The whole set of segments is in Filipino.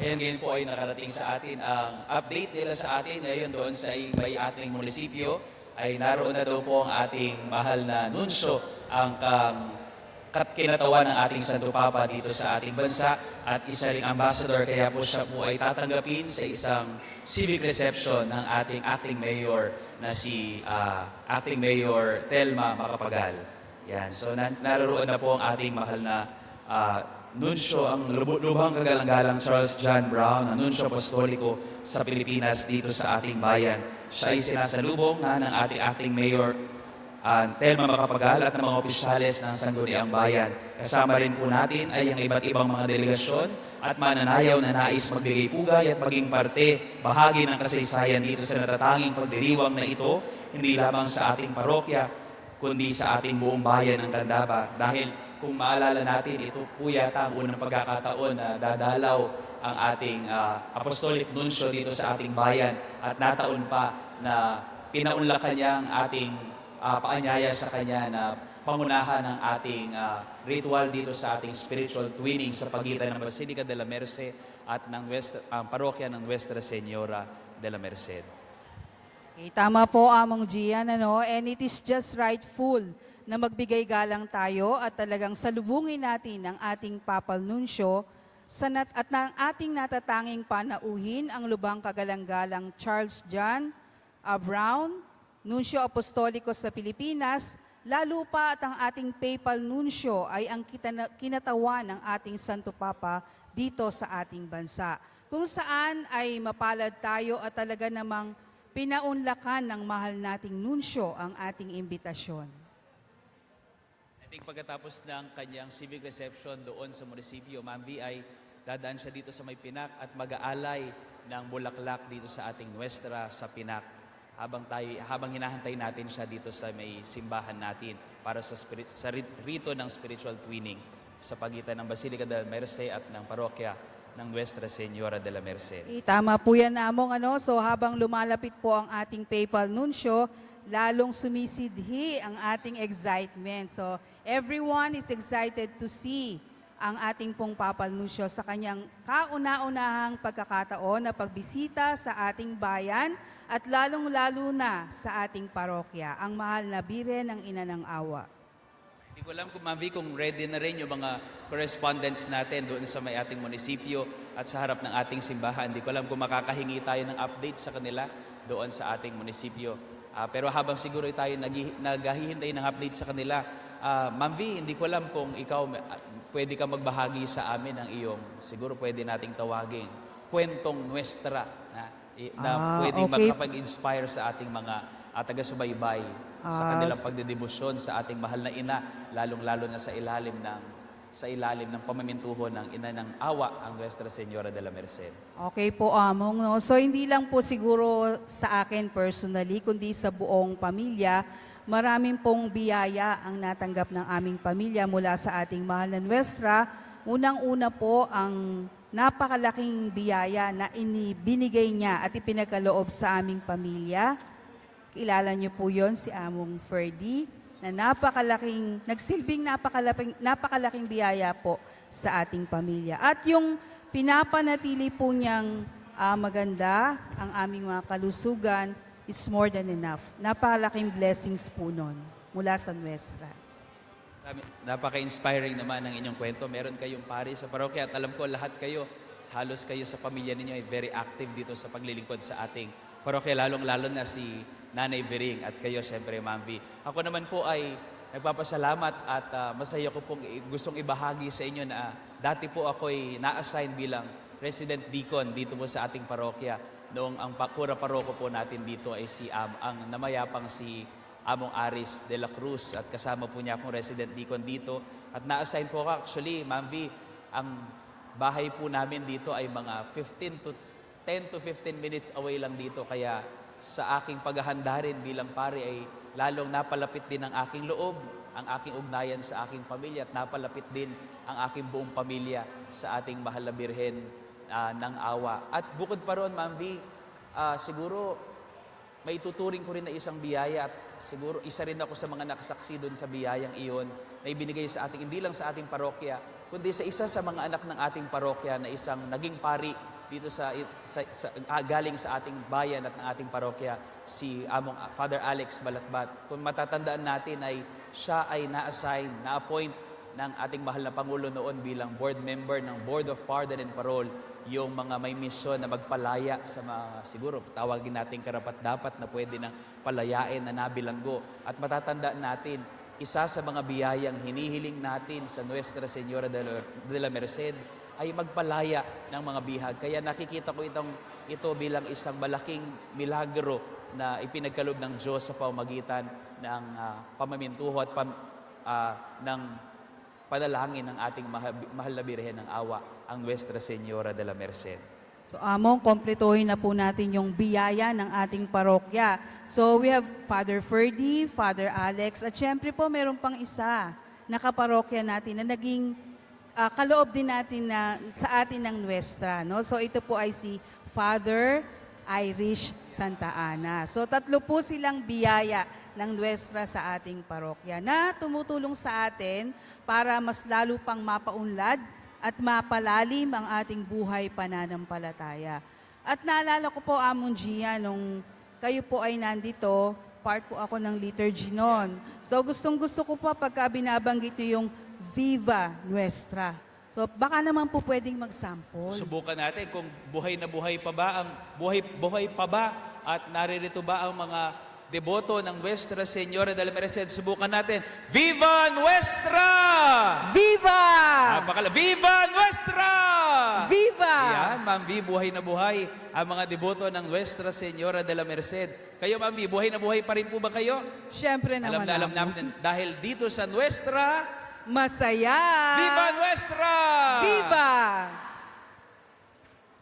Ayan, ngayon po ay nakarating sa atin ang update nila sa atin ngayon doon sa may ating munisipyo ay naroon na daw po ang ating mahal na nunsyo, ang kinatawan ng ating Santo Papa dito sa ating bansa at isa ring ambassador, kaya po siya po ay tatanggapin sa isang civic reception ng ating acting mayor na si acting mayor Telma Macapagal. Yan. So naroon na po ang ating mahal na nunsyo, ang lubhang kagalang-galang Charles John Brown, ang nunsyo apostoliko sa Pilipinas dito sa ating bayan. Siya ay sinasalubong ng ating acting mayor Telma Macapagal at ng mga opisyales ng Sangguniang Bayan. Kasama rin po natin ay ang iba't ibang mga delegasyon at mananayaw na nais magbigay pugay at maging parte, bahagi ng kasaysayan dito sa natatanging pagdiriwang na ito, hindi lamang sa ating parokya, kundi sa ating buong bayan ng Tandaba. Dahil kung maalala natin, ito po yata ang unang pagkakataon na dadalaw ang ating apostolic nuncio dito sa ating bayan at nataon pa na pinaunlakan niya ang ating paanyaya sa kanya na pangunahan ng ating ritual dito sa ating spiritual twinning sa pagitan ng Basilica de la Merced at ng parokya ng Nuestra Señora de la Merced. Tama po, Among Gian, and it is just rightful na magbigay galang tayo at talagang salubungin natin ang ating Papal Nuncio at ng ating natatanging panauhin ang lubhang kagalang-galang Charles John Brown, Nuncio Apostoliko sa Pilipinas, lalo pa at ang ating Papal Nuncio ay ang kinatawan ng ating Santo Papa dito sa ating bansa. Kung saan ay mapalad tayo at talaga namang pinaunlakan ng mahal nating Nuncio ang ating imbitasyon. I think pagkatapos ng kanyang civic reception doon sa munisipyo, Ma'am V, ay dadaan siya dito sa may Pinak at mag-aalay ng bulaklak dito sa ating Nuestra sa Pinak habang hinahantay natin siya dito sa may simbahan natin para sa rito ng spiritual twinning sa pagitan ng Basilica de la Merced at ng parokya ng Nuestra Señora de la Merced. Tama po yan, Among. So habang lumalapit po ang ating Papal Nuncio, lalong sumisidhi ang ating excitement. So everyone is excited to see ang ating pong Papal Nuncio sa kanyang kauna-unahang pagkakataon na pagbisita sa ating bayan at lalong-lalo na sa ating parokya, ang mahal na Birhen ng Ina ng Awa. Hindi ko alam kung Ma'am V, kung ready na rin yung mga correspondents natin doon sa may ating munisipyo at sa harap ng ating simbahan. Hindi ko alam kung makakahingi tayo ng update sa kanila doon sa ating munisipyo. Pero habang siguro tayo naghihintay ng update sa kanila, Ma'am V, hindi ko alam kung ikaw pwede ka magbahagi sa amin ng iyong, siguro pwede nating tawagin, kwentong nuestra na pwedeng makapag-inspire sa ating mga taga-subaybay sa kanilang pagdedebosyon sa ating mahal na ina, lalong-lalo na sa ilalim ng pamamintuho ng Ina ng Awa, ang Nuestra Señora de la Merced. Okay po, Among. So hindi lang po siguro sa akin personally, kundi sa buong pamilya, maraming pong biyaya ang natanggap ng aming pamilya mula sa ating mahal na Nuestra. Unang-una po ang napakalaking biyaya na binigay niya at ipinagkaloob sa aming pamilya. Kilala niyo po yon, si Among Ferdy, na nagsilbing napakalaking biyaya po sa ating pamilya. At yung pinapanatili po niyang maganda ang aming mga kalusugan is more than enough. Napakalaking blessings po nun mula sa Nuestra. Napaka-inspiring naman ng inyong kwento. Meron kayong pari sa parokya at alam ko lahat kayo, halos kayo sa pamilya ninyo ay very active dito sa paglilingkod sa ating parokya, lalong-lalo na si Nanay Bering at kayo siyempre, Ma'am V. Ako naman po ay nagpapasalamat at masaya ko pong gustong ibahagi sa inyo na dati po ako ay na-assign bilang resident deacon dito po sa ating parokya. Noong ang kura paroko po natin dito ay ang namayapang si Among Aris de la Cruz at kasama po niya akong resident deacon dito. At na-assign po ako, actually, Ma'am V, ang bahay po namin dito ay mga 10 to 15 minutes away lang dito. Kaya sa aking paghahanda rin bilang pare ay lalong napalapit din ang aking loob, ang aking ugnayan sa aking pamilya at napalapit din ang aking buong pamilya sa ating mahal na Birhen ng Awa. At bukod pa ron, Ma'am V, siguro may tuturing ko rin na isang biyaya at siguro isa rin ako sa mga nakasaksi doon sa biyayang iyon na ibinigay sa ating, hindi lang sa ating parokya, kundi sa isa sa mga anak ng ating parokya na isang naging pari dito galing sa ating bayan at ng ating parokya, si Among Father Alex Balatbat. Kung matatandaan natin ay siya ay na-assign, na-appoint ng ating mahal na Pangulo noon bilang board member ng Board of Pardon and Parole, yung mga may misyon na magpalaya sa mga, siguro tawagin natin karapat-dapat na pwede nang palayain na nabilanggo. At matatandaan natin, isa sa mga biyayang hinihiling natin sa Nuestra Señora de la Merced ay magpalaya ng mga bihag. Kaya nakikita ko ito bilang isang malaking milagro na ipinagkaloob ng Diyos sa pamamagitan ng pamamintuho at ng panalangin ng ating mahal na Birhen ng Awa, ang Nuestra Señora de la Merced. So Among, kompletuhin na po natin yung biyaya ng ating parokya. So we have Father Ferdy, Father Alex, at syempre po meron pang isa na kaparokya natin na naging kaloob din natin sa atin ng Nuestra. No? So ito po ay si Father Irish Santa Ana. So tatlo po silang biyaya ng Nuestra sa ating parokya na tumutulong sa atin para mas lalo pang mapaunlad at mapalalim ang ating buhay pananampalataya. At naalala ko po, Amon Gia, nung kayo po ay nandito, part po ako ng liturgy noon. So gustong-gusto ko po pagka binabanggit niyo yung Viva Nuestra. So baka naman po pwedeng mag-sample. Subukan natin kung buhay na buhay pa ba at naririto ba ang mga deboto ng Nuestra Señora de la Merced. Subukan natin. Viva Nuestra! Viva! Viva Nuestra! Viva! Ayan, Ma'am V, buhay na buhay ang mga deboto ng Nuestra Señora de la Merced. Kayo, Ma'am V, buhay na buhay pa rin po ba kayo? Siyempre naman. Alam namin dahil dito sa Nuestra, masaya! Viva Nuestra! Viva!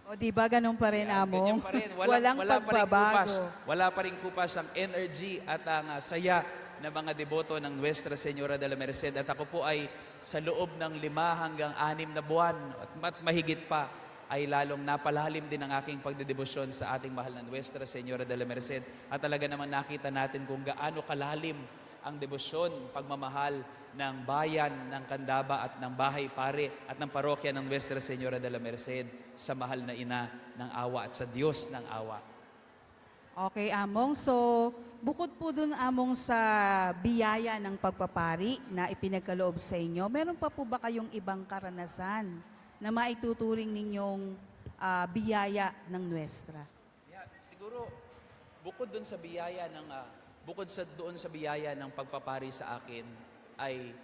O diba ganun pa rin, Ayan, Amo? ganyan pa rin. Walang pagbabago. Wala pa rin kupas ang energy at ang saya ng mga deboto ng Nuestra Señora de la Merced. At ako po ay sa loob ng 5 hanggang 6 na buwan at mahigit pa ay lalong napalalim din ang aking pagdedebosyon sa ating mahal na Nuestra Señora de la Merced. At talaga naman nakita natin kung gaano kalalim ang debosyon, pagmamahal ng bayan, ng Candaba at ng Bahay Pare at ng parokya ng Nuestra Señora de la Merced sa mahal na ina ng awa at sa Diyos ng awa. Okay, Among. So, bukod po dun, Among, sa biyaya ng pagpapari na ipinagkaloob sa inyo, meron pa po ba kayong ibang karanasan na maituturing ninyong biyaya ng Nuestra? Yeah, siguro, bukod doon sa biyaya ng pagpapari sa akin, ay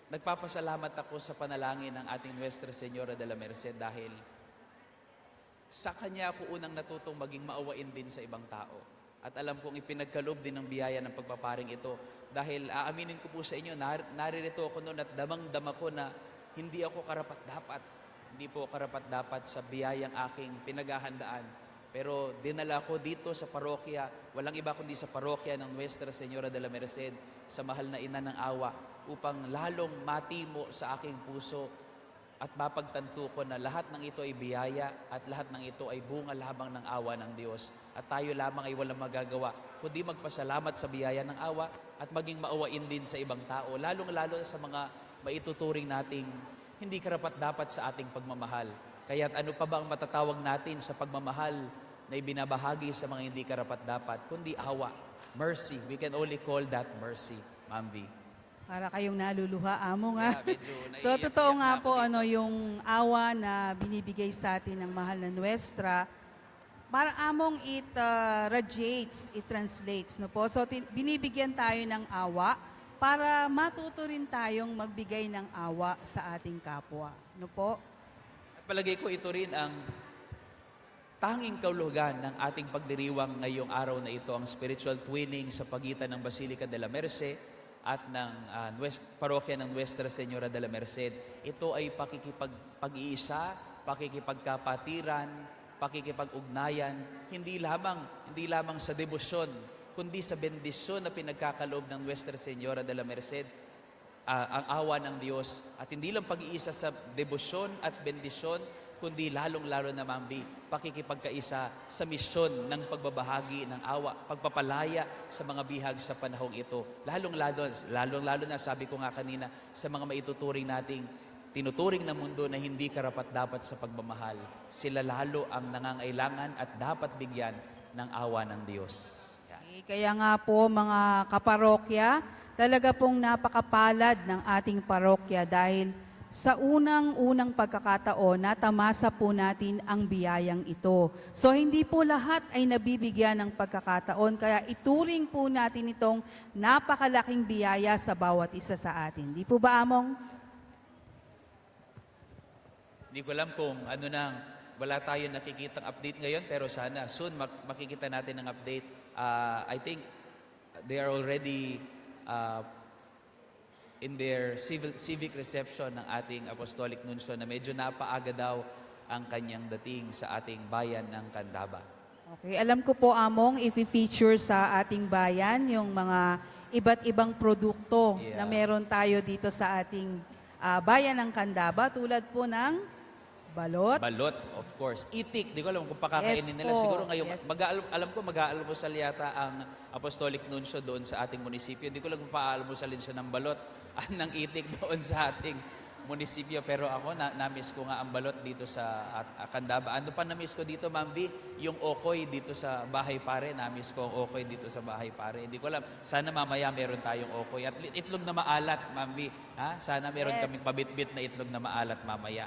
nagpapasalamat ako sa panalangin ng ating Nuestra Señora de la Merced dahil sa Kanya ako unang natutong maging maawain din sa ibang tao. At alam kong ipinagkaloob din ng biyaya ng pagpaparing ito dahil aaminin ko po sa inyo, naririto ako noon at damang-dama ko na hindi ako karapat-dapat. Hindi po karapat-dapat sa biyayang aking pinaghahandaan. Pero dinala ko dito sa parokya, walang iba kundi sa parokya ng Nuestra Señora de la Merced, sa mahal na ina ng awa, upang lalong matimo sa aking puso at mapagtanto ko na lahat ng ito ay biyaya at lahat ng ito ay bunga lamang ng awa ng Diyos. At tayo lamang ay walang magagawa, kundi magpasalamat sa biyaya ng awa at maging maawain din sa ibang tao, lalong-lalo sa mga maituturing nating hindi karapat-dapat sa ating pagmamahal. Kaya't ano pa ba ang matatawag natin sa pagmamahal na ibinabahagi sa mga hindi karapat-dapat, kundi awa, mercy. We can only call that mercy, Ma'am V. Para kayong naluluha, Among, ha? Yeah, medyo So, naiiyak-iyak totoo nga na ako po, dito. yung awa na binibigay sa atin ng mahal na Nuestra, para Among it radiates, it translates. No po? So, binibigyan tayo ng awa para matuto rin tayong magbigay ng awa sa ating kapwa. No po? Palagay ko ito rin ang tanging kaulugan ng ating pagdiriwang ngayong araw na ito, ang spiritual twinning sa pagitan ng Basilica de la Merced at ng parokya ng Nuestra Señora de la Merced. Ito ay pag-iisa, pakikipagkapatiran, pakikipag-ugnayan, hindi lamang sa debosyon, kundi sa bendisyon na pinagkakaloob ng Nuestra Señora de la Merced, ang awa ng Diyos. At hindi lang pag-iisa sa debosyon at bendisyon, kundi lalong-lalo na, Mambi, pakikipagkaisa sa misyon ng pagbabahagi ng awa, pagpapalaya sa mga bihag sa panahong ito. Lalong-lalo na, sabi ko nga kanina, sa mga maituturing nating tinuturing ng mundo na hindi karapat-dapat sa pagmamahal. Sila lalo ang nangangailangan at dapat bigyan ng awa ng Diyos. Yan. Kaya nga po mga kaparokya, talaga pong napakapalad ng ating parokya dahil sa unang-unang pagkakataon, natamasa po natin ang biyayang ito. So hindi po lahat ay nabibigyan ng pagkakataon, kaya ituring po natin itong napakalaking biyaya sa bawat isa sa atin. Di po ba, Among? Hindi ko alam kung ano nang wala tayo nakikitang update ngayon, pero sana soon makikita natin ng update. I think they are already in their civic reception ng ating Apostolic Nuncio na medyo napaaga daw ang kanyang dating sa ating bayan ng Candaba. Okay, alam ko po, Among, i-feature sa ating bayan yung mga iba't ibang produkto na meron tayo dito sa ating bayan ng Candaba, tulad po ng balot. Balot, of course. Itik, di ko alam kung pakakainin Yes nila. po. Siguro ngayon, Yes. alam ko mag-aalmusal yata ang Apostolic Nuncio doon sa ating munisipyo. Di ko lang kung paaalmusalin siya ng balot ng itik doon sa ating munisipyo. Pero ako, na-miss ko nga ang balot dito sa Candaba. Ano pa na-miss ko dito, Ma'am V? Yung okoy dito sa Bahay Pare. Na-miss ko ang okoy dito sa Bahay Pare. Hindi ko alam. Sana mamaya meron tayong okoy. At itlog na maalat, Ma'am V. Ha? Sana meron Yes. kaming pabitbit na itlog na maalat mamaya.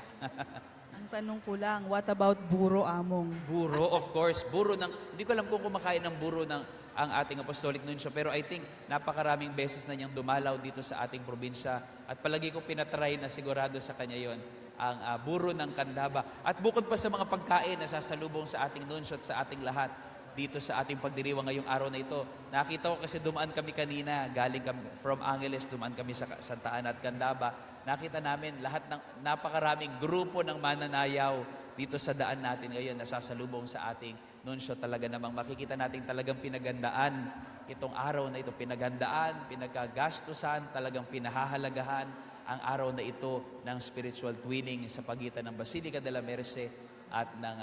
Ang tanong ko lang, what about buro, Among? Buro, of course. Buro ng, hindi ko alam kung kumakain ng buro ng ang ating Apostolic Nuncio, pero I think napakaraming beses na niyang dumalaw dito sa ating probinsya at palagi ko pinatry na sigurado sa kanya yon ang buro ng Candaba. At bukod pa sa mga pagkain na sasalubong sa ating Nuncio at sa ating lahat dito sa ating pagdiriwang ngayong araw na ito, nakita ko kasi dumaan kami kanina, galing kami from Angeles, dumaan kami sa Santa Ana at Candaba. Nakita namin lahat ng napakaraming grupo ng mananayaw dito sa daan natin ngayon na sasalubong sa ating Nuncio. Talaga namang makikita natin talagang pinagandaan itong araw na ito. Pinagandaan, pinagkagastusan, talagang pinahahalagahan ang araw na ito ng spiritual twinning sa pagitan ng Basilica de la Merced at ng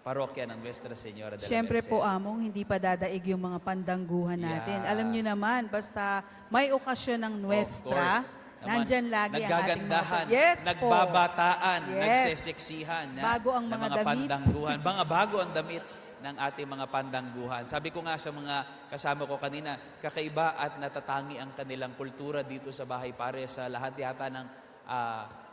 parokya ng Nuestra Señora de la Siyempre Merced. po, Among, hindi pa dadaig yung mga pandangguhan natin. Yeah. Alam nyo naman, basta may okasyon ng Nuestra, nandyan lagi ang ating naggagandahan, mga... Yes po. nagbabataan, Yes. nagseseksihan Bago ang ng mga damit. pandangguhan. Bago ang damit ng ating mga pandangguhan. Sabi ko nga sa mga kasama ko kanina, kakaiba at natatangi ang kanilang kultura dito sa Bahay Pare. Sa lahat yata ng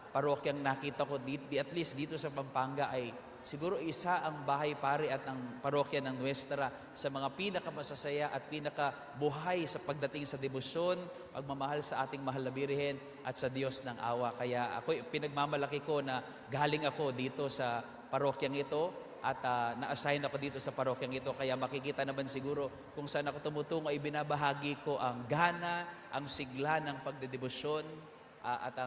parokyang nakita ko, at least dito sa Pampanga ay siguro isa ang Bahay Pare at ang parokya ng Nuestra sa mga pinakamasasaya at pinakabuhay sa pagdating sa debosyon, pagmamahal sa ating mahal na Birhen at sa Diyos ng awa. Kaya ako, pinagmamalaki ko na galing ako dito sa parokyang ito at na-assign ako dito sa parokyang ito. Kaya makikita naman siguro kung saan ako tumutungo ay binabahagi ko ang gana, ang sigla ng pagdedebosyon at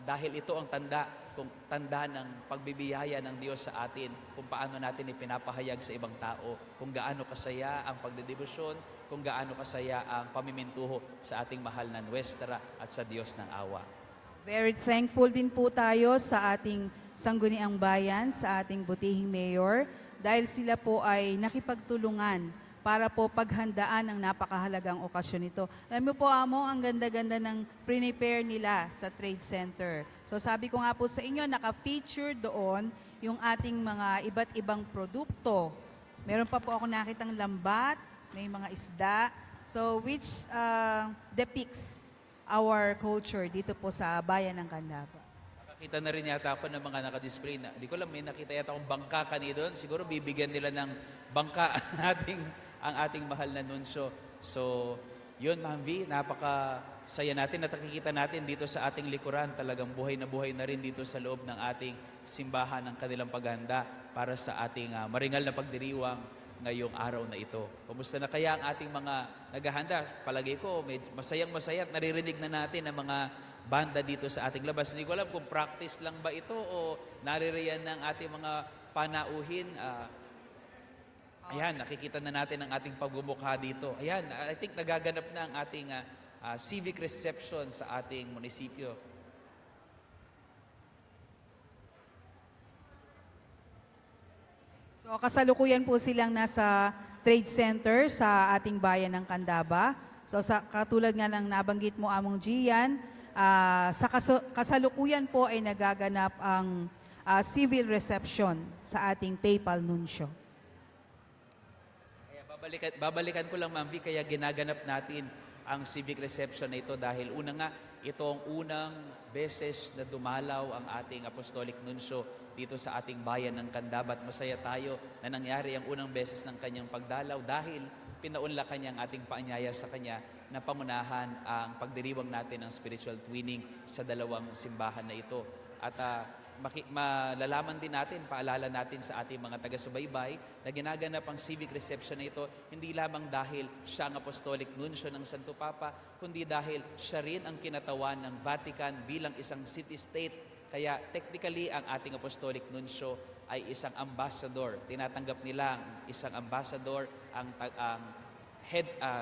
dahil ito ang tanda ng pagbibiyaya ng Diyos sa atin, kung paano natin ipinapahayag sa ibang tao, kung gaano kasaya ang pagdedebosyon, kung gaano kasaya ang pamimintuho sa ating mahal na Nuestra at sa Diyos ng awa. Very thankful din po tayo sa ating Sangguniang Bayan, sa ating butihing mayor, dahil sila po ay nakipagtulungan para po paghandaan ang napakahalagang okasyon nito. Alam mo po, Amo, ang ganda-ganda ng prepare nila sa Trade Center. So sabi ko nga po sa inyo, naka-feature doon yung ating mga iba't ibang produkto. Meron pa po ako nakitang lambat, may mga isda, so which depicts our culture dito po sa bayan ng Candaba. Nakita na rin yata ako ng mga nakadisplay na, di ko lang, may nakita yata akong bangka kanina doon. Siguro bibigyan nila ng bangka ang ating mahal na Nuncio. So, yun, Ma'am V, napakasaya natin at nakikita natin dito sa ating likuran. Talagang buhay na rin dito sa loob ng ating simbahan ng kanilang paghanda para sa ating maringal na pagdiriwang ngayong araw na ito. Kumusta na kaya ang ating mga naghahanda? Palagay ko, masayang-masaya at naririnig na natin ang mga banda dito sa ating labas. Hindi ko alam kung practice lang ba ito o naririyan ng ating mga panauhin. Ayan, nakikita na natin ang ating pagmumukha dito. Ayan, I think nagaganap na ang ating civic reception sa ating munisipyo. So kasalukuyan po silang nasa trade center sa ating bayan ng Candaba. So katulad nga ng nabanggit mo, Among Gian, Kasalukuyan po ay nagaganap ang civil reception sa ating papal nuncio. Kaya babalikan ko lang, Ma'am V, kaya ginaganap natin ang civic reception na ito dahil una nga, ito ang unang beses na dumalaw ang ating Apostolic Nuncio dito sa ating bayan ng Candaba. At masaya tayo na nangyari ang unang beses ng kanyang pagdalaw dahil pinaunlakan niya ang ating paanyaya sa kanya na pangunahan ang pagdiriwang natin ng spiritual twinning sa dalawang simbahan na ito. At malalaman din natin, paalala natin sa ating mga taga-subaybay na ginaganap ang civic reception na ito hindi lamang dahil siya ang Apostolic Nuncio ng Santo Papa, kundi dahil siya rin ang kinatawan ng Vatican bilang isang city-state. Kaya technically, ang ating Apostolic Nuncio ay isang ambassador. Tinatanggap nila ang isang ambassador, ang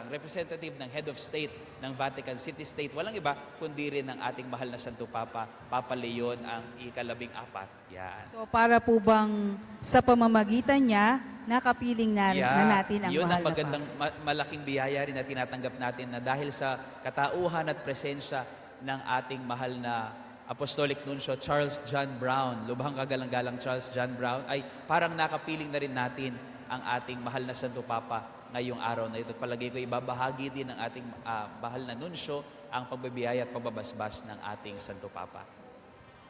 representative ng head of state ng Vatican City State. Walang iba kundi rin ang ating mahal na Santo Papa, Papa Leon ang ika-14. Yan. So para po bang sa pamamagitan niya, nakapiling na natin ang yun mahal ang magandang na Papa. malaking biyaya rin na tinatanggap natin na dahil sa katauhan at presensya ng ating mahal na Apostolic Nuncio Charles John Brown, lubhang kagalang-galang Charles John Brown, ay parang nakapiling na rin natin ang ating mahal na Santo Papa ngayong araw na ito. At palagay ko ibabahagi din ng ating mahal na nuncio ang pagbibiyaya at pagbabasbas ng ating Santo Papa.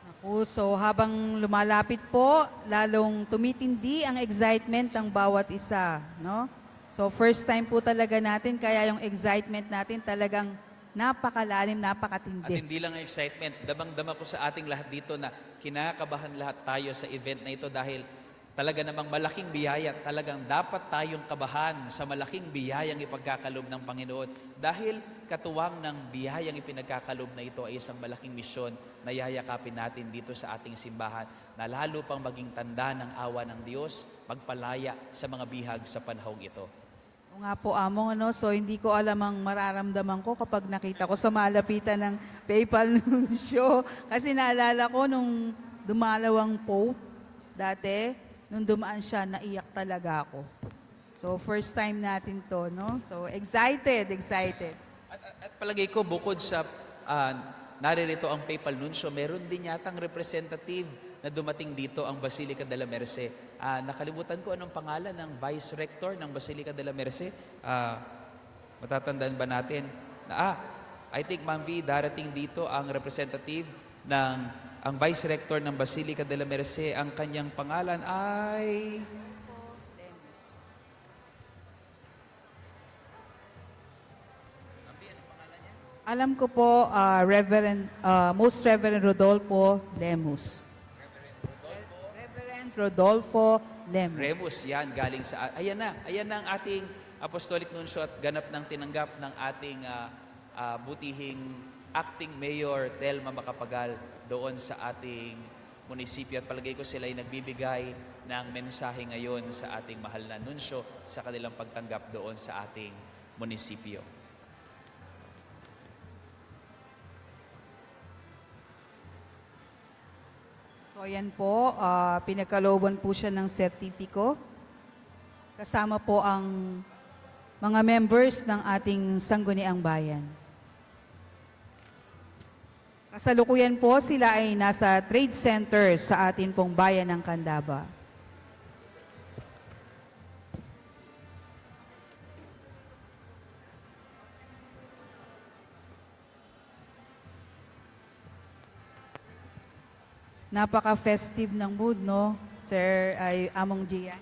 Naku, so habang lumalapit po, lalong tumitindi ang excitement ng bawat isa, no? So first time po talaga natin, kaya yung excitement natin talagang napakalalim, At napakatindi. hindi lang ang excitement, damang-dama ko sa ating lahat dito na kinakabahan lahat tayo sa event na ito dahil talaga namang malaking biyaya, talagang dapat tayong kabahan sa malaking biyayang ipagkakalob ng Panginoon. Dahil katuwang ng biyayang ipinagkakalob na ito ay isang malaking misyon na yayakapin natin dito sa ating simbahan na lalo pang maging tanda ng awa ng Diyos, magpalaya sa mga bihag sa panahong ito. O nga po, Among, so hindi ko alam ang mararamdaman ko kapag nakita ko sa malapitan ng PayPal nuncio. Kasi naalala ko nung dumalaw ang Pope dati, nung dumaan siya, naiyak talaga ako. So, first time natin to, no? So, excited. At palagay ko, bukod sa naririto ang Papal Nuncio, meron din yatang representative na dumating dito ang Basilica de la Merced. Nakalimutan ko anong pangalan ng Vice Rector ng Basilica de la Merced. Matatandaan ba natin? I think, Ma'am V, darating dito ang representative ng ang Vice Rector ng Basilica de la Merced. Ang kanyang pangalan ay... Alam ko po, Most Reverend Rodolfo Lemus. Reverend Rodolfo Lemus. Remus, yan, galing sa... Ayan na ang ating Apostolic Nuncio at ganap ng tinanggap ng ating butihing acting mayor Telma Macapagal doon sa ating munisipyo. At palagay ko sila ay nagbibigay ng mensahe ngayon sa ating mahal na nuncio sa kanilang pagtanggap doon sa ating munisipyo. So ayan po, pinagkalooban po siya ng sertipiko. Kasama po ang mga members ng ating Sangguniang Bayan. Kasalukuyan po sila ay nasa trade center sa atin pong bayan ng Candaba. Napaka-festive ng mood, no? Sir Among Gian.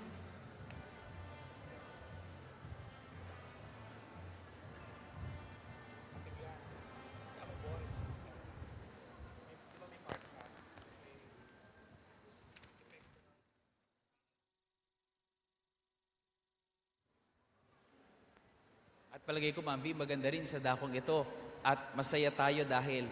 At palagay ko, Ma'am V, maganda rin sa dakong ito at masaya tayo dahil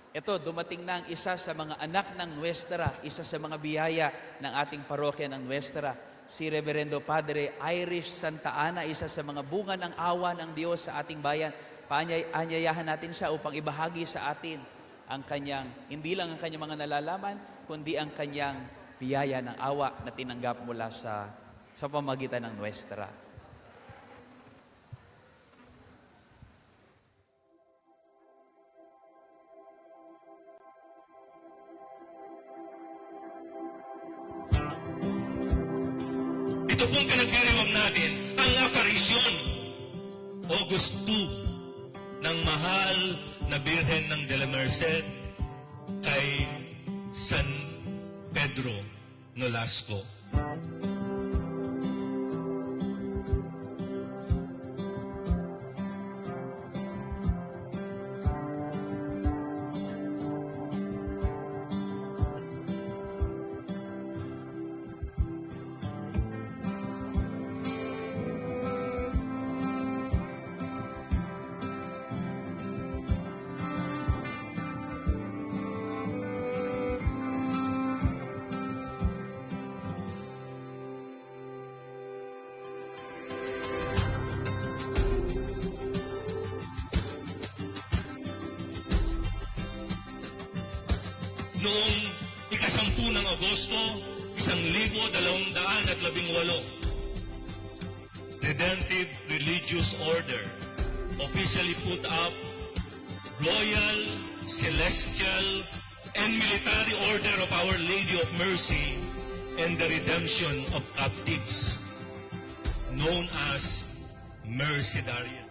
ito, dumating na ang isa sa mga anak ng Nuestra, isa sa mga biyaya ng ating parokya ng Nuestra, si Reverendo Padre Irish Santa Ana, isa sa mga bunga ng awa ng Diyos sa ating bayan. Paanyayahan natin siya upang ibahagi sa atin ang kanyang, hindi lang ang kanyang mga nalalaman, kundi ang kanyang biyaya ng awa na tinanggap mula sa pamagitan ng Nuestra. Ito pong pinagdiriwang natin, ang aparisyon, August 2, ng mahal na Birhen ng de la Merced kay San Pedro Nolasco. Noong ika-10 ng Agosto, 1218, Redemptive Religious Order officially put up Royal, Celestial, and Military Order of Our Lady of Mercy and the Redemption of Captives, known as Mercedarian.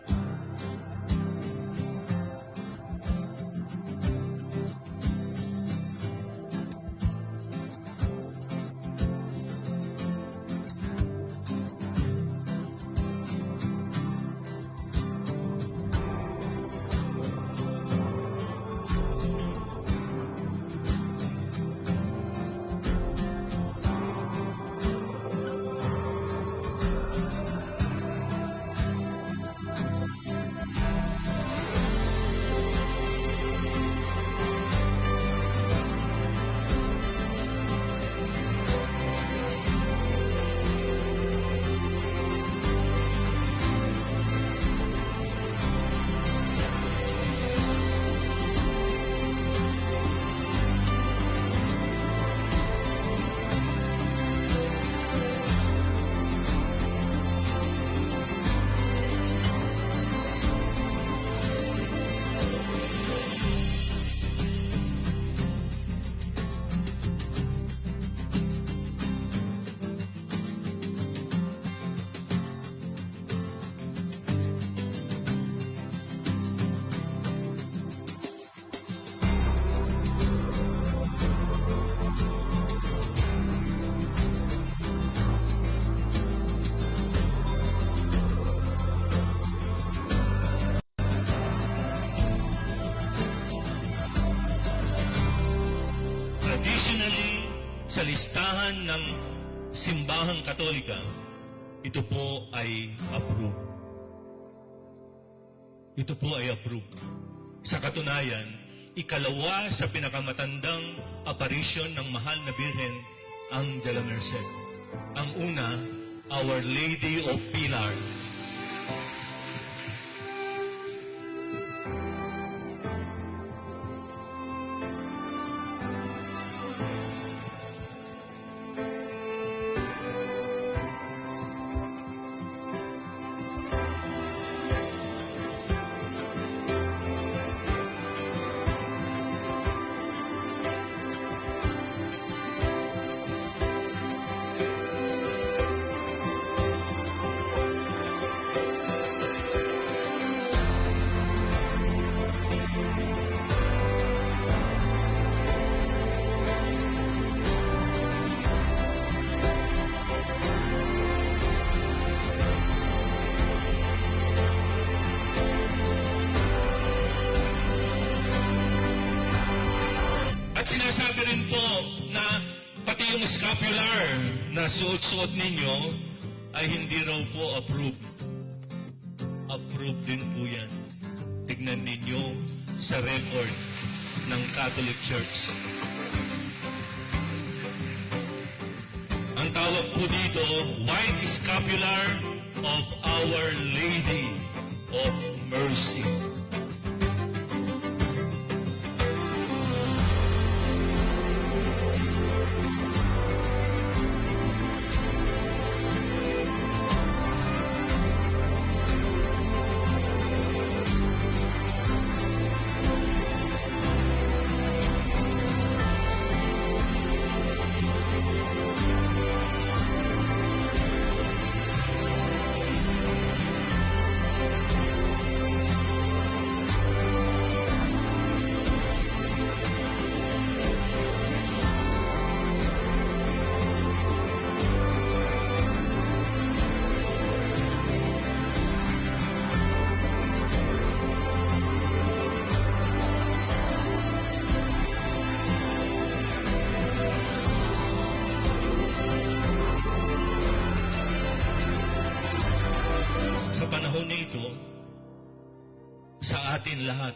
Traditionally, sa listahan ng Simbahang Katolika, ito po ay approved. Ito po ay approved. Sa katunayan, ikalawa sa pinakamatandang apparition ng mahal na Birhen ang de la Merced. Ang una, Our Lady of Pilar. Sinasabi rin po na pati yung scapular na suot-suot ninyo ay hindi raw po approved. Approved din po yan. Tignan ninyo sa record ng Catholic Church. Ang tawag po dito, White Scapular of Our Lady of Mercy. atin lahat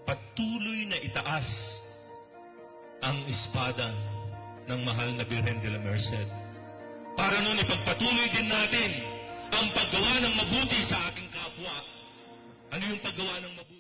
patuloy na itaas ang espada ng mahal na Birhen de la Merced. Para noon ipagpatuloy din natin ang paggawa ng mabuti sa ating kapwa. Ano yung paggawa ng mabuti?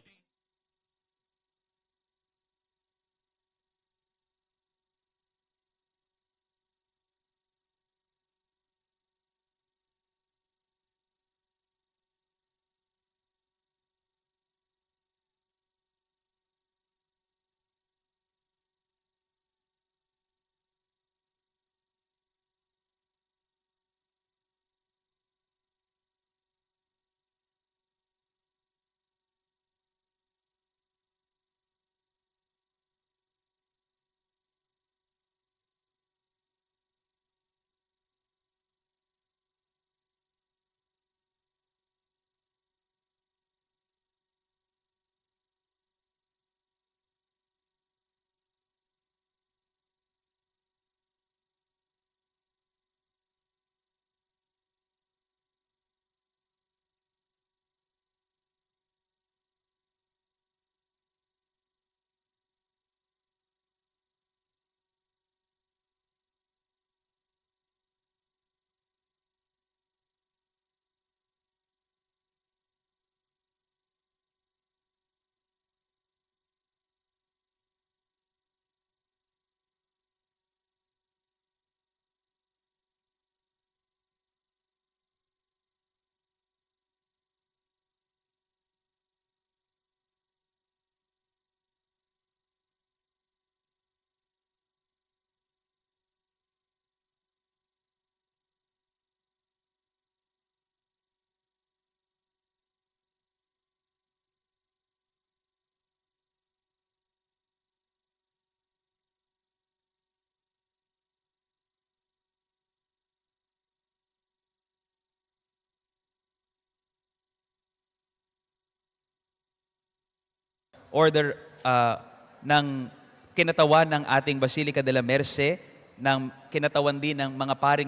Order ng kinatawan ng ating Basilica de la Merce, ng kinatawan din ng mga paring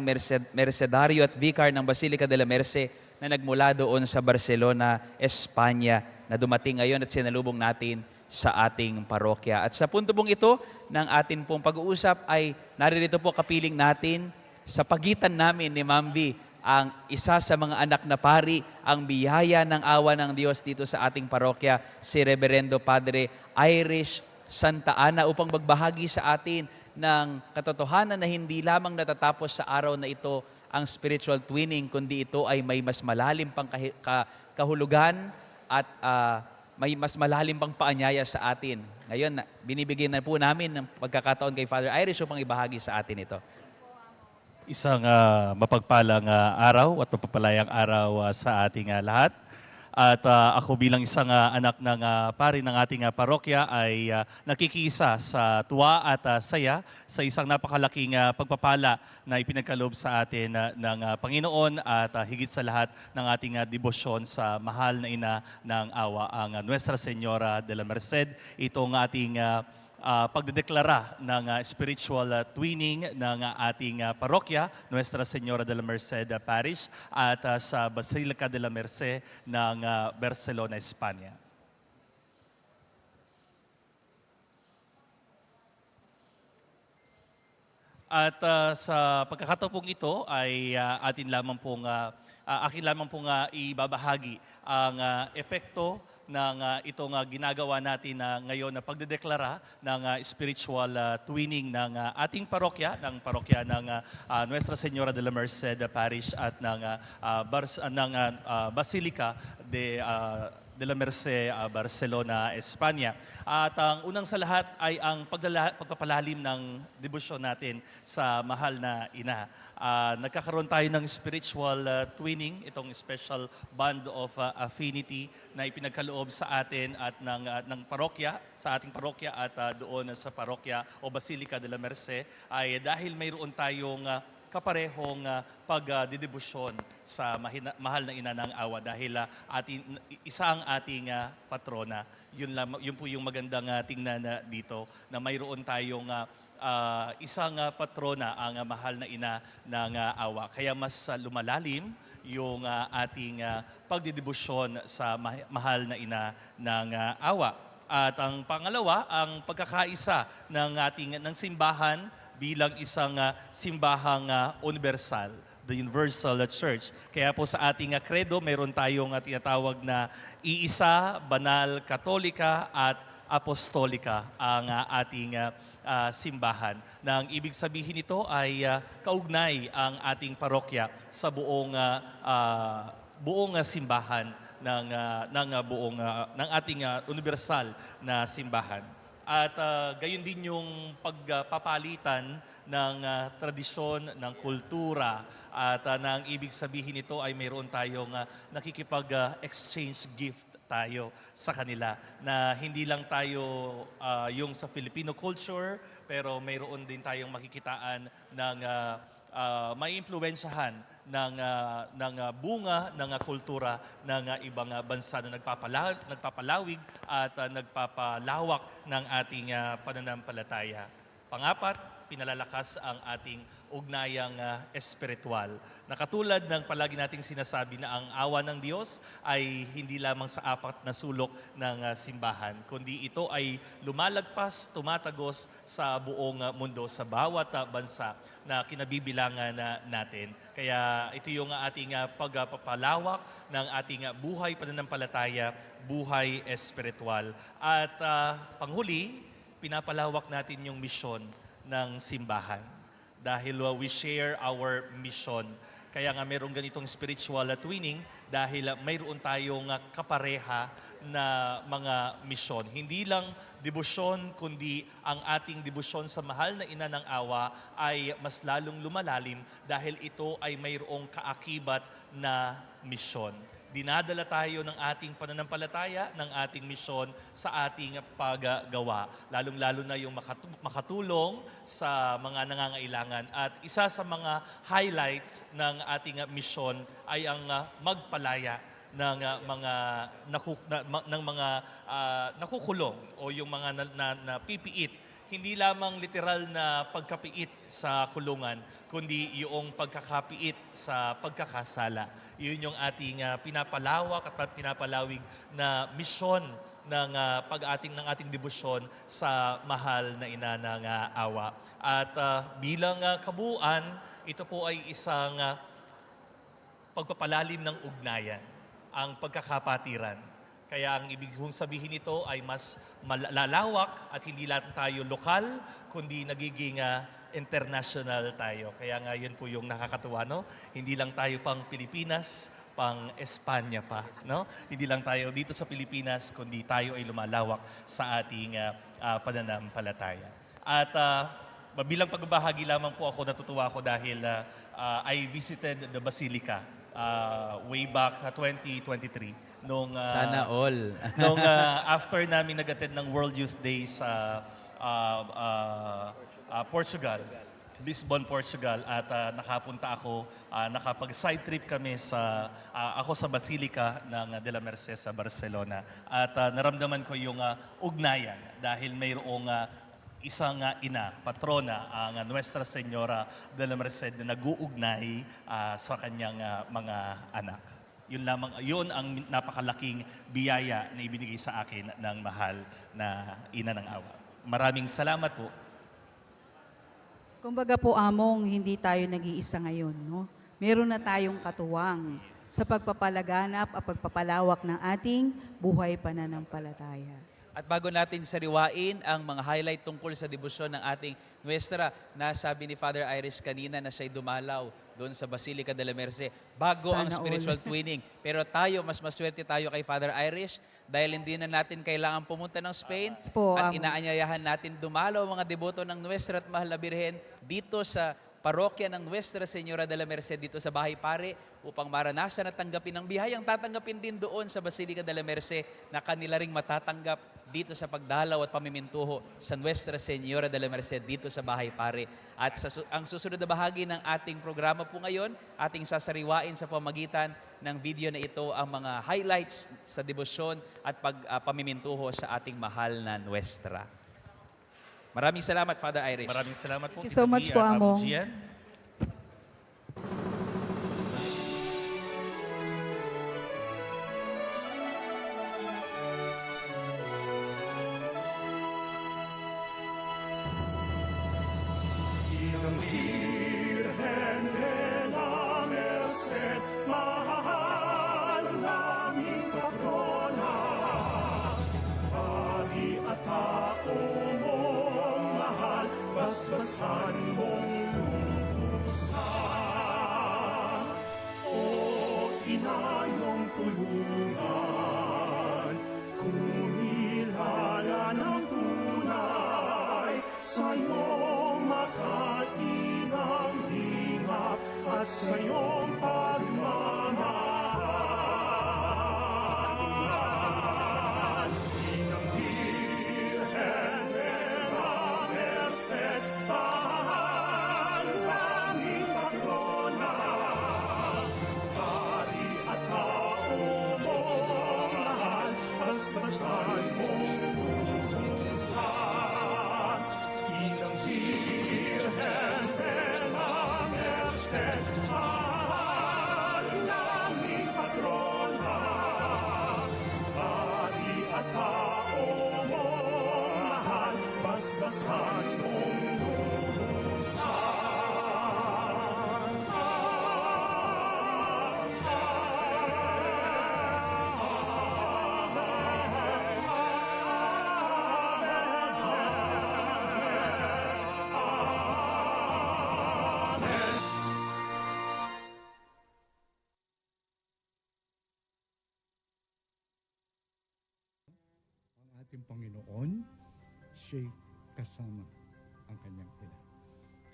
mercedario at vicar ng Basilica de la Merce na nagmula doon sa Barcelona, Espanya, na dumating ngayon at sinalubong natin sa ating parokya. At sa punto pong ito ng atin pong pag-uusap ay naririto po kapiling natin sa pagitan namin ni Ma'am V, ang isa sa mga anak na pari, ang biyaya ng awa ng Diyos dito sa ating parokya, si Reverendo Padre Irish Santa Ana, upang magbahagi sa atin ng katotohanan na hindi lamang natatapos sa araw na ito ang spiritual twinning, kundi ito ay may mas malalim pang kahulugan at may mas malalim pang paanyaya sa atin. Ngayon, binibigyan na po namin ng pagkakataon kay Father Irish upang ibahagi sa atin ito. Isang mapagpalang araw at mapapalayang araw sa ating lahat. At ako bilang isang anak ng pari ng ating parokya ay nakikisa sa tuwa at saya sa isang napakalaking pagpapala na ipinagkaloob sa atin ng Panginoon at higit sa lahat ng ating debosyon sa mahal na ina ng awa, ang Nuestra Señora de la Merced. Itong ating pagdedeklara ng spiritual twinning ng ating parokya, Nuestra Señora de la Merced Parish, at sa Basilica de la Merced ng Barcelona, Espanya. At sa pagkakataong ito ay akin lamang pong ibabahagi ang epekto ng itong ginagawa natin ngayon na pagdedeklara ng spiritual twinning ng ating parokya, ng parokya ng Nuestra Señora de la Merced Parish at ng Basilica de la Merced, Barcelona, Espanya. At ang unang sa lahat ay ang pagpapalalim ng debosyon natin sa mahal na ina. Nagkakaroon tayo ng spiritual twinning, itong special bond of affinity na ipinagkaloob sa atin at ng parokya, sa ating parokya at doon sa parokya o Basilica de la Merced, ay dahil mayroon tayong kaparehong pagdidebosyon sa mahal na ina ng awa dahil isa ang ating patrona. Yun po yung magandang tingnan dito na mayroon tayong isang patrona ang mahal na ina ng awa. Kaya mas lumalalim yung ating pagdidibusyon sa mahal na ina ng awa. At ang pangalawa, ang pagkakaisa ng simbahan bilang isang simbahang universal, the Universal Church. Kaya po sa ating credo, meron tayong tinatawag na iisa, banal, katolika at apostolika ang ating simbahan. Na ang ibig sabihin nito ay kaugnay ang ating parokya sa buong simbahan ng ating universal na simbahan. At gayon din yung pagpapalitan ng tradisyon, ng kultura, at na ang ibig sabihin nito ay mayroon tayong nakikipag-exchange gift tayo sa kanila, na hindi lang tayo yung sa Filipino culture, pero mayroon din tayong makikitaan ng may impluwensyahan ng bunga ng kultura ng ibang bansa na nagpapalawig at nagpapalawak ng ating pananampalataya. Pangapat, pinalalakas ang ating ugnayang espiritual. Na katulad ng palagi nating sinasabi na ang awa ng Diyos ay hindi lamang sa apat na sulok ng simbahan, kundi ito ay lumalagpas, tumatagos sa buong mundo, sa bawat bansa na kinabibilangan natin. Kaya ito yung ating pagpapalawak ng ating buhay pananampalataya, buhay espiritual. At panghuli, pinapalawak natin yung misyon ng simbahan. Dahil we share our mission. Kaya nga mayroong ganitong spiritual twinning dahil mayroon tayong kapareha na mga misyon. Hindi lang debosyon, kundi ang ating debosyon sa mahal na ina ng awa ay mas lalong lumalalim dahil ito ay mayroong kaakibat na misyon. Dinadala tayo ng ating pananampalataya, ng ating misyon sa ating paggawa. Lalong-lalo na yung makatulong sa mga nangangailangan. At isa sa mga highlights ng ating misyon ay ang magpalaya ng mga nakukulong o yung mga napipiit. Hindi lamang literal na pagkapiit sa kulungan, kundi yung pagkakapiit sa pagkakasala. Yun yung ating pinapalawak at pinapalawig na misyon ng ng ating debosyon sa mahal na ina ng awa. At bilang kabuuan, ito po ay isang pagpapalalim ng ugnayan, ang pagkakapatiran. Kaya ang ibig kong sabihin nito ay mas malalawak at hindi lang tayo lokal, kundi nagiging international tayo. Kaya nga yun po yung nakakatuwa, no? Hindi lang tayo pang Pilipinas, pang Espanya pa, no? Hindi lang tayo dito sa Pilipinas, kundi tayo ay lumalawak sa ating pananampalataya. At bilang pagbabahagi lamang po ako, natutuwa ako dahil I visited the Basilica way back 2023. Sana all. Nung after namin nag-attend ng World Youth Day sa Portugal, Lisbon, Portugal, at nakapunta ako, nakapag-side trip kami ako sa Basilica ng de la Merced sa Barcelona. At naramdaman ko yung ugnayan dahil mayroong isang ina, patrona, ang Nuestra Señora de la Merced na nag-uugnay sa kanyang mga anak. Yun ang napakalaking biyaya na ibinigay sa akin ng mahal na ina ng awa. Maraming salamat po. Kumbaga po, Among, hindi tayo nag-iisa ngayon, no? Meron na tayong katuwang sa pagpapalaganap at pagpapalawak ng ating buhay pananampalataya. At bago natin sariwain ang mga highlight tungkol sa debosyon ng ating Nuestra, nasabi ni Father Irish kanina na siya'y dumalaw doon sa Basilica de la Merced. Bago ang Sana spiritual twinning. Pero tayo, mas maswerte tayo kay Father Irish dahil hindi na natin kailangan pumunta ng Spain Po, at inaanyayahan natin dumalaw mga deboto ng Nuestra at Mahal na Birhen dito sa parokya ng Nuestra Señora de la Merced dito sa Bahay Pare upang maranasan at tanggapin ang biyayang tatanggapin din doon sa Basilica de la Merced na kanila ring matatanggap dito sa pagdalaw at pamimintuho sa Nuestra Señora de la Merced dito sa Bahay Pare. At ang susunod na bahagi ng ating programa po ngayon, ating sasariwain sa pamagitan ng video na ito ang mga highlights sa debosyon at pamimintuho sa ating mahal na Nuestra. Maraming salamat, Father Irish. Maraming salamat po. Thank you so Tito much B po, at Among. Gian. Inang Birhen de la Merced, mahal naming patrona. Hari at tao mong mahal, basbasan mong lulusan. O inayong tulungan, kumilala ng tunay, sa'yo makainang hinga at sa iyong pagmamahal. Inang Birhen de la Merced, mahal naming patrona. Hari at tao mong mahal, basbasan mong lulusan. Inang Birhen de la Merced, mahal naming patrona. Hari at tao mong mahal, basbasan mong Ang ating Panginoon, siya'y kasama ang kanyang ina.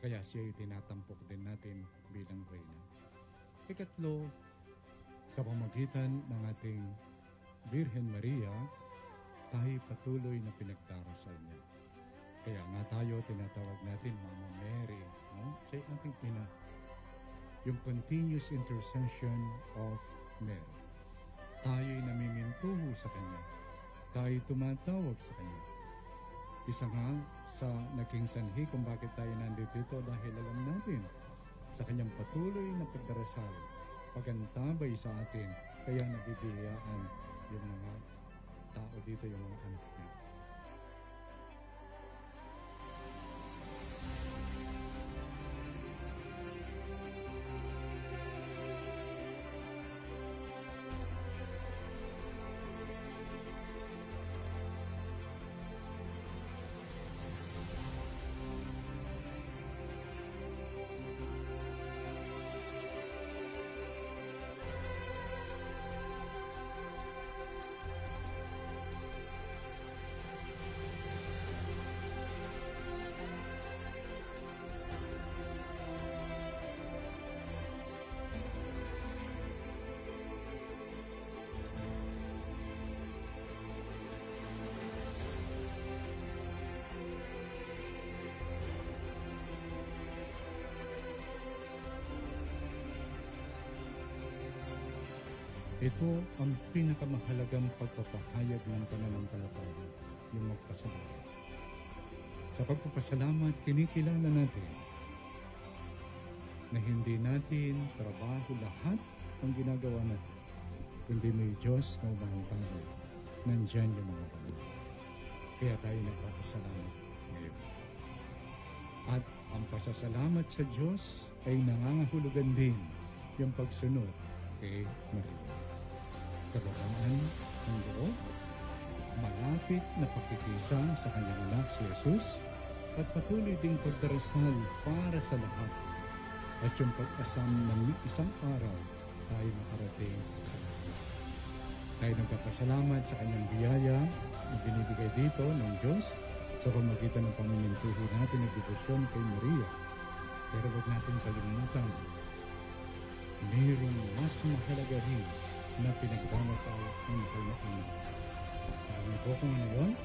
Kaya siya'y tinatampok din natin bilang reyna. Ikatlo, sa pamagitan ng ating Birhen Maria, tayo patuloy na pinagdarasal niya. Kaya nga tayo tinatawag natin Mama Mary. No? Siya'y ating ina. Yung continuous intercession of Mary. Tayo'y namimintuho sa kanya. Tayo tumatawag sa Kanya. Isa nga sa naging sanhi kung bakit tayo nandito dito dahil alam natin sa Kanyang patuloy na pagdarasal, pagantabay sa atin, kaya nabibiyaan yung mga tao dito, yung mga anak niya. Ito ang pinakamahalagang pagpapahayag ng pananampalataya, yung magpasalamat. Sa pagpapasalamat, kinikilala natin na hindi natin trabaho lahat ang ginagawa natin, kundi may Diyos na umahantay. Nandyan yung mga banal. Kaya tayo nagpapasalamat ngayon. At ang pasasalamat sa Diyos ay nangangahulugan din yung pagsunod kay Maria. Kababaan ng loob, malapit na pakikisa sa kanyang anak si Jesus, at patuloy ding pagdarasal para sa lahat, at yung pag-asam ng isang araw tayo makarating sa langit. Tayo nagpapasalamat sa kanyang biyaya na binibigay dito ng Diyos sa pamagitan ng pamimintuho natin ng debosyon kay Maria. Pero huwag natin kalimutan, mayroong mas mahalaga rin na pinagdarasal ng mahal na ina. Alam niyo po kung ano yun?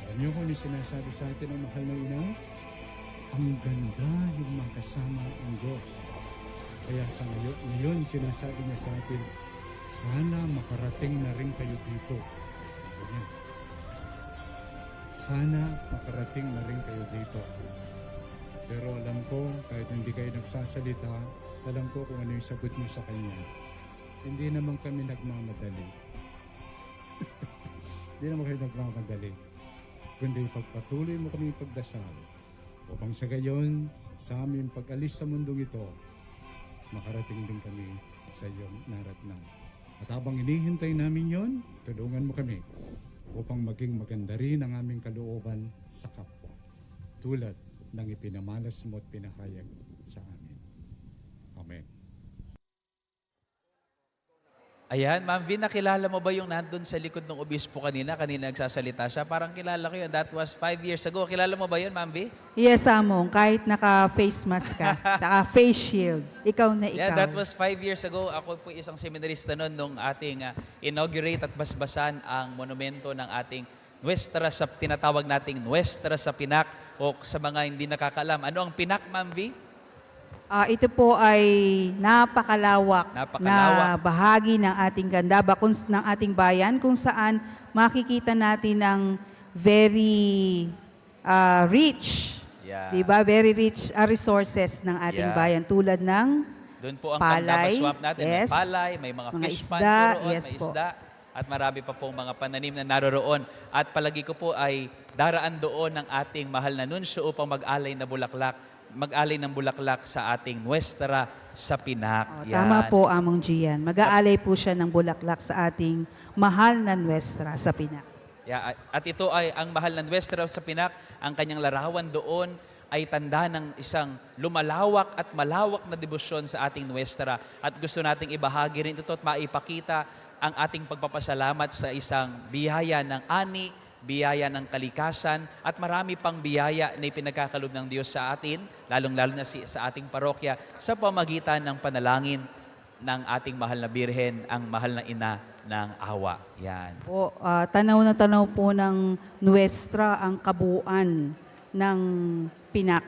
Alam niyo kung ano sinasabi sa atin ng mahal na ina? Ang ganda yung makasama ang Diyos. Kaya sa ngayon sinasabi niya sa atin, sana makarating na rin kayo dito. Ganyan. sana makarating na rin kayo dito. Pero alam ko, kahit hindi kayo nagsasalita, alam ko kung ano yung sagot mo sa Kanya. Hindi naman kami nagmamadali. Hindi naman kayo nagmamadali. Kundi pagpatuloy mo kami pagdasal upang sa gayon, sa aming pag-alis sa mundong ito, makarating din kami sa iyong naratnan. At habang inihintay namin yon, tulungan mo kami upang maging maganda rin ang aming kalooban sa kapwa. Tulad ng ipinamalas mo at pinahayag sa amin. Amen. Ayan, Ma'am Vin, nakilala mo ba yung nandun sa likod ng obispo kanina? Kanina nagsasalita siya. Parang kilala ko yun. That was 5 years ago. Kilala mo ba yun, Ma'am Vin? Yes, Among, kahit naka-face mask ka, naka-face shield, ikaw na ikaw. Yeah, that was 5 years ago. Ako po isang seminarista noon nung ating inaugurate at basbasan ang monumento ng ating Nuestra sa tinatawag nating Nuestra sa Pinak o sa mga hindi nakakaalam. Ano ang Pinak, Ma'am V? Ito po ay napakalawak na bahagi ng ating Gandaba, ng ating bayan, kung saan makikita natin ng very rich, Yeah. diba? Very rich resources ng ating Yeah. bayan tulad ng Doon po ang palay, Candaba Swamp natin. yes. May palay, may mga Mga fish pond isda, roon, yes may po. isda. At marami pa pong mga pananim na naroroon. At palagi ko po ay daraan doon ng ating mahal na nunsyo upang mag-alay ng bulaklak sa ating Nuestra sa Pinak. Yan. Tama po, Among Gian. Mag-aalay po siya ng bulaklak sa ating mahal na Nuestra sa Pinak. Yeah, at ito ay ang mahal na Nuestra sa Pinak, ang kanyang larawan doon ay tanda ng isang lumalawak at malawak na debosyon sa ating Nuestra. At gusto nating ibahagi rin ito at maipakita ang ating pagpapasalamat sa isang biyaya ng ani, biyaya ng kalikasan, at marami pang biyaya na ipinagkakalob ng Diyos sa atin, lalong-lalo na sa ating parokya, sa pamagitan ng panalangin ng ating mahal na Birhen, ang mahal na ina ng awa. Yan. Po, tanaw na tanaw po ng Nuestra ang kabuuan ng Pinak.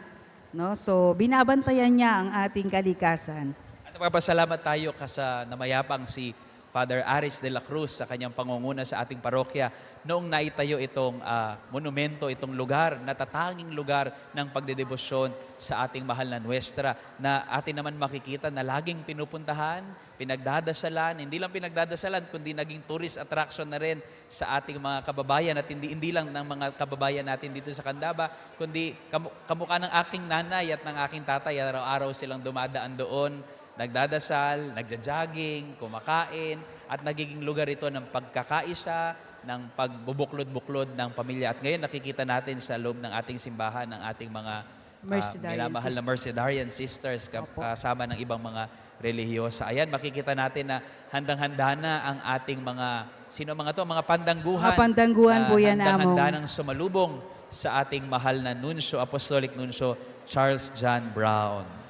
No? So, binabantayan niya ang ating kalikasan. At nagpapasalamat tayo sa namayapang si Father Aris de la Cruz sa kanyang pangunguna sa ating parokya noong naitayo itong monumento, itong lugar, natatanging lugar ng pagdedebosyon sa ating mahal na Nuestra na atin naman makikita na laging pinupuntahan, pinagdadasalan, hindi lang pinagdadasalan kundi naging tourist attraction na rin sa ating mga kababayan at hindi lang ng mga kababayan natin dito sa Candaba, kundi kamukha ng aking nanay at ng aking tatay, araw-araw silang dumadaan doon, nagdadasal, nagja-jogging, kumakain, at nagiging lugar ito ng pagkakaisa, ng pagbubuklod-buklod ng pamilya. At ngayon nakikita natin sa loob ng ating simbahan, ng ating mga minamahal na Mercedarian sisters, kasama ng ibang mga relihiyosa. Ayan, makikita natin na handang-handa na ang ating mga, sino mga to? Mga pandangguhan. Mga pandangguhan po yan, Among. Handang-handa ng sumalubong sa ating mahal na nunsyo, Apostolic Nunsyo, Charles John Brown.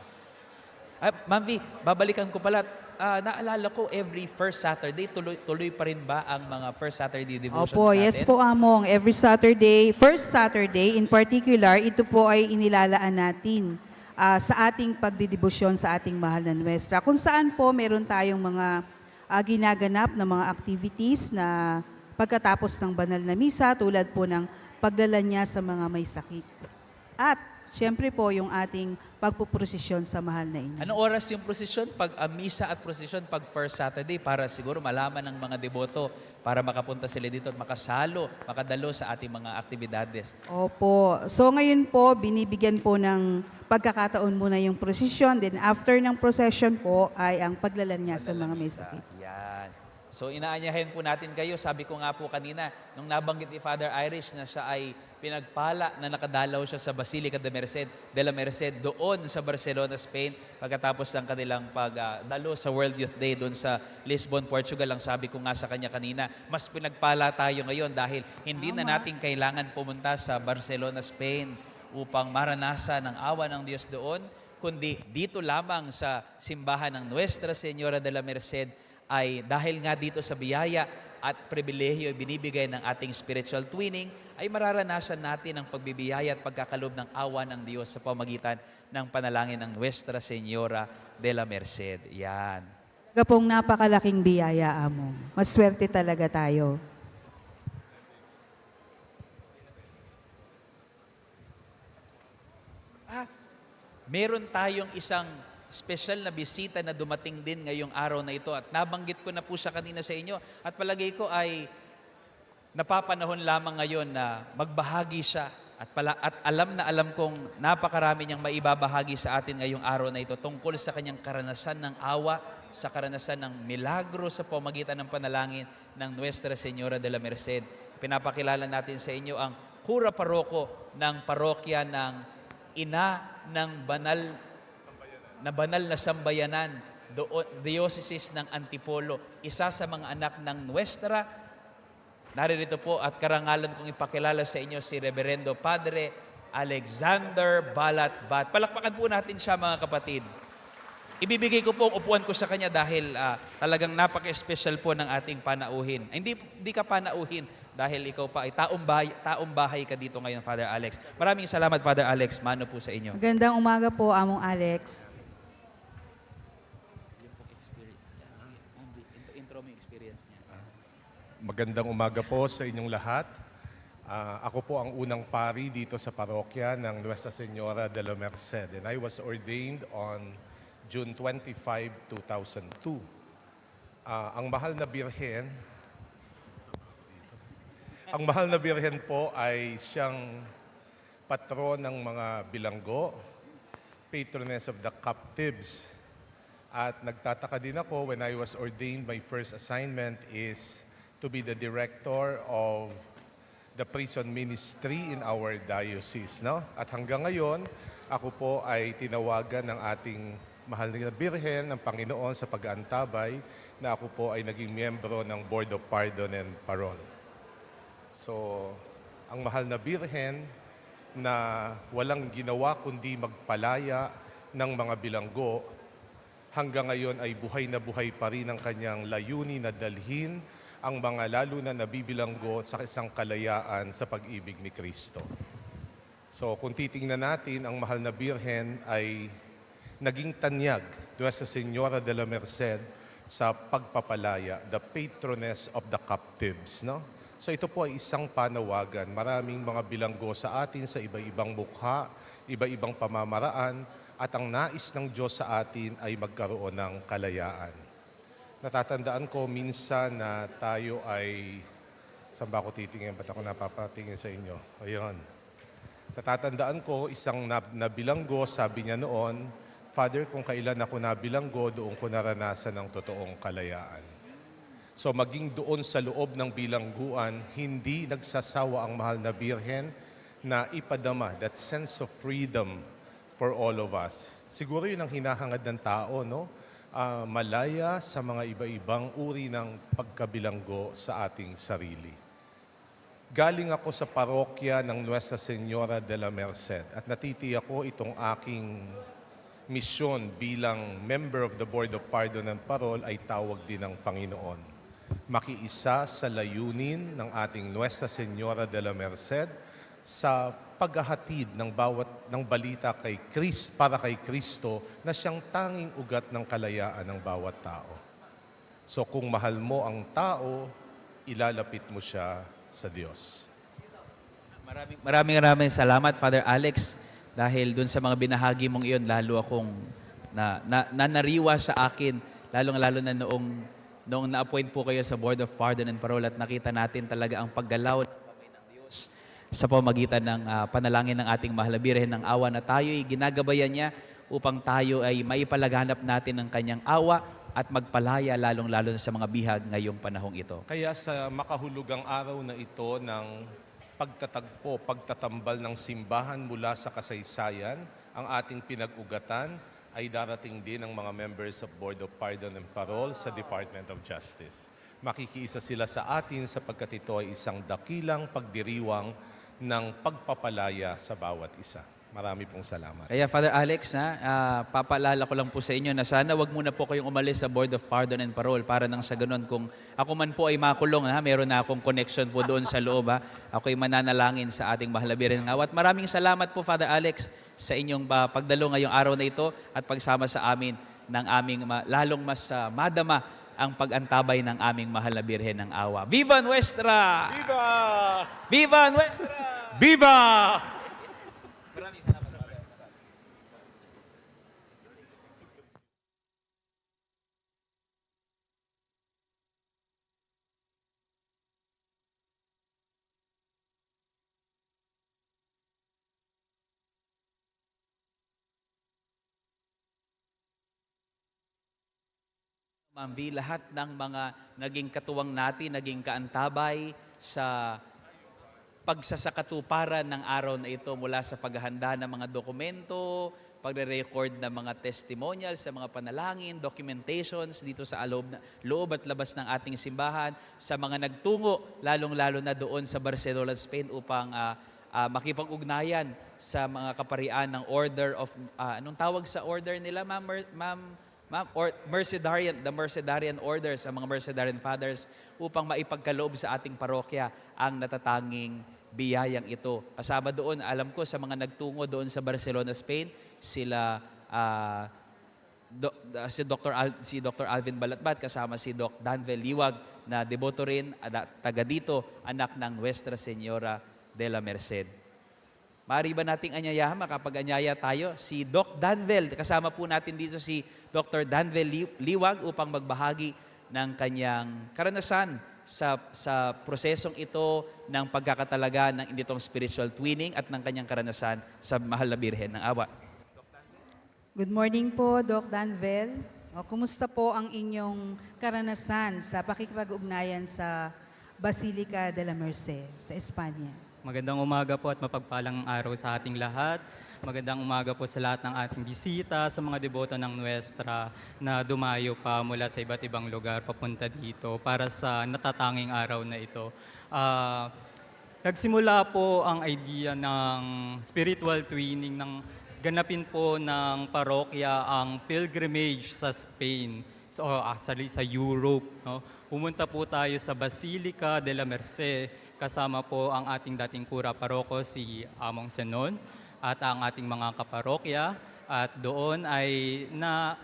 Ma'am V, babalikan ko pala. Naalala ko, every first Saturday, tuloy pa rin ba ang mga first Saturday devotions Opo, natin? yes po, Among. Every Saturday, first Saturday in particular, ito po ay inilalaan natin sa ating pagdidibusyon sa ating mahal na Nuestra. Kung saan po meron tayong mga ginaganap na mga activities na pagkatapos ng banal na misa, tulad po ng paglalanya sa mga may sakit. At siyempre po yung ating pagpuprosesyon sa mahal na ina. Anong oras yung prosesyon? Pag misa at prosesyon, pag first Saturday, para siguro malaman ng mga deboto para makapunta sila dito at makasalo, makadalo sa ating mga aktibidades. Opo. So ngayon po, binibigyan po ng pagkakataon muna yung prosesyon. Then after ng procession po ay ang paglalanya sa mga may sakit. Yan. So inaanyahin po natin kayo. Sabi ko nga po kanina, nung nabanggit ni Father Irish na siya ay pinagpala na nakadalaw siya sa Basilica de la Merced doon sa Barcelona, Spain, pagkatapos ng kanilang pagdalo sa World Youth Day doon sa Lisbon, Portugal. Ang sabi ko nga sa kanya kanina, mas pinagpala tayo ngayon dahil hindi na natin kailangan pumunta sa Barcelona, Spain upang maranasan ang awa ng Diyos doon, kundi dito lamang sa simbahan ng Nuestra Señora de la Merced ay dahil nga dito sa biyaya at pribilehiyo binibigay ng ating spiritual twinning, ay mararanasan natin ang pagbibiyaya at pagkakalob ng awa ng Diyos sa pamagitan ng panalangin ng Nuestra Señora de la Merced. Yan. Talaga pong napakalaking biyaya, Among. Maswerte talaga tayo. meron tayong isang special na bisita na dumating din ngayong araw na ito at nabanggit ko na po siya kanina sa inyo at palagay ko ay napapanahon lamang ngayon na magbahagi siya at alam na alam kong napakarami niyang maibabahagi sa atin ngayong araw na ito tungkol sa kanyang karanasan ng awa, sa karanasan ng milagro sa pamagitan ng panalangin ng Nuestra Señora de la Merced. Pinapakilala natin sa inyo ang Kura Paroko ng parokya ng Ina ng banal na sambayanan, Diocese ng Antipolo, isa sa mga anak ng Nuestra. Naririto po at karangalan kong ipakilala sa inyo si Reverendo Padre Alexander Balatbat. Palakpakan po natin siya mga kapatid. Ibibigay ko po ang upuan ko sa kanya dahil talagang napaka-special po ng ating panauhin. Hindi ka panauhin dahil ikaw pa ay taong bahay ka dito ngayon, Father Alex. Maraming salamat, Father Alex. Mano po sa inyo. Magandang umaga po, Among Alex. Intro mo yung experience niya. Magandang umaga po sa inyong lahat. Ako po ang unang pari dito sa parokya ng Nuestra Señora de la Merced and I was ordained on June 25, 2002. Ang mahal na birhen po ay siyang patron ng mga bilanggo, patroness of the captives. At nagtataka din ako when I was ordained, my first assignment is to be the director of the prison ministry in our diocese. No? At hanggang ngayon, ako po ay tinawagan ng ating mahal na Birhen ng Panginoon sa pag-aantabay na ako po ay naging miyembro ng Board of Pardon and Parole. So, ang mahal na Birhen na walang ginawa kundi magpalaya ng mga bilanggo, hanggang ngayon ay buhay na buhay pa rin ang kanyang layunin na dalhin ang mga lalo na nabibilanggo sa isang kalayaan sa pag-ibig ni Kristo. So kung titingnan natin, ang mahal na Birhen ay naging tanyag, Nuestra Señora de la Merced, sa pagpapalaya, the patroness of the captives. No? So ito po ay isang panawagan. Maraming mga bilanggo sa atin sa iba-ibang mukha, iba-ibang pamamaraan, at ang nais ng Diyos sa atin ay magkaroon ng kalayaan. Natatandaan ko minsan na tayo ay, saan ba ako titingin? Ba't ako napapatingin sa inyo? Ayun. Natatandaan ko, isang nabilanggo, sabi niya noon, Father, kung kailan ako nabilanggo, doon ko naranasan ang totoong kalayaan. So maging doon sa loob ng bilangguan, hindi nagsasawa ang mahal na Birhen na ipadama that sense of freedom for all of us. Siguro yun ang hinahangad ng tao, no? Malaya sa mga iba-ibang uri ng pagkabilanggo sa ating sarili. Galing ako sa parokya ng Nuestra Señora de la Merced at natitiyak ko itong aking misyon bilang member of the Board of Pardon and Parole ay tawag din ng Panginoon. Makiisa sa layunin ng ating Nuestra Señora de la Merced sa paghahatid ng balita para kay Kristo na siyang tanging ugat ng kalayaan ng bawat tao. So kung mahal mo ang tao, ilalapit mo siya sa Diyos. Maraming salamat, Father Alex, dahil dun sa mga binahagi mong iyon, lalo akong nanariwa sa akin, lalong-lalo na noong na-appoint po kayo sa Board of Pardon and Parole at nakita natin talaga ang paggalaw ng kamay ng Diyos sa pamagitan ng panalangin ng ating mahal na Birhen ng awa na tayo'y ginagabayan niya upang tayo ay maipalaganap natin ng kanyang awa at magpalaya lalong-lalo na sa mga bihag ngayong panahong ito. Kaya sa makahulugang araw na ito ng pagtatambal ng simbahan mula sa kasaysayan, ang ating pinag-ugatan ay darating din ang mga members of Board of Pardon and Parole sa Department of Justice. Makikiisa sila sa atin sapagkat ito ay isang dakilang pagdiriwang ng pagpapalaya sa bawat isa. Marami pong salamat. Kaya Father Alex, papaalala ko lang po sa inyo na sana wag muna po kayong umalis sa Board of Pardon and Parole para nang sa ganun kung ako man po ay makulong, meron na akong connection po doon sa loob. Ako ay mananalangin sa ating mahal na Birhen ng awa. At maraming salamat po Father Alex sa inyong pagdalo ngayong araw na ito at pagsama sa amin ng aming lalong mas madama ang pag-antabay ng aming mahal na Birhen ng awa. Viva Nuestra! Viva! Viva Nuestra! Viva! Maraming salamat, Father. Ma'am V, lahat ng mga naging katuwang natin, naging kaantabay sa pagsasakatuparan ng araw na ito mula sa paghahanda ng mga dokumento, pagre-record ng mga testimonials, sa mga panalangin, documentations dito sa loob at labas ng ating simbahan, sa mga nagtungo, lalong-lalo na doon sa Barcelona, Spain upang makipag-ugnayan sa mga kaparian ng Order of, anong tawag sa order nila, Mercedarian, the Mercedarian Orders, ang mga Mercedarian Fathers, upang maipagkaloob sa ating parokya ang natatanging biyayang ito. Kasama doon, alam ko, sa mga nagtungo doon sa Barcelona, Spain, sila si Dr. Alvin Balatbat, kasama si Doc Danvel Liwag, na deboto rin, taga dito, anak ng Nuestra Señora de la Merced. Maaari ba nating anyayahan, makapag-anyaya tayo? Si Doc Danvel, kasama po natin dito si Dr. Danvel Liwag upang magbahagi ng kanyang karanasan sa prosesong ito ng pagkakatalaga ng initong spiritual twinning at ng kanyang karanasan sa Mahal na Birhen ng Awa. Good morning po, Doc Danvel. Kumusta po ang inyong karanasan sa pakikipag-ugnayan sa Basilica de la Merced sa Espanya? Magandang umaga po at mapagpalang araw sa ating lahat. Magandang umaga po sa lahat ng ating bisita, sa mga deboto ng Nuestra na dumayo pa mula sa iba't ibang lugar papunta dito para sa natatanging araw na ito. Nagsimula po ang idea ng spiritual twinning ng ganapin po ng parokya ang pilgrimage sa Spain. So, actually sa Europe. No? Pumunta po tayo sa Basilica de la Merced, kasama po ang ating dating kura paroko si Among Senon at ang ating mga kaparokya. At doon ay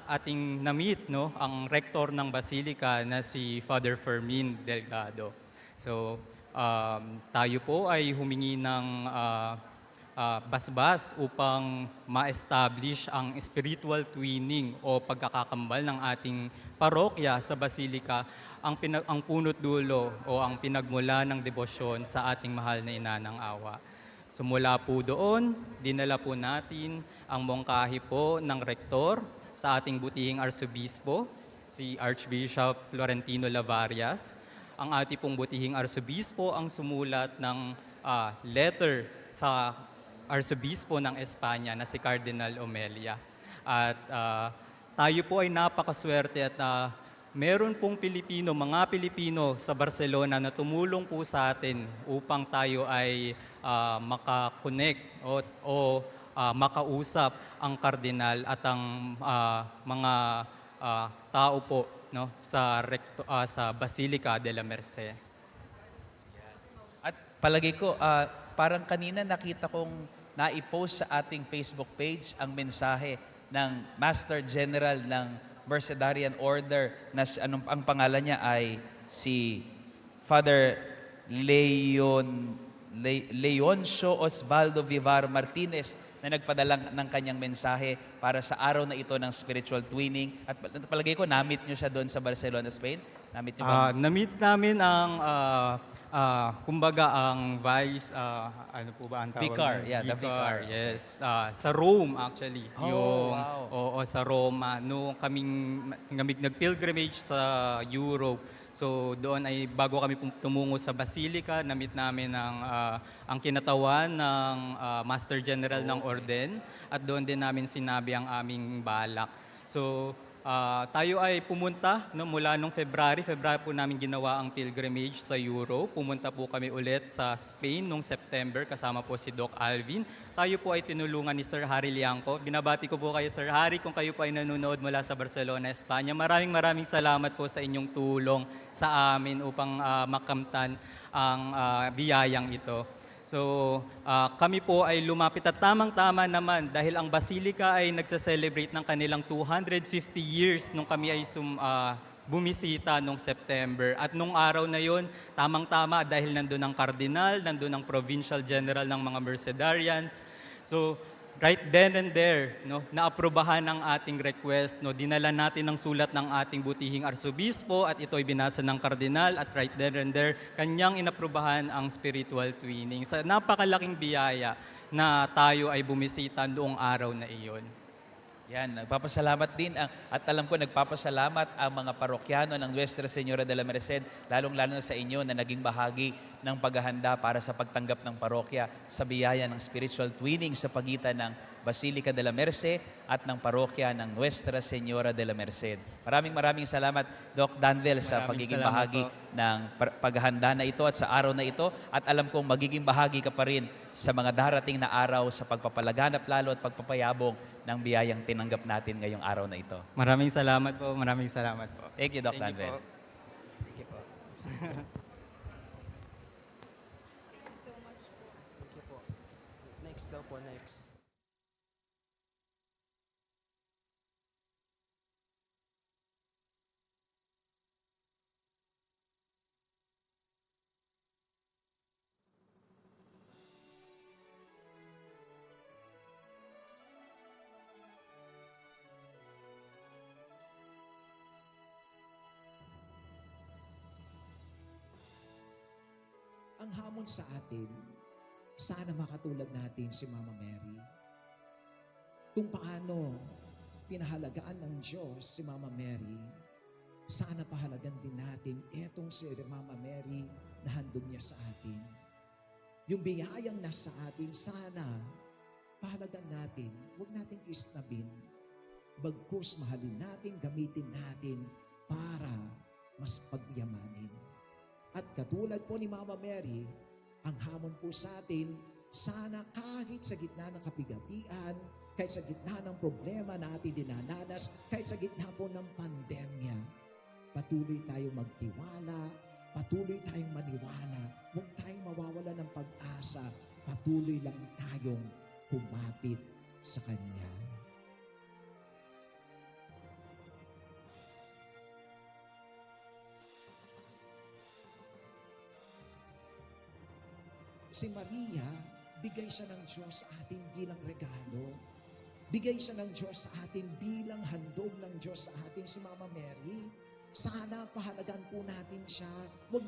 ating na-meet ang rector ng Basilica na si Father Fermin Delgado. So, tayo po ay humingi ng basbas upang ma-establish ang spiritual twinning o pagkakakambal ng ating parokya sa Basilica, ang punot dulo o ang pinagmula ng debosyon sa ating mahal na Ina ng Awa. So mula po doon, dinala po natin ang mongkahi po ng rektor sa ating butihing arsobispo, si Archbishop Florentino Lavarias. Ang ating pong butihing arsobispo ang sumulat ng letter sa Arsobispo ng Espanya na si Cardinal Omelia. At tayo po ay napakaswerte at meron pong mga Pilipino sa Barcelona na tumulong po sa atin upang tayo ay makakonect o makausap ang kardinal at ang mga tao po sa Basilica de la Merced. At palagi ko, parang kanina nakita kong naipost sa ating Facebook page ang mensahe ng Master General ng Mercedarian Order na ang pangalan niya ay si Father Leoncio Osvaldo Vivar Martinez, na nagpadala ng kanyang mensahe para sa araw na ito ng spiritual twinning. At palagay ko, na-meet nyo siya doon sa Barcelona, Spain? Na-meet nyo ba? Na-meet namin ang kumbaga ang vice, ano po ba ang tawag? Vicar, yeah, the vicar. Yes, sa Rome actually. Wow. Oo, sa Roma. Noong kaming nag-pilgrimage sa Europe. So doon ay bago kami tumungo sa Basilica, na-meet namin ang kinatawan ng Master General ng Orden at doon din namin sinabi ang aming balak. So tayo ay pumunta mula nung February po namin ginawa ang pilgrimage sa Europe. Pumunta po kami ulit sa Spain nung September kasama po si Doc Alvin. Tayo po ay tinulungan ni Sir Harry Liangco. Binabati ko po kayo, Sir Harry, kung kayo po ay nanonood mula sa Barcelona, Espanya. Maraming salamat po sa inyong tulong sa amin upang makamtan ang biyayang ito. So, kami po ay lumapit at tamang-tama naman dahil ang Basilica ay nagsa-celebrate ng kanilang 250 years nung kami ay bumisita nung September. At nung araw na yon, tamang-tama dahil nandun ang Cardinal, nandun ang Provincial General ng mga Mercedarians. So, right then and there, naaprubahan ang ating request. Dinala natin ang sulat ng ating butihing arsobispo at ito ay binasa ng kardinal at right then and there, kanyang inaprubahan ang spiritual twinning. Sa napakalaking biyaya na tayo ay bumisita noong araw na iyon. Yan, nagpapasalamat din at alam ko nagpapasalamat ang mga parokyano ng Nuestra Señora de la Merced, lalong-lalo na sa inyo na naging bahagi ng paghahanda para sa pagtanggap ng parokya sa biyaya ng spiritual twinning sa pagitan ng Basilica de la Merced at ng parokya ng Nuestra Señora de la Merced. Maraming salamat, Doc Danvel, sa Maraming pagiging salamat bahagi ng paghahanda na ito at sa araw na ito. At alam kong magiging bahagi ka pa rin sa mga darating na araw sa pagpapalaganap lalo at pagpapayabong ng biyayang tinanggap natin ngayong araw na ito. Maraming salamat po. Maraming salamat po. Thank you, Doc Thank you Danvel. po. Thank you po. Next daw po, next. Ang hamon sa atin, sana makatulad natin si Mama Mary. Kung paano pinahalagaan ng Diyos si Mama Mary, sana pahalagan din natin etong si Mama Mary na handog niya sa atin. Yung biyayang nasa atin, sana pahalagan natin, huwag natin isnabin, bagkus mahalin natin, gamitin natin para mas pagyamanin. At katulad po ni Mama Mary, ang hamon po sa atin, sana kahit sa gitna ng kapigatian, kahit sa gitna ng problema na ating dinananas, kahit sa gitna po ng pandemya, patuloy tayong magtiwala, patuloy tayong maniwala, huwag tayong mawawala ng pag-asa, patuloy lang tayong kumapit sa Kanya. Si Maria, bigay siya ng Diyos sa atin bilang regalo. Bigay siya ng Diyos sa atin bilang handog ng Diyos sa atin si Mama Mary. Sana pahalagan po natin siya. Huwag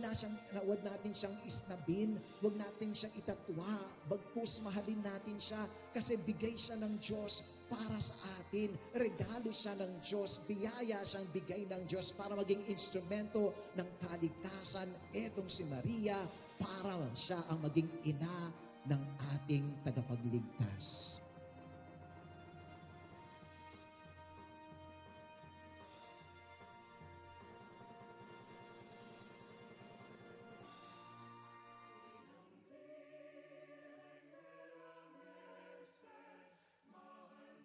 natin siyang isnabin. Huwag natin siyang itatwa. Bagkus mahalin natin siya kasi bigay siya ng Diyos para sa atin. Regalo siya ng Diyos. Biyaya siyang bigay ng Diyos para maging instrumento ng kaligtasan. Etong si Maria, para siya ang maging ina ng ating tagapagligtas.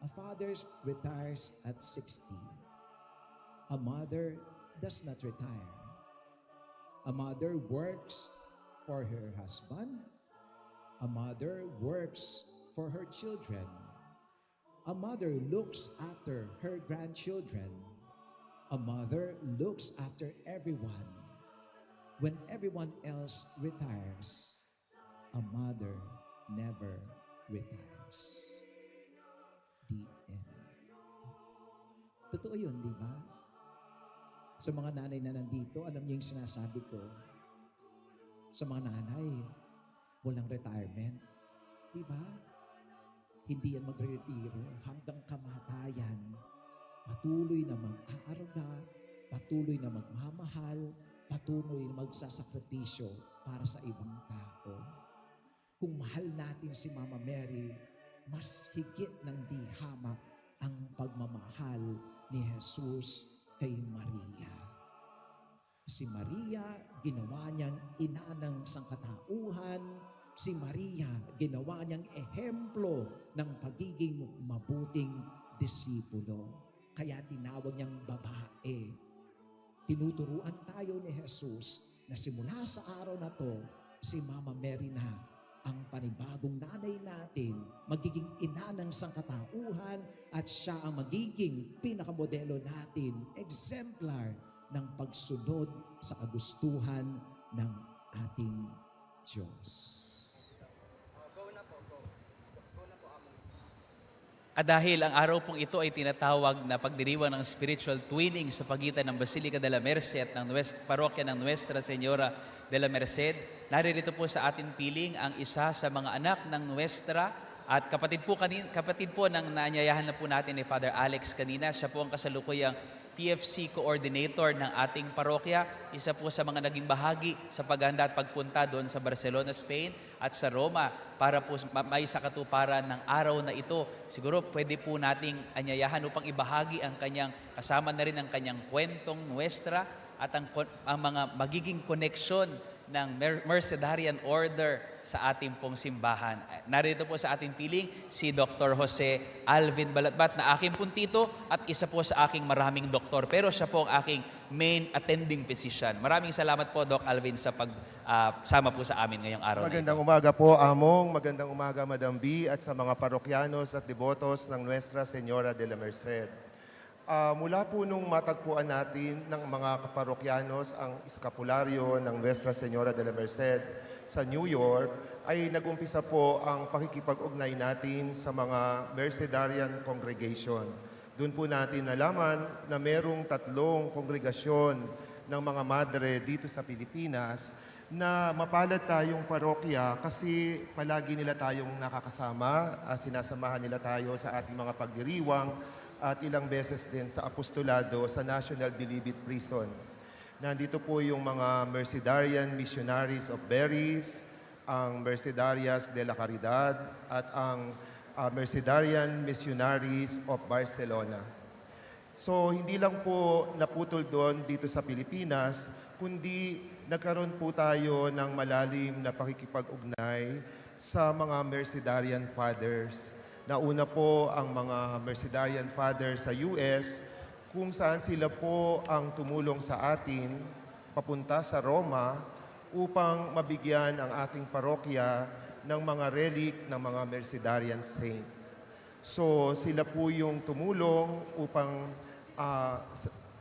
A father retires at 60. A mother does not retire. A mother works for her husband. A mother works for her children. A mother looks after her grandchildren. A mother looks after everyone. When everyone else retires, a mother never retires. The end. Totoo yun, di ba? Sa mga nanay na nandito, alam niyo yung sinasabi ko, sa mga nanay, walang retirement. Di ba? Hindi yan magre-retiro hanggang kamatayan. Patuloy na mag-aaruga, patuloy na magmamahal, patuloy na magsasakripisyo para sa ibang tao. Kung mahal natin si Mama Mary, mas higit ng di hamak ang pagmamahal ni Jesus kay Maria. Si Maria, ginawa niyang ina ng sangkatauhan. Si Maria, ginawa niyang ehemplo ng pagiging mabuting disipulo. Kaya tinawag niyang babae. Tinuturuan tayo ni Jesus na simula sa araw na to, si Mama Mary na ang panibagong nanay natin, magiging ina ng sangkatauhan at siya ang magiging pinakamodelo natin, exemplar ng pagsunod sa kagustuhan ng ating Diyos. At dahil ang araw pong ito ay tinatawag na pagdiriwang ng spiritual twinning sa pagitan ng Basilica de la Merced at ng parokya ng Nuestra Señora de la Merced, naririto po sa ating piling ang isa sa mga anak ng Nuestra At kapatid po ng naanyayahan na po natin ni Father Alex kanina, siya po ang kasalukuyang PFC coordinator ng ating parokya. Isa po sa mga naging bahagi sa paghanda at pagpunta doon sa Barcelona, Spain at sa Roma para po may sakatuparan ng araw na ito. Siguro pwede po nating anyayahan upang ibahagi ang kanyang, kasama na rin ang kanyang kwentong nuestra at ang mga magiging koneksyon ng Mercedarian Order sa ating pong simbahan. Narito po sa ating piling si Dr. Jose Alvin Balatbat na aking puntito at isa po sa aking maraming doktor. Pero siya po ang aking main attending physician. Maraming salamat po, Doc Alvin, sa pagsama po sa amin ngayong araw na ito. Magandang umaga po, Among. Magandang umaga, Madam B, at sa mga parokyanos at devotos ng Nuestra Señora de la Merced. Mula po nung matagpuan natin ng mga kaparokyanos ang eskapularyo ng Nuestra Señora de la Merced sa New York, ay nag-umpisa po ang pakikipag-ugnay natin sa mga Mercedarian Congregation. Doon po natin nalaman na merong 3 kongregasyon ng mga madre dito sa Pilipinas na mapalad tayong parokya kasi palagi nila tayong nakakasama, sinasamahan nila tayo sa ating mga pagdiriwang at ilang beses din sa apostolado sa National Bilibid Prison. Nandito po yung mga Mercedarian Missionaries of Berries, ang Mercedarias de la Caridad at ang Mercedarian Missionaries of Barcelona. So hindi lang po naputol doon dito sa Pilipinas, kundi nagkaroon po tayo ng malalim na pakikipag-ugnay sa mga Mercedarian Fathers. Nauna po ang mga Mercedarian Fathers sa US kung saan sila po ang tumulong sa atin papunta sa Roma upang mabigyan ang ating parokya ng mga relic ng mga Mercedarian Saints. So sila po yung tumulong upang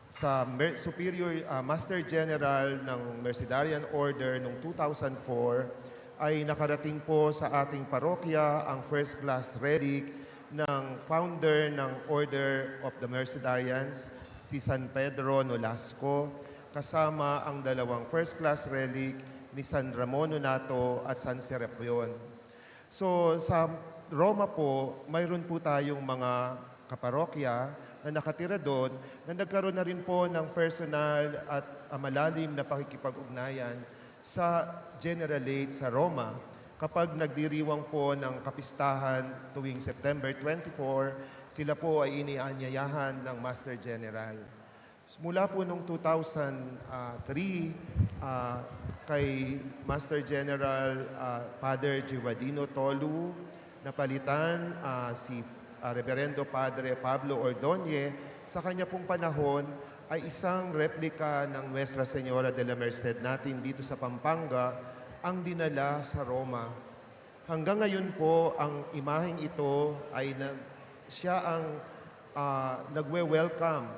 sa Superior Master General ng Mercedarian Order noong 2004 ay nakarating po sa ating parokya ang first class relic ng founder ng Order of the Mercedarians, si San Pedro Nolasco, kasama ang 2 first class relic ni San Ramon Nonato at San Serapion. So sa Roma po, mayroon po tayong mga kaparokya na nakatira doon na nagkaroon na rin po ng personal at malalim na pakikipag-ugnayan sa Generalate sa Roma kapag nagdiriwang po ng kapistahan tuwing September 24, sila po ay inianyayahan ng Master General. Mula po noong 2003, kay Master General Father Giovadino Tolu, napalitan si Reverendo Padre Pablo Ordonye. Sa kanya pong panahon ay isang replika ng Nuestra Señora de la Merced natin dito sa Pampanga ang dinala sa Roma. Hanggang ngayon po, ang imaheng ito ay siya ang nagwe-welcome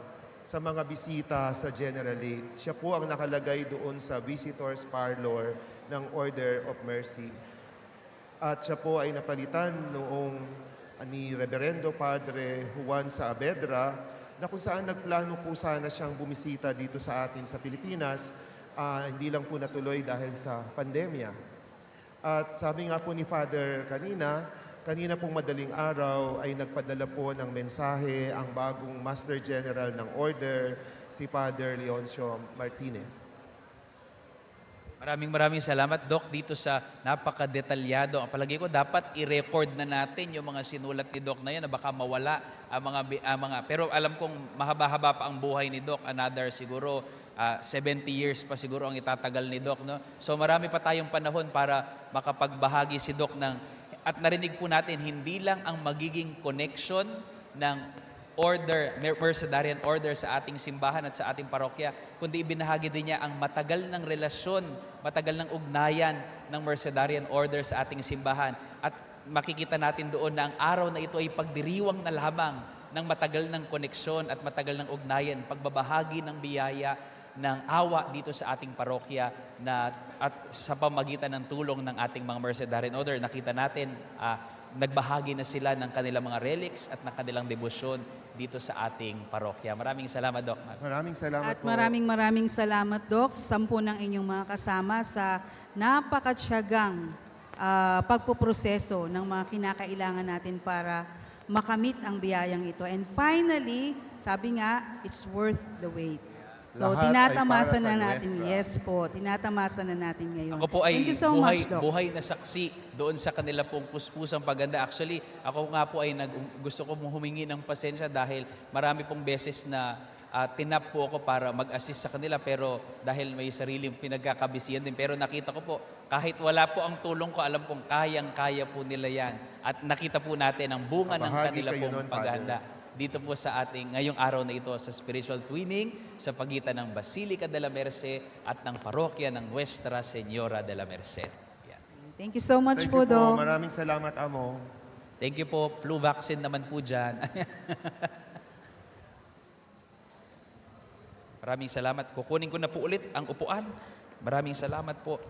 sa mga bisita sa Generalate. Siya po ang nakalagay doon sa Visitors Parlor ng Order of Mercy. At siya po ay napalitan noong ni Reverendo Padre Juan Saavedra na kung saan nagplano po sana siyang bumisita dito sa atin sa Pilipinas, hindi lang po natuloy dahil sa pandemya. At sabi nga po ni Father kanina pong madaling araw ay nagpadala po ng mensahe ang bagong Master General ng Order, si Father Leoncio Martinez. Maraming salamat, Doc, dito sa napakadetalyado. Ang palagi ko, dapat i-record na natin yung mga sinulat ni Doc na yan na baka mawala ang mga... Pero alam kong mahaba-haba pa ang buhay ni Doc. Another siguro 70 years pa siguro ang itatagal ni Doc. No? So marami pa tayong panahon para makapagbahagi si Doc ng... At narinig po natin, hindi lang ang magiging connection ng Mercedarian Order sa ating simbahan at sa ating parokya, kundi ibinahagi din niya ang matagal ng relasyon, matagal ng ugnayan ng Mercedarian Order sa ating simbahan. At makikita natin doon na ang araw na ito ay pagdiriwang na lamang ng matagal ng koneksyon at matagal ng ugnayan, pagbabahagi ng biyaya ng awa dito sa ating parokya at sa pamagitan ng tulong ng ating mga Mercedarian Order. Nakita natin, nagbahagi na sila ng kanilang mga relics at ng kanilang debosyon dito sa ating parokya. Maraming salamat, Doc. Maraming salamat At po. maraming salamat, Doc, sa 10 ng inyong mga kasama sa napakatyagang pagpuproseso ng mga kinakailangan natin para makamit ang biyayang ito. And finally, sabi nga, it's worth the wait. So, Lahat ay tinatamasa para sa na natin. Nuestra. Yes po, tinatamasa na natin ngayon. Ako po ay Thank you so buhay, much, Doc. buhay na saksi doon sa kanila pong puspusang paganda. Actually, ako nga po ay gusto ko humingi ng pasensya dahil marami pong beses na tinap po ako para mag-assist sa kanila pero dahil may sariling pinagkakabisiyan din. Pero nakita ko po, kahit wala po ang tulong ko, alam pong kayang-kaya po nila yan. At nakita po natin ang bunga ng Kabahagi kanila kayo pong nun, Father. paghahanda dito po sa ating ngayong araw na ito sa spiritual twinning sa pagitan ng Basilica de la Merced at ng parokya ng Nuestra Señora de la Merced. Yan. Thank you so much Thank po, you po. Doc. Maraming salamat, Amo. Thank you po. Flu vaccine naman po dyan. Maraming salamat. Kukunin ko na po ulit ang upuan. Maraming salamat po.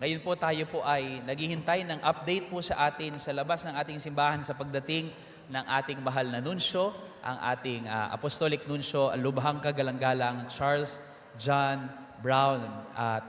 Ngayon po tayo po ay naghihintay ng update po sa atin sa labas ng ating simbahan sa pagdating ng ating mahal na nunsyo, ang ating apostolic nunsyo, lubhang kagalang-galang Charles John Brown.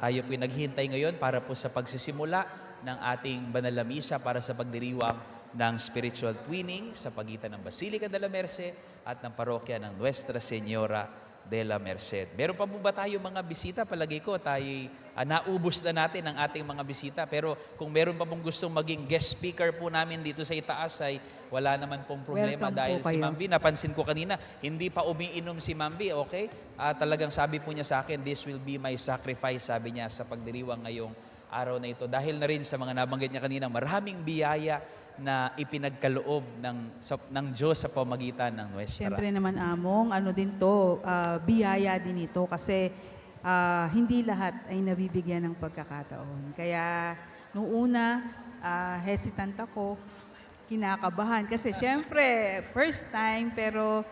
Tayo po naghihintay ngayon para po sa pagsisimula ng ating banal na misa para sa pagdiriwang ng spiritual twinning sa pagitan ng Basilica de la Merced at ng parokya ng Nuestra Señora de la Merced. Meron pa po ba tayo mga bisita? Palagi ko tayo naubos na natin ang ating mga bisita. Pero kung meron pa pong gustong maging guest speaker po namin dito sa itaas ay wala naman pong problema. Welcome dahil po si kayo. Ma'am B, napansin ko kanina, hindi pa umiinom si Ma'am B, okay? Talagang sabi po niya sa akin, this will be my sacrifice, sabi niya sa pagdiriwang ngayong araw na ito. Dahil na rin sa mga nabanggit niya kanina, maraming biyaya na ipinagkaloob ng Diyos sa pamagitan ng Nuestra. Siyempre naman, Among, ano din to, biyaya din ito kasi hindi lahat ay nabibigyan ng pagkakataon. Kaya nung una, hesitant ako, kinakabahan. Kasi siyempre, first time, pero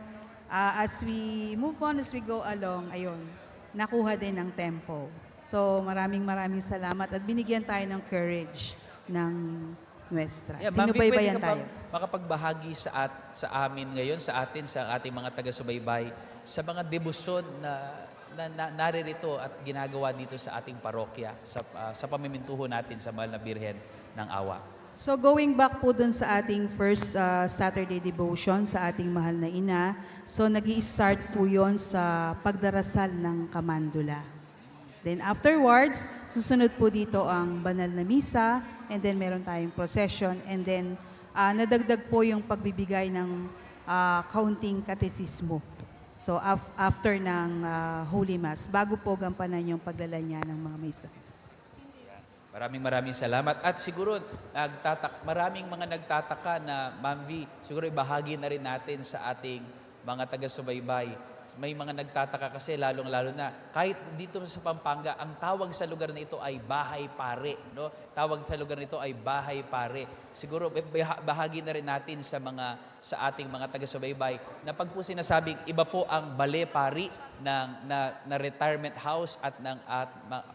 as we move on, as we go along, ayun, nakuha din ng tempo. So maraming salamat at binigyan tayo ng courage ng Nuestra. Yeah, Ma'am Vic, Sinubaybayan pwede ka tayo. makapagbahagi sa amin ngayon, sa ating mga taga-subaybay, sa mga debosyon na naririto at ginagawa dito sa ating parokya, sa pamimintuho natin sa Mahal na Birhen ng Awa. So going back po dun sa ating first Saturday devotion sa ating mahal na ina, so nag-i-start po yon sa pagdarasal ng kamandula. Then afterwards, susunod po dito ang banal na misa, and then meron tayong procession, and then nadagdag po yung pagbibigay ng kaunting katesismo. So after ng Holy Mass, bago po gampanan yung paglalanya ng mga misa. Maraming salamat. At siguro, maraming mga nagtataka na, Ma'am V, siguro ibahagi na rin natin sa ating mga taga-subaybay. May mga nagtataka kasi lalong-lalo na, kahit dito sa Pampanga, ang tawag sa lugar na ito ay Bahay Pare. No? Tawag sa lugar nito ay Bahay Pare. Siguro, bahagi na rin natin sa ating mga taga-subaybay na pag po sinasabing iba po ang Ballet Pari na retirement house at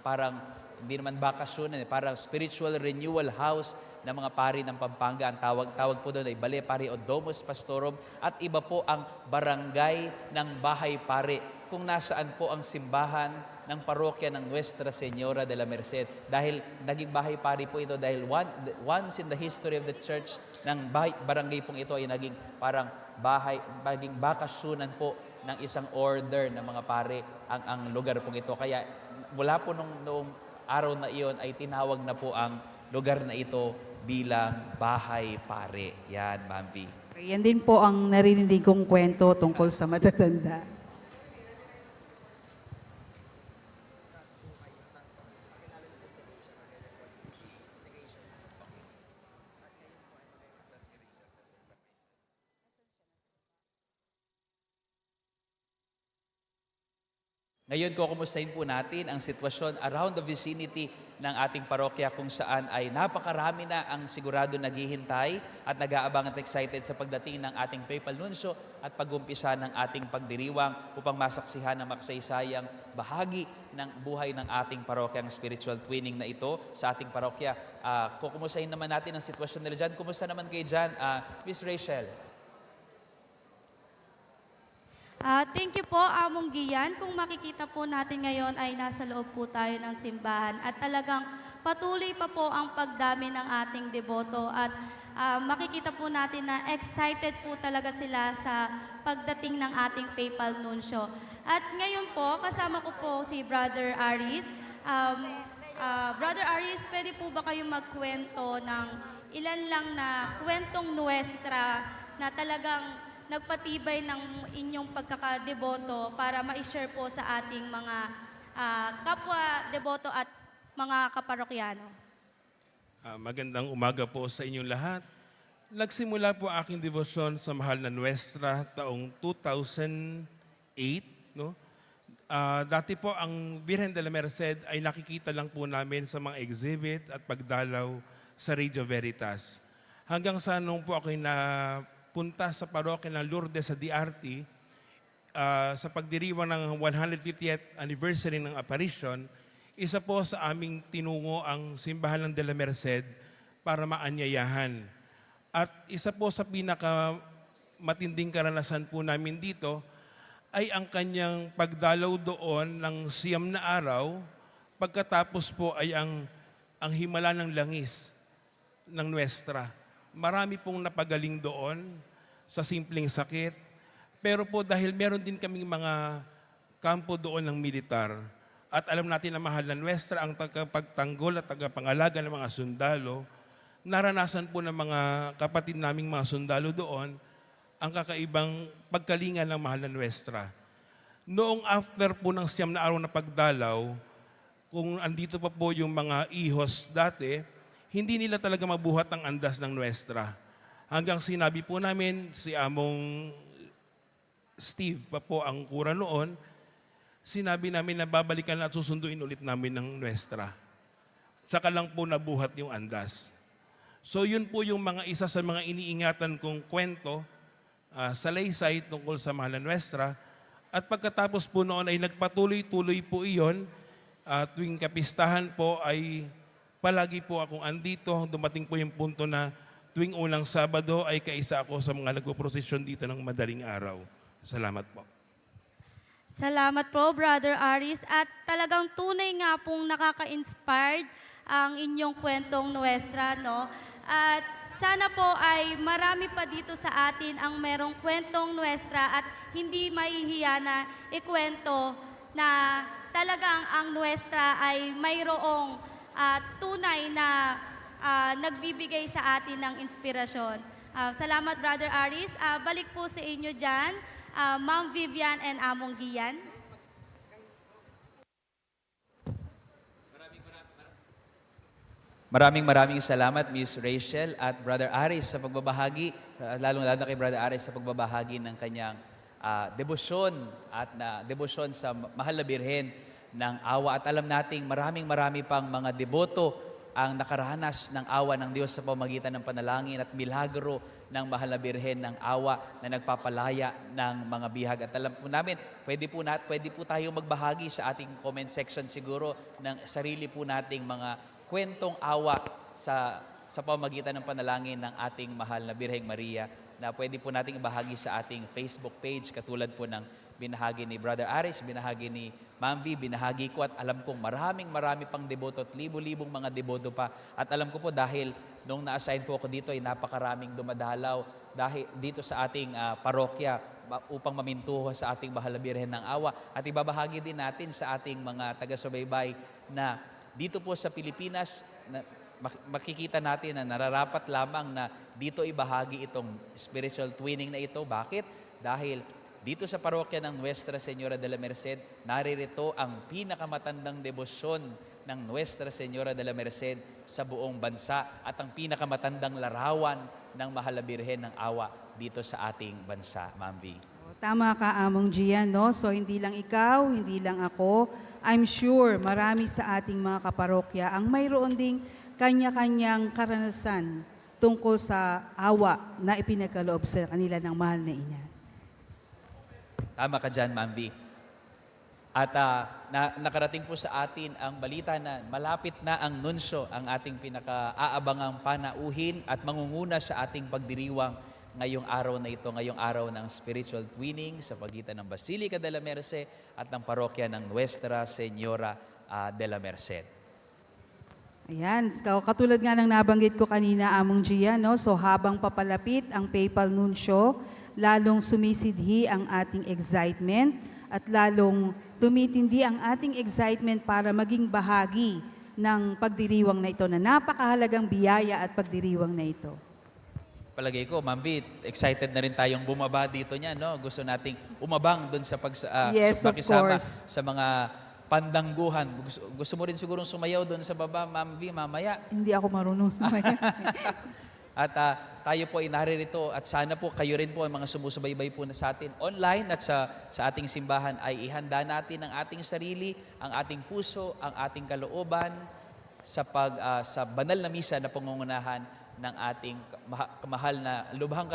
parang hindi naman bakasyon, parang spiritual renewal house ng mga pari ng Pampanga. Ang tawag po doon ay Ballet Pari o Domus Pastorum, at iba po ang barangay ng Bahay Pare kung nasaan po ang simbahan ng parokya ng Nuestra Señora de la Merced. Dahil naging Bahay Pare po ito dahil once in the history of the church ng barangay pong ito ay naging parang naging bakasyonan po ng isang order ng mga pare ang lugar pong ito. Kaya mula po noong araw na iyon ay tinawag na po ang lugar na ito bilang Bahay Pare. Yan, Ma'am V. Yan din po ang narinig kong kwento tungkol sa matatanda. Ngayon, kukumustahin po natin ang sitwasyon around the vicinity ng ating parokya kung saan ay napakarami na ang sigurado naghihintay at nag-aabang at excited sa pagdating ng ating papal nuncio at pag-umpisa ng ating pagdiriwang upang masaksihan ng makasaysayang bahagi ng buhay ng ating parokya, ang spiritual twinning na ito sa ating parokya. Kukumustahin naman natin ang sitwasyon nila dyan. Kumusta naman kayo dyan, Miss Rachel? Thank you po, Among Gian. Kung makikita po natin ngayon ay nasa loob po tayo ng simbahan at talagang patuloy pa po ang pagdami ng ating deboto at makikita po natin na excited po talaga sila sa pagdating ng ating papal nuncio. At ngayon po, kasama ko po si Brother Aris. Brother Aris, pwede po ba kayong magkwento ng ilan lang na kwentong nuestra na talagang nagpatibay ng inyong pagkakadeboto para ma-share po sa ating mga kapwa deboto at mga kaparokyano? Magandang umaga po sa inyong lahat. Nagsimula po aking devotion sa mahal na Nuestra taong 2008. No? Dati po ang Virgen de la Merced ay nakikita lang po namin sa mga exhibit at pagdalaw sa Radio Veritas. Hanggang sa nung po ako'y napunta sa parokya ng Lourdes sa DRT, sa pagdiriwang ng 150th anniversary ng apparition, isa po sa aming tinungo ang simbahan ng De la Merced para maanyayahan. At isa po sa pinaka matinding karanasan po namin dito ay ang kanyang pagdalaw doon ng 9 na araw, pagkatapos po ay ang himala ng langis ng Nuestra. Marami pong napagaling doon sa simpleng sakit, pero po dahil meron din kaming mga kampo doon ng militar, at alam natin na mahal na Nuestra ang tagapagtanggol at tagapangalaga ng mga sundalo, naranasan po ng mga kapatid naming mga sundalo doon ang kakaibang pagkalinga ng mahal na Nuestra. Noong after po ng 9 na araw na pagdalaw, kung andito pa po yung mga ihos dati, hindi nila talaga mabuhat ang andas ng Nuestra. Hanggang sinabi po namin, si Among Steve pa po ang kura noon, sinabi namin na babalikan at susunduin ulit namin ng Nuestra. Saka lang po nabuhat yung andas. So yun po yung mga isa sa mga iniingatan kong kwento sa laysay tungkol sa mahal na Nuestra. At pagkatapos po noon ay nagpatuloy-tuloy po iyon. Tuwing kapistahan po ay palagi po akong andito. Dumating po yung punto na tuwing unang Sabado ay kaisa ako sa mga nagpo-prosesyon dito ng madaling araw. Salamat po. Salamat po, Brother Aris. At talagang tunay nga pong nakaka-inspired ang inyong kwentong Nuestra, no? At sana po ay marami pa dito sa atin ang merong kwentong Nuestra at hindi mahihiya na ikwento na talagang ang Nuestra ay mayroong tunay na nagbibigay sa atin ng inspirasyon. Salamat, Brother Aris. Balik po sa inyo dyan, Ma'am Vivian and Among Gian. Maraming salamat, Miss Rachel at Brother Aris sa pagbabahagi, lalong-lalo na kay Brother Aris sa pagbabahagi ng kanyang debosyon at debosyon sa Mahal na Birhen ng Awa. At alam nating marami pang mga deboto ang nakaranas ng awa ng Diyos sa pamamagitan ng panalangin at milagro ng Mahal na Birhen ng Awa na nagpapalaya ng mga bihag. At alam po namin, pwede po tayo magbahagi sa ating comment section siguro ng sarili po nating mga kwentong awa sa pamamagitan ng panalangin ng ating mahal na Birheng Maria na pwede po nating ibahagi sa ating Facebook page katulad po ng binahagi ni Brother Aris, binahagi ni Ma'am V, binahagi ko at alam kong marami pang deboto at libo-libong mga deboto pa. At alam ko po dahil nung na-assign po ako dito ay napakaraming dumadalaw dahil dito sa ating parokya upang mamintuho sa ating mahal na Birhen ng Awa. At ibabahagi din natin sa ating mga taga-subaybay na dito po sa Pilipinas, makikita natin na nararapat lamang na dito ibahagi itong spiritual twinning na ito. Bakit? Dahil dito sa parokya ng Nuestra Señora de la Merced, naririto ang pinakamatandang debosyon ng Nuestra Señora de la Merced sa buong bansa at ang pinakamatandang larawan ng Mahal na Birhen ng Awa dito sa ating bansa, Ma'am V. Tama ka, Among Gian, no? So hindi lang ikaw, hindi lang ako, I'm sure marami sa ating mga kaparokya ang mayroon ding kanya-kanyang karanasan tungkol sa awa na ipinagkaloob sa kanila ng mahal na ina. Tama ka dyan, Ma'am V. At nakarating po sa atin ang balita na malapit na ang nunsyo, ang ating pinaka-aabangang panauhin at mangunguna sa ating pagdiriwang ngayong araw na ito, ngayong araw ng spiritual twinning sa pagitan ng Basilica de la Merced at ng parokya ng Nuestra Señora de la Merced. Ayan, katulad nga ng nabanggit ko kanina, Among Gia, no? So habang papalapit ang Papal Nuncio, lalong sumisidhi ang ating excitement at lalong tumitindi ang ating excitement para maging bahagi ng pagdiriwang na ito, na napakahalagang biyaya at pagdiriwang na ito. Palagay ko, Ma'am V, excited na rin tayong bumaba dito niya, no? Gusto nating umabang doon sa Yes, of pakisama course. sa mga pandangguhan. Gusto mo rin sigurong sumayaw doon sa baba, Ma'am V, mamaya. Hindi ako marunong sumaya. At tayo po ay naririto at sana po kayo rin po, ang mga sumusubaybay po na sa atin online at sa ating simbahan, ay ihanda natin ang ating sarili, ang ating puso, ang ating kalooban sa banal na misa na pangungunahan ng ating kamahal na lubhang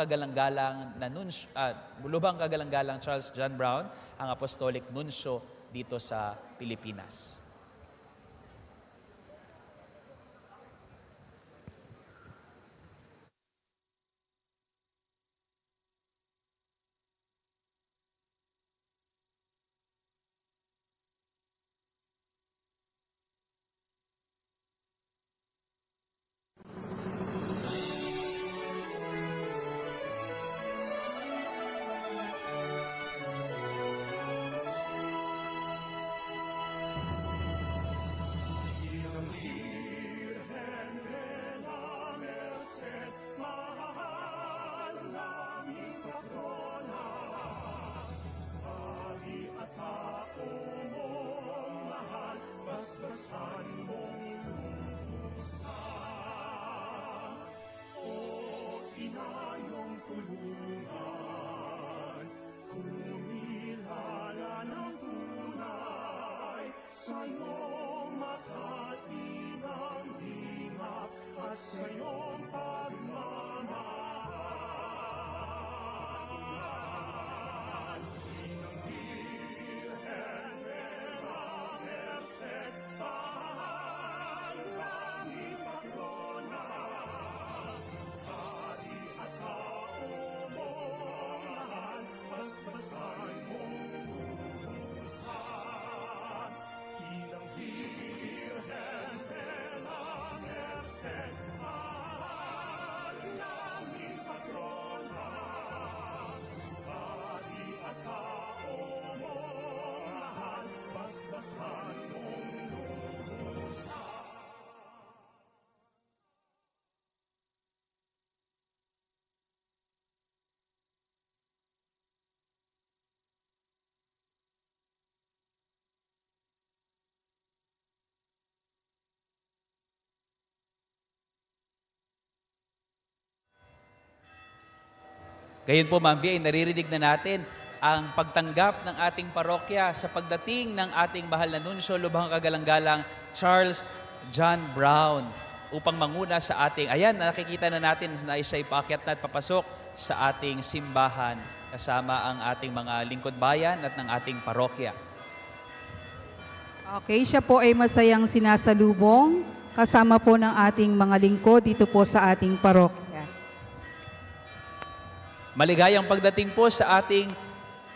kagalang-galang Charles John Brown, ang Apostolic Nuncio dito sa Pilipinas. Gayon po, Ma'am V, ay naririnig na natin ang pagtanggap ng ating parokya sa pagdating ng ating mahal na Nuncio, lubhang kagalang-galang Charles John Brown, upang manguna sa ating, ayan, nakikita na natin na siya ipaakyat na at papasok sa ating simbahan kasama ang ating mga lingkod bayan at ng ating parokya. Okay, siya po ay masayang sinasalubong kasama po ng ating mga lingkod dito po sa ating parokya. Maligayang pagdating po sa ating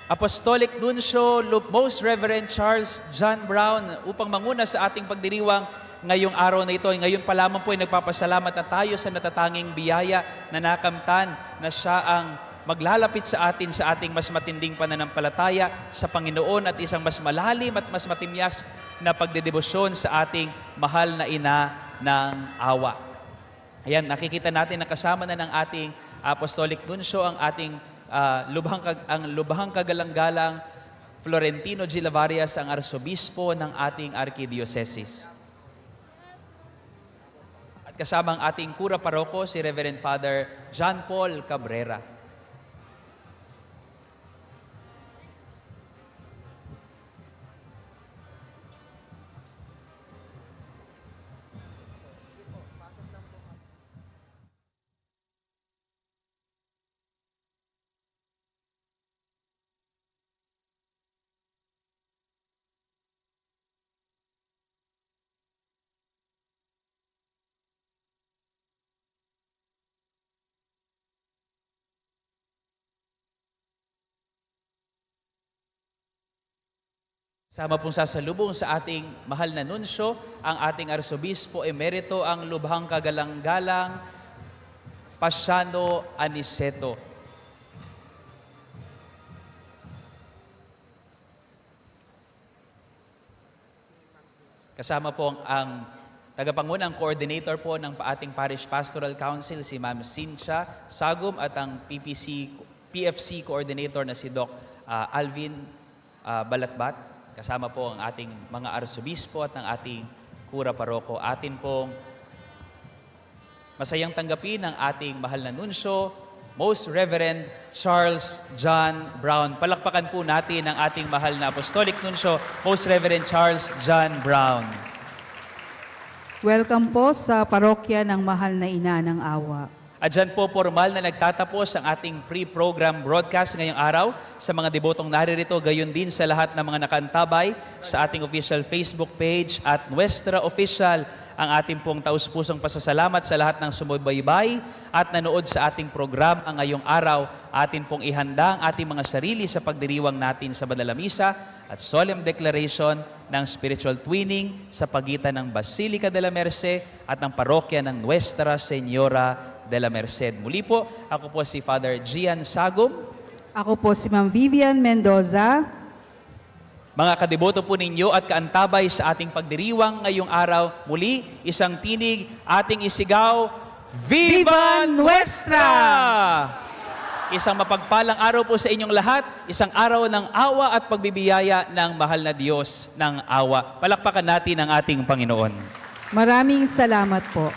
Apostolic Nuncio, Most Reverend Charles John Brown, upang manguna sa ating pagdiriwang ngayong araw na ito. Ngayon pa lamang po ay nagpapasalamat na tayo sa natatanging biyaya na nakamtan na siya ang maglalapit sa atin sa ating mas matinding pananampalataya sa Panginoon at isang mas malalim at mas matimyas na pagdedebosyon sa ating mahal na ina ng awa. Ayan, nakikita natin na kasama na ng ating Apostolic Nuncio ang ating lubhang kagalang-galang Florentino G. Lavarias, ang Arsobispo ng ating Archdiocese. At kasama ang ating Kura Paroko, si Reverend Father John Paul Cabrera. Sama pong sasalubong sa ating mahal na nunsyo, ang ating Arsobispo Emerito, ang lubhang kagalang-galang, Pasiano Aniceto. Kasama po ang tagapangunang coordinator po ng ating Parish Pastoral Council, si Ma'am Cynthia Sagum, at ang PFC coordinator na si Doc Alvin Balatbat. Kasama po ang ating mga arsobispo at ng ating kura paroko. Atin pong masayang tanggapin ang ating mahal na nunsyo, Most Reverend Charles John Brown. Palakpakan po natin ang ating mahal na apostolic nunsyo, Most Reverend Charles John Brown. Welcome po sa parokya ng Mahal na Ina ng Awa. At dyan po formal na nagtatapos ang ating pre-program broadcast ngayong araw sa mga debotong naririto, gayon din sa lahat ng mga nakantabay sa ating official Facebook page at Nuestra Official. Ang ating pong taus-pusong pasasalamat sa lahat ng sumubaybay at nanood sa ating programa ngayong araw. Atin pong ihanda ang ating mga sarili sa pagdiriwang natin sa Banal na Misa at solemn declaration ng spiritual twinning sa pagitan ng Basilica de la Merced at ng parokya ng Nuestra Señora de la Merced. Muli po, ako po si Father Gian Sagum. Ako po si Ma'am Vivian Mendoza. Mga kadeboto po ninyo at kaantabay sa ating pagdiriwang ngayong araw, muli, isang tinig, ating isigaw, Viva Nuestra! Isang mapagpalang araw po sa inyong lahat, isang araw ng awa at pagbibiyaya ng mahal na Diyos ng awa. Palakpakan natin ang ating Panginoon. Maraming salamat po.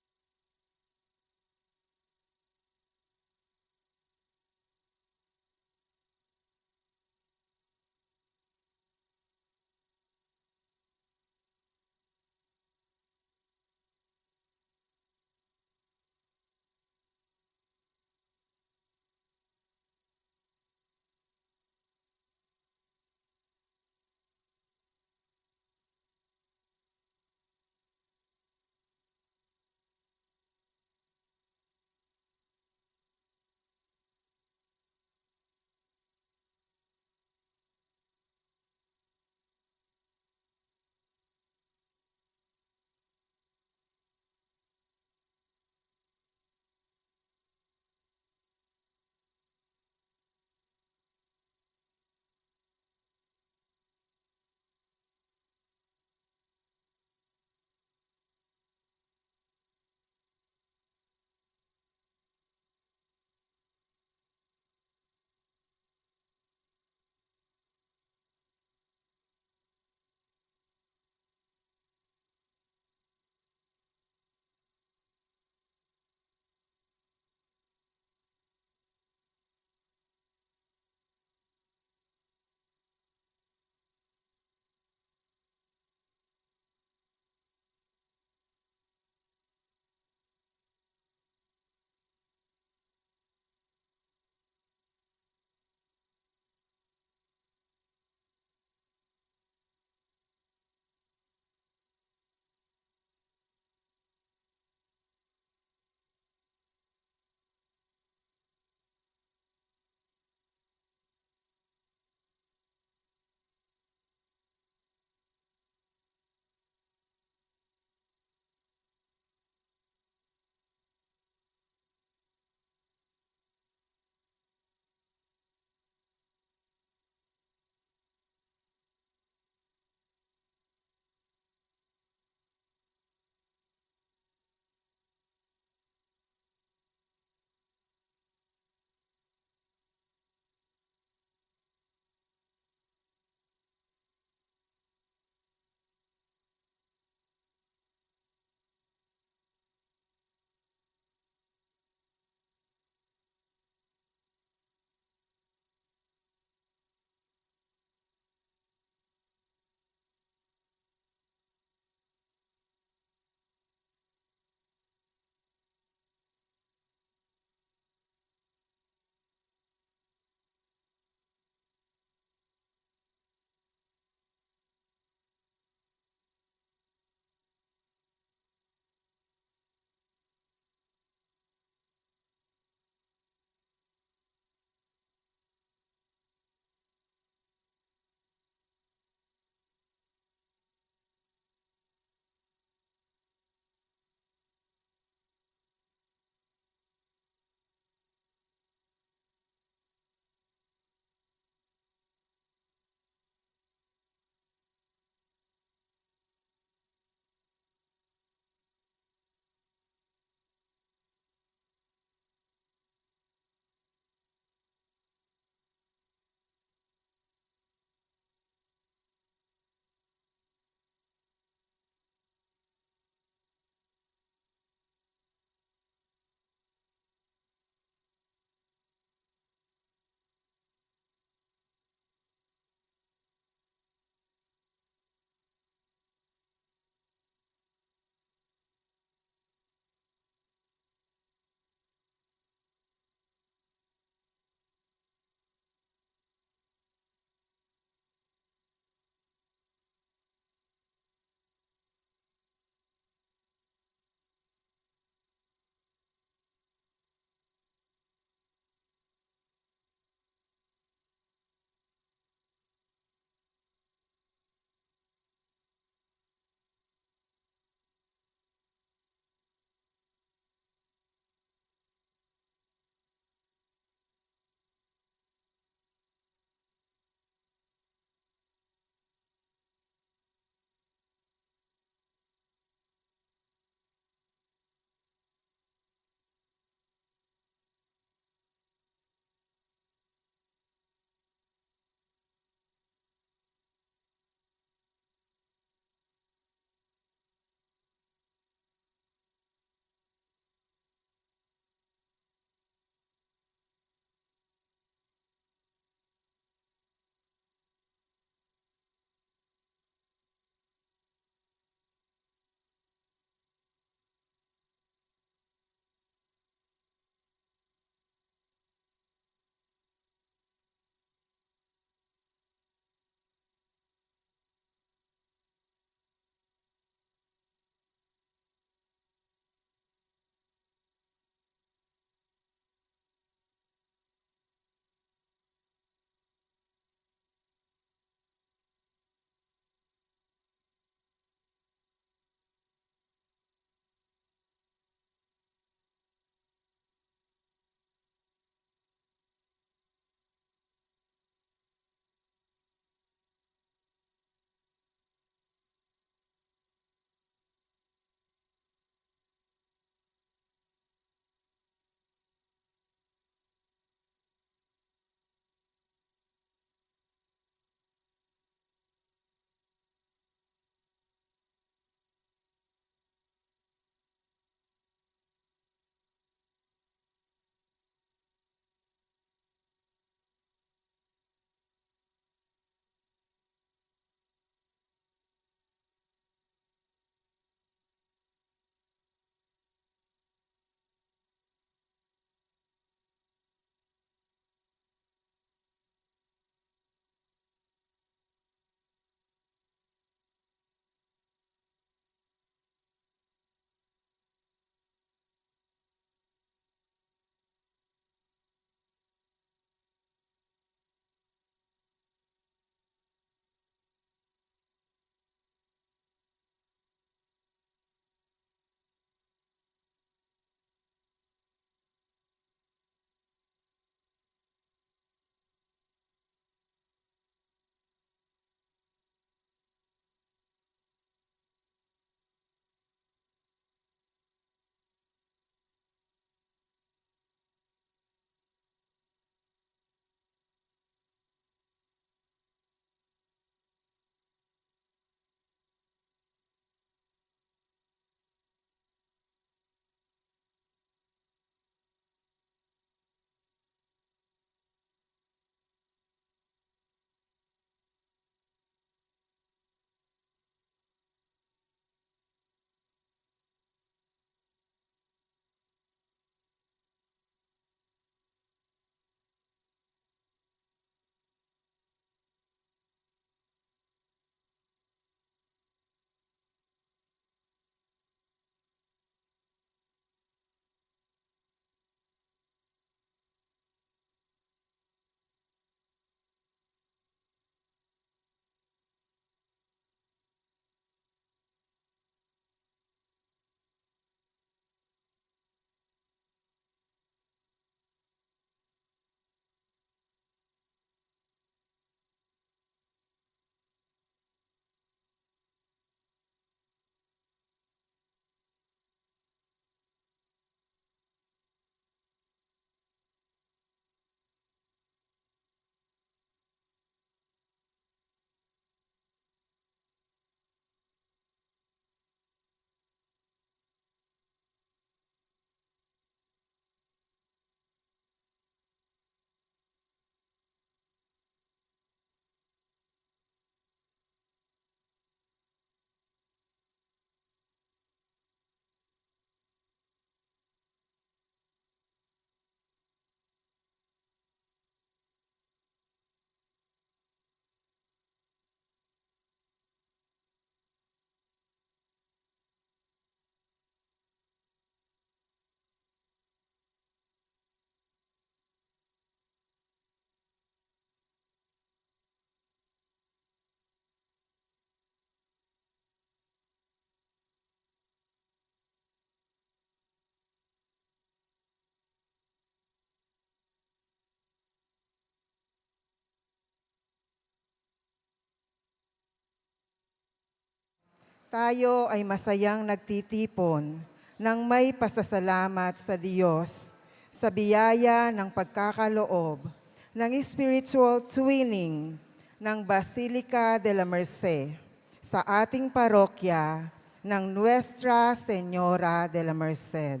tayo ay masayang nagtitipon ng may pasasalamat sa Diyos sa biyaya ng pagkakaloob ng spiritual twinning ng Basilica de la Merced sa ating parokya ng Nuestra Señora de la Merced.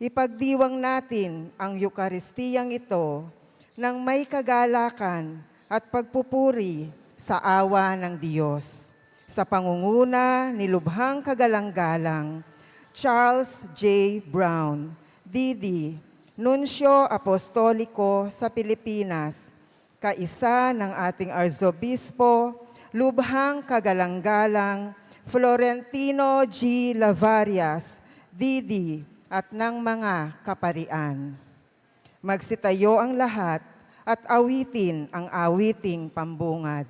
Ipagdiwang natin ang Eukaristiyang ito ng may kagalakan at pagpupuri sa awa ng Diyos. Sa pangunguna ni Lubhang Kagalang-galang Charles J. Brown, D.D., Nuncio Apostoliko sa Pilipinas, kaisa ng ating Arzobispo, Lubhang Kagalang-galang Florentino G. Lavarias, D.D., at ng mga kaparian. Magsitayo ang lahat at awitin ang awiting pambungad.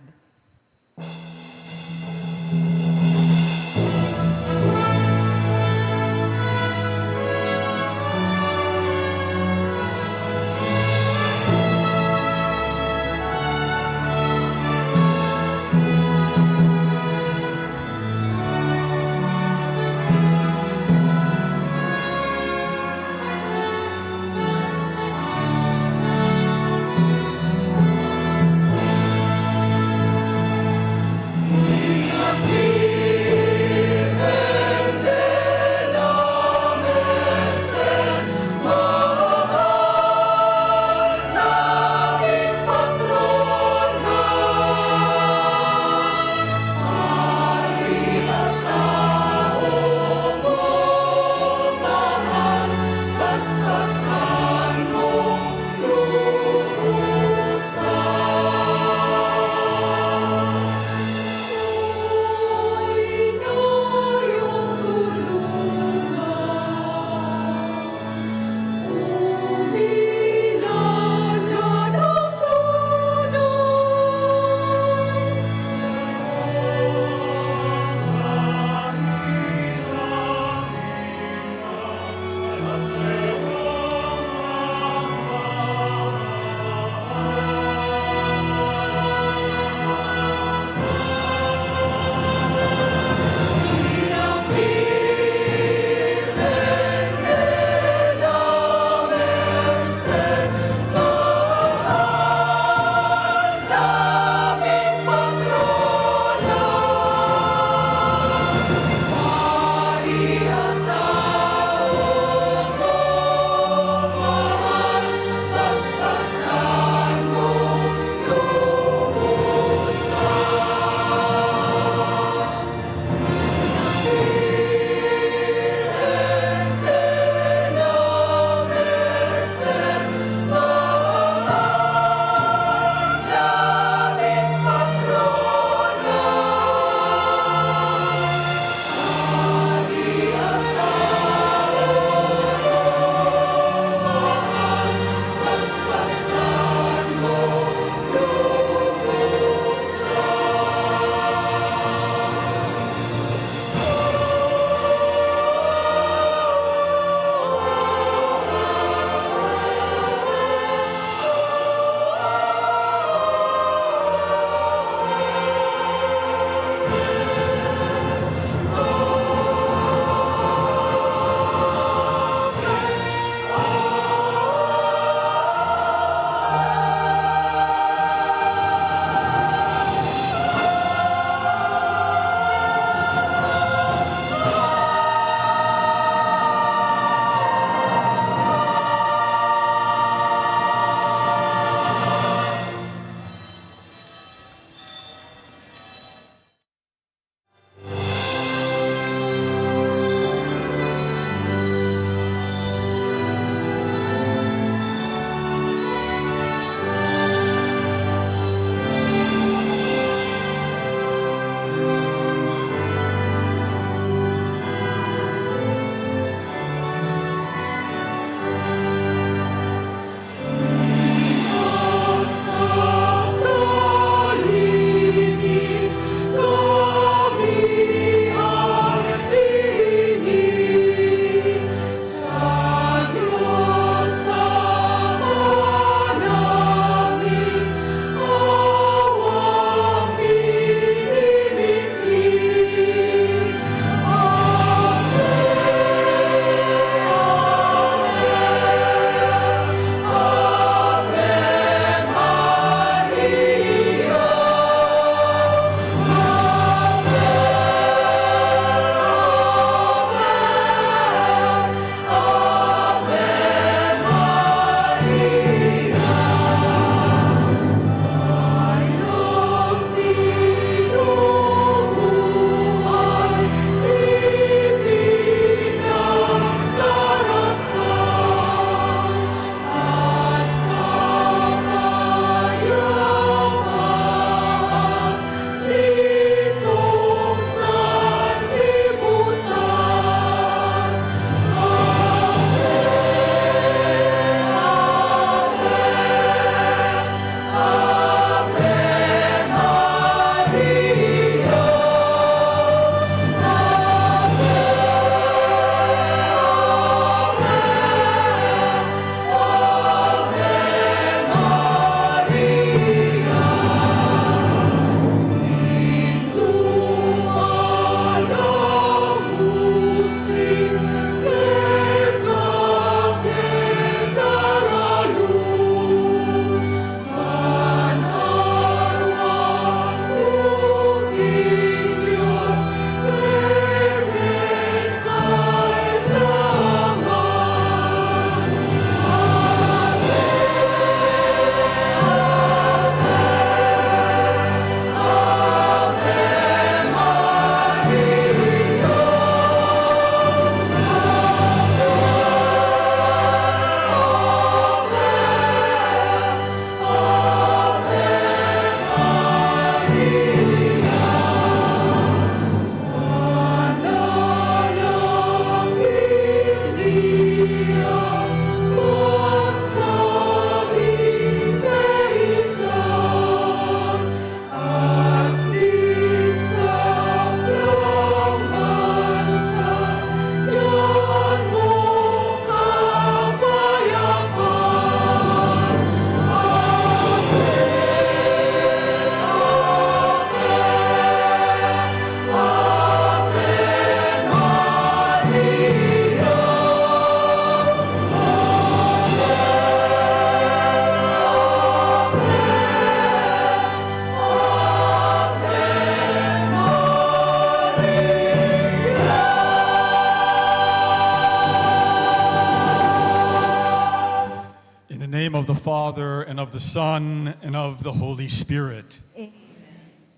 Father, and of the Son, and of the Holy Spirit. Amen.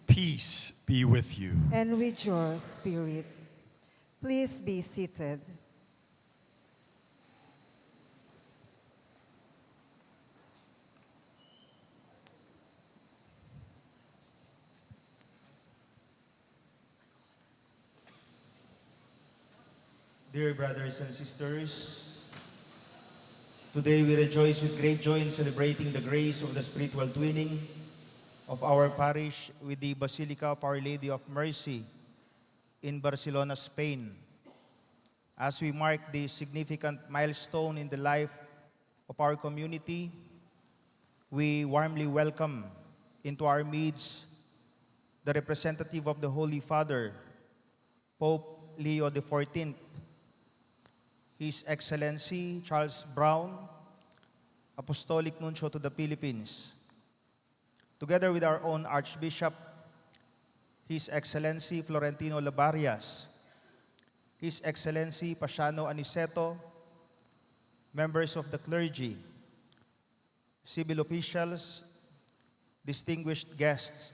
Peace be with you. And with your spirit. Please be seated. Dear brothers and sisters, today we rejoice with great joy in celebrating the grace of the spiritual twinning of our parish with the Basilica of Our Lady of Mercy in Barcelona, Spain. As we mark this significant milestone in the life of our community, we warmly welcome into our midst the representative of the Holy Father, Pope Leo XIV, His Excellency Charles Brown, Apostolic Nuncio to the Philippines, together with our own Archbishop, His Excellency Florentino Labarias, His Excellency Pasiano Aniceto, members of the clergy, civil officials, distinguished guests,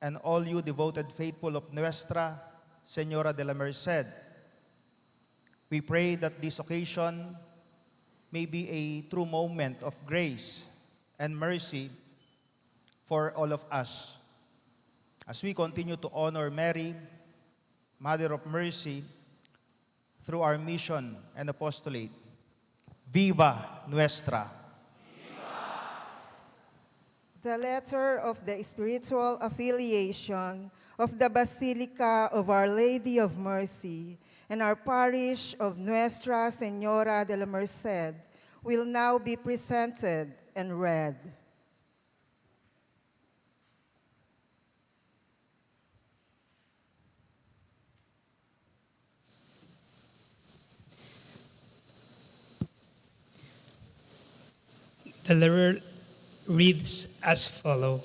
and all you devoted faithful of Nuestra Señora de la Merced. We pray that this occasion may be a true moment of grace and mercy for all of us as we continue to honor Mary, Mother of Mercy, through our mission and apostolate. Viva Nuestra! The letter of the spiritual affiliation of the Basilica of Our Lady of Mercy and our parish of Nuestra Señora de la Merced will now be presented and read. The letter reads as follows.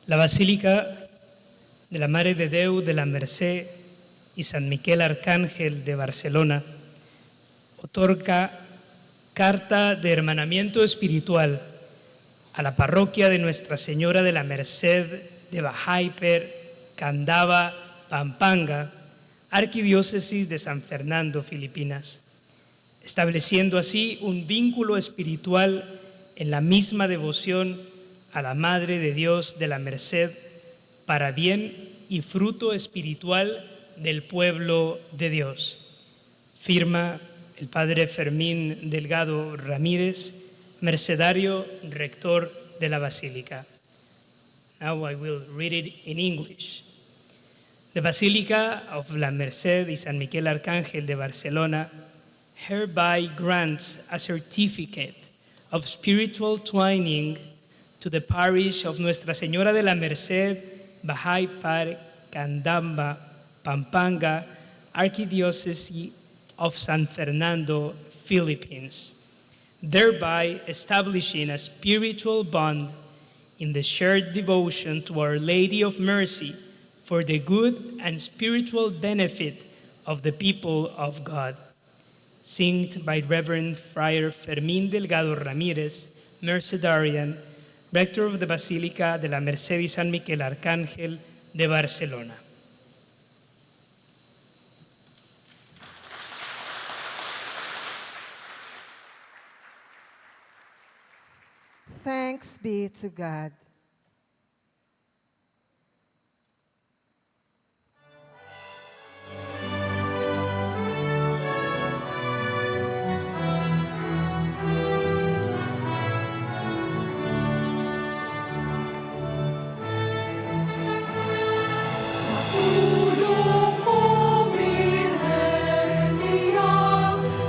La Basílica de la Mare de Déu de la Mercè y San Miquel Arcángel de Barcelona otorga carta de hermanamiento espiritual a la parroquia de Nuestra Señora de la Merced de Bajaiper, Candaba, Pampanga, Arquidiócesis de San Fernando, Filipinas, estableciendo así un vínculo espiritual en la misma devoción a la Madre de Dios de la Merced para bien y fruto espiritual del pueblo de Dios. Firma el Padre Fermín Delgado Ramírez, mercedario rector de la Basílica. Now I will read it in English. The Basilica of la Merced y San Miquel Arcángel de Barcelona hereby grants a certificate of spiritual twining to the parish of Nuestra Señora de la Merced, Bajaiper, Candamba, Pampanga, Archdiocese of San Fernando, Philippines, thereby establishing a spiritual bond in the shared devotion to Our Lady of Mercy for the good and spiritual benefit of the people of God. Signed by Reverend Friar Fermín Delgado Ramírez, Mercedarian, Rector of the Basílica de la Merced y San Miquel Arcángel de Barcelona. Thanks be to God.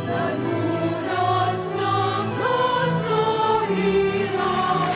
Nanunas ng nasa hirap,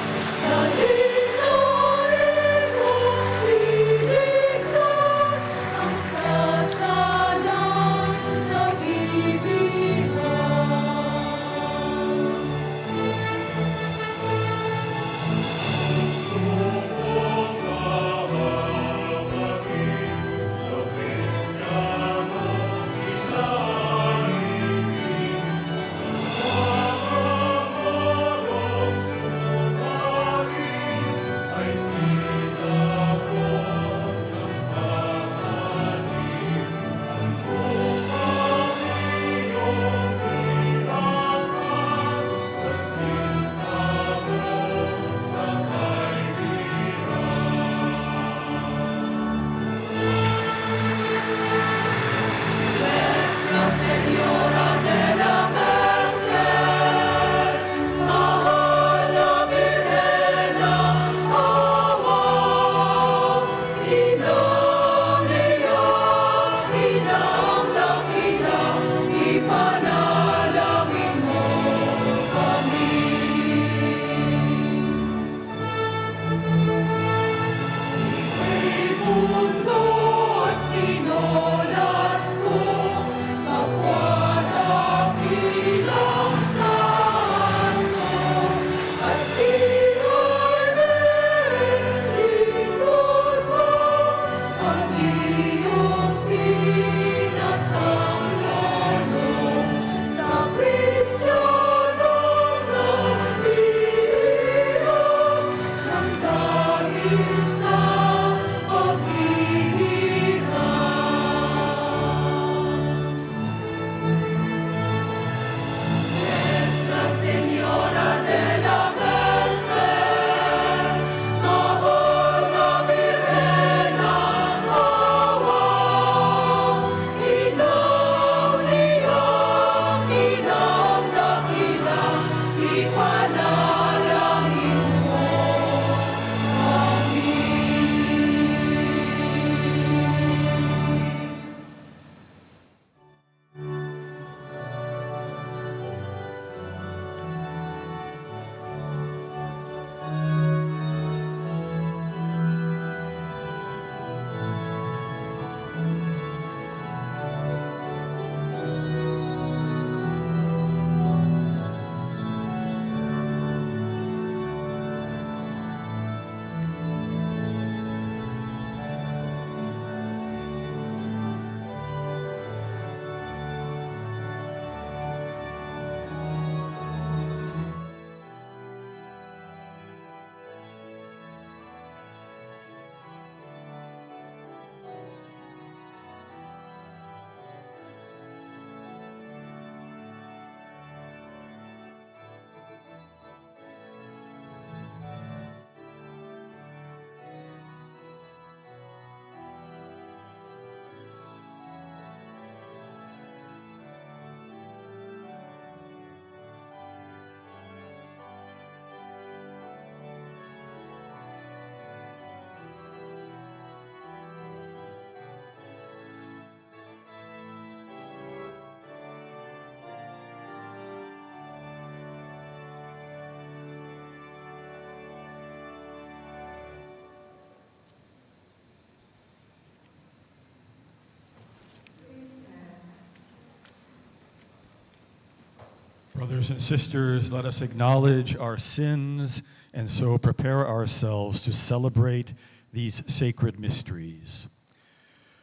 Brothers and sisters, let us acknowledge our sins and so prepare ourselves to celebrate these sacred mysteries.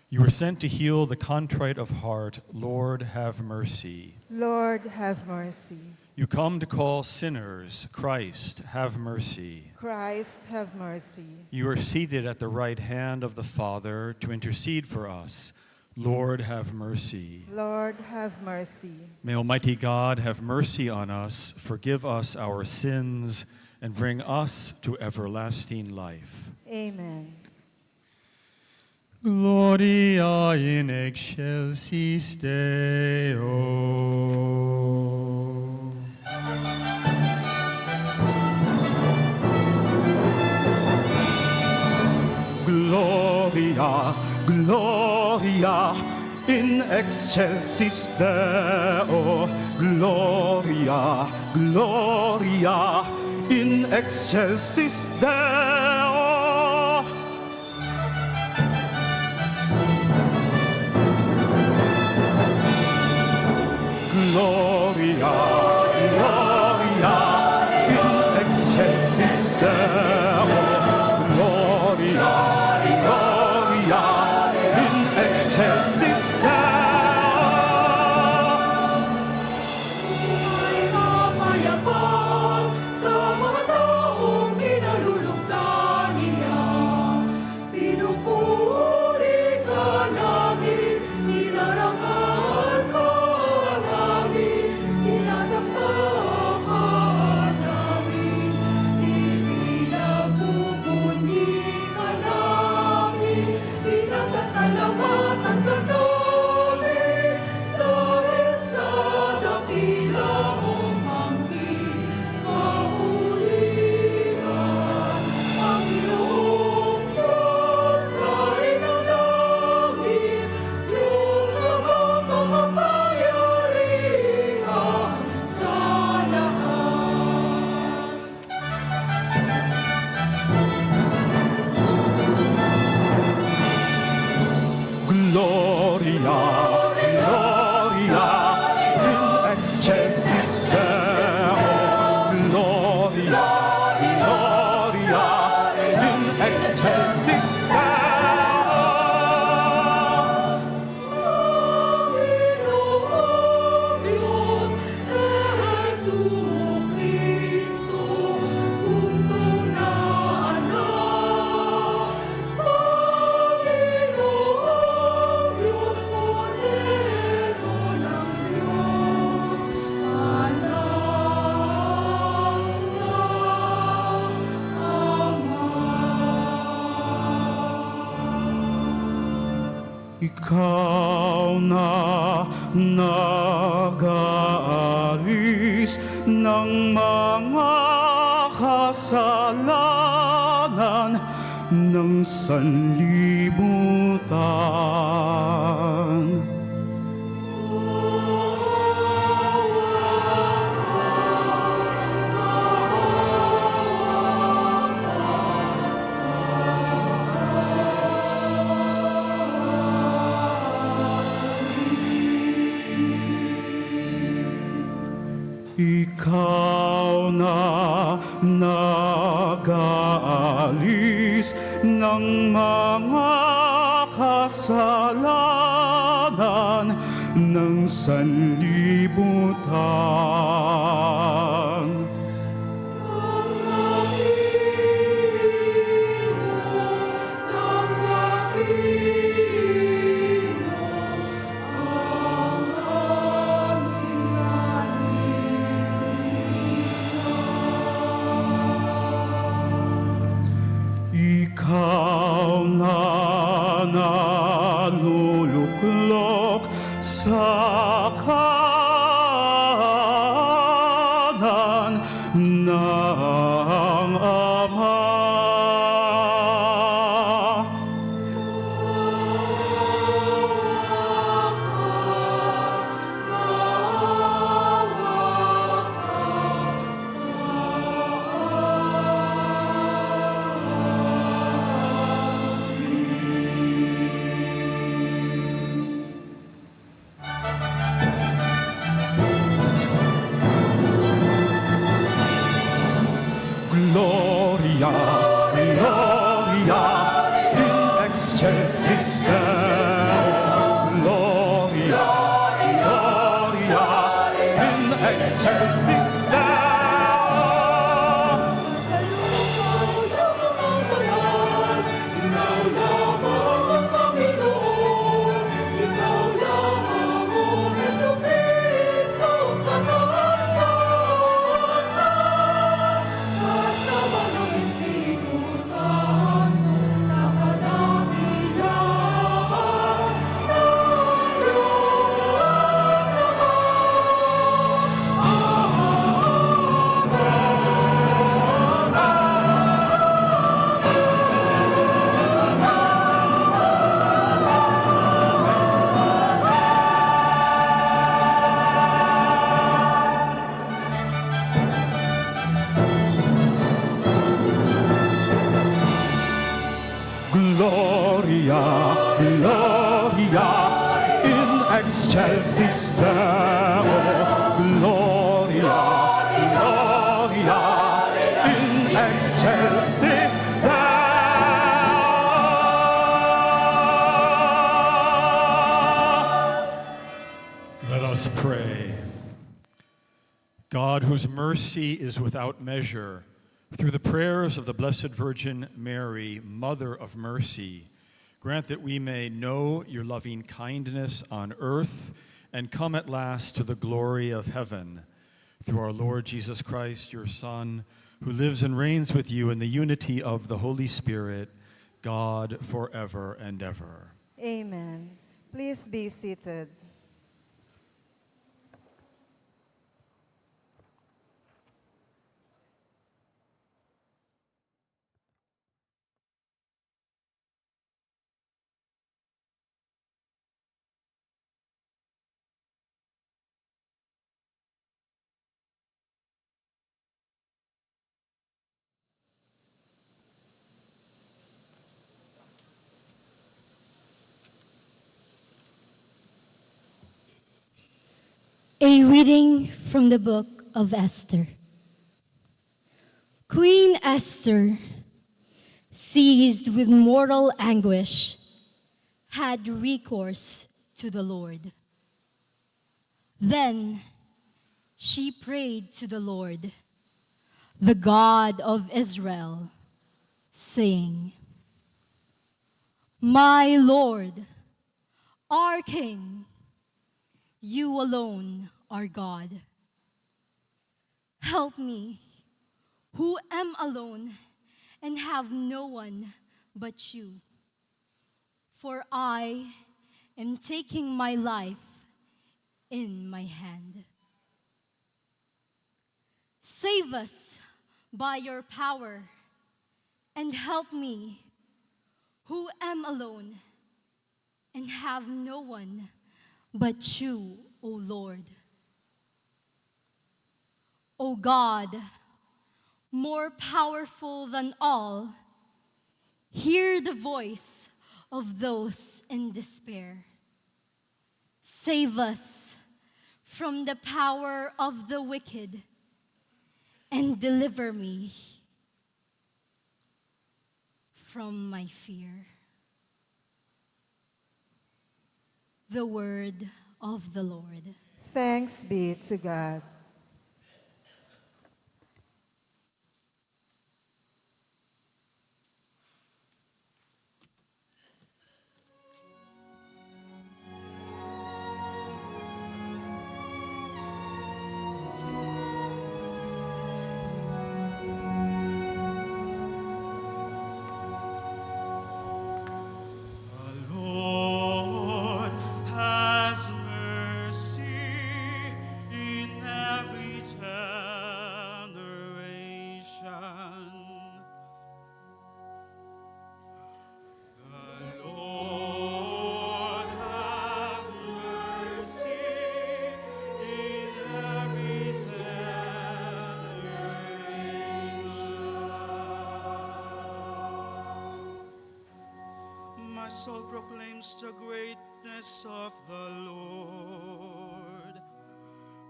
You were sent to heal the contrite of heart. Lord, have mercy. Lord, have mercy. You come to call sinners. Christ, have mercy. Christ, have mercy. You are seated at the right hand of the Father to intercede for us. Lord, have mercy. Lord, have mercy. May Almighty God have mercy on us, forgive us our sins, and bring us to everlasting life. Amen. Gloria in excelsis Deo. Gloria, Gloria in excelsis Deo. Gloria, Gloria in excelsis Deo. Gloria, Gloria in excelsis Deo. Gloria, Gloria in excelsis Deo. Sa mga taong kinalulugdan niya, pinupuri ka namin, nilarangan ka namin, sinasamba ka namin, ipinagpupuni ka namin, pinasasalamatan ka namin, dahil sa dakila mong kaulian. Panginoong Diyos, Hari ng langit, Diyos sa makapangyarihan sa lahat. Gloria, Gloria in excelsis Deo. Gloria, Gloria in excelsis Deo. Panginoong Diyos, Jesucristo, buntong na anak. Panginoong Diyos, Kordero ng Diyos, anak ng Ikaw na nag-aalis ng mga kasalanan ng sanlibutan. Ikaw na nag-aalis ng mga kasalanan ng sanlibutan. Ikaw na naluluklok sa kanan ng Ama. excelsis Deo, gloria, gloria, in excelsis Deo. Gloria, gloria, in excelsis Deo, gloria, gloria, in excelsis Deo. Let us pray. God, whose mercy is without measure, through the prayers of the Blessed Virgin Mary, Mother of Mercy, grant that we may know your loving kindness on earth and come at last to the glory of heaven. Through our Lord Jesus Christ, your Son, who lives and reigns with you in the unity of the Holy Spirit, God forever and ever. Amen. Please be seated. A reading from the book of Esther. Queen Esther, seized with mortal anguish, had recourse to the Lord. Then she prayed to the Lord, the God of Israel, saying, "My Lord, our King, you alone are God. Help me, who am alone and have no one but you. For I am taking my life in my hand. Save us by your power and help me, who am alone and have no one but you, O Lord. O God, more powerful than all, hear the voice of those in despair. Save us from the power of the wicked and deliver me from my fear." The word of the Lord. Thanks be to God. The Lord has mercy in every generation. The Lord has mercy in every generation. My soul proclaims the greatness of the Lord.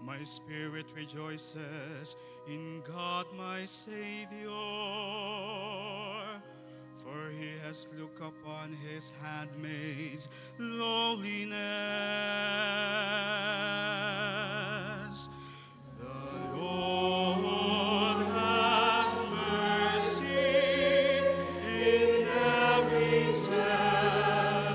My spirit rejoices in God my Savior, for he has looked upon his handmaid's lowliness. The Lord has mercy in every generation.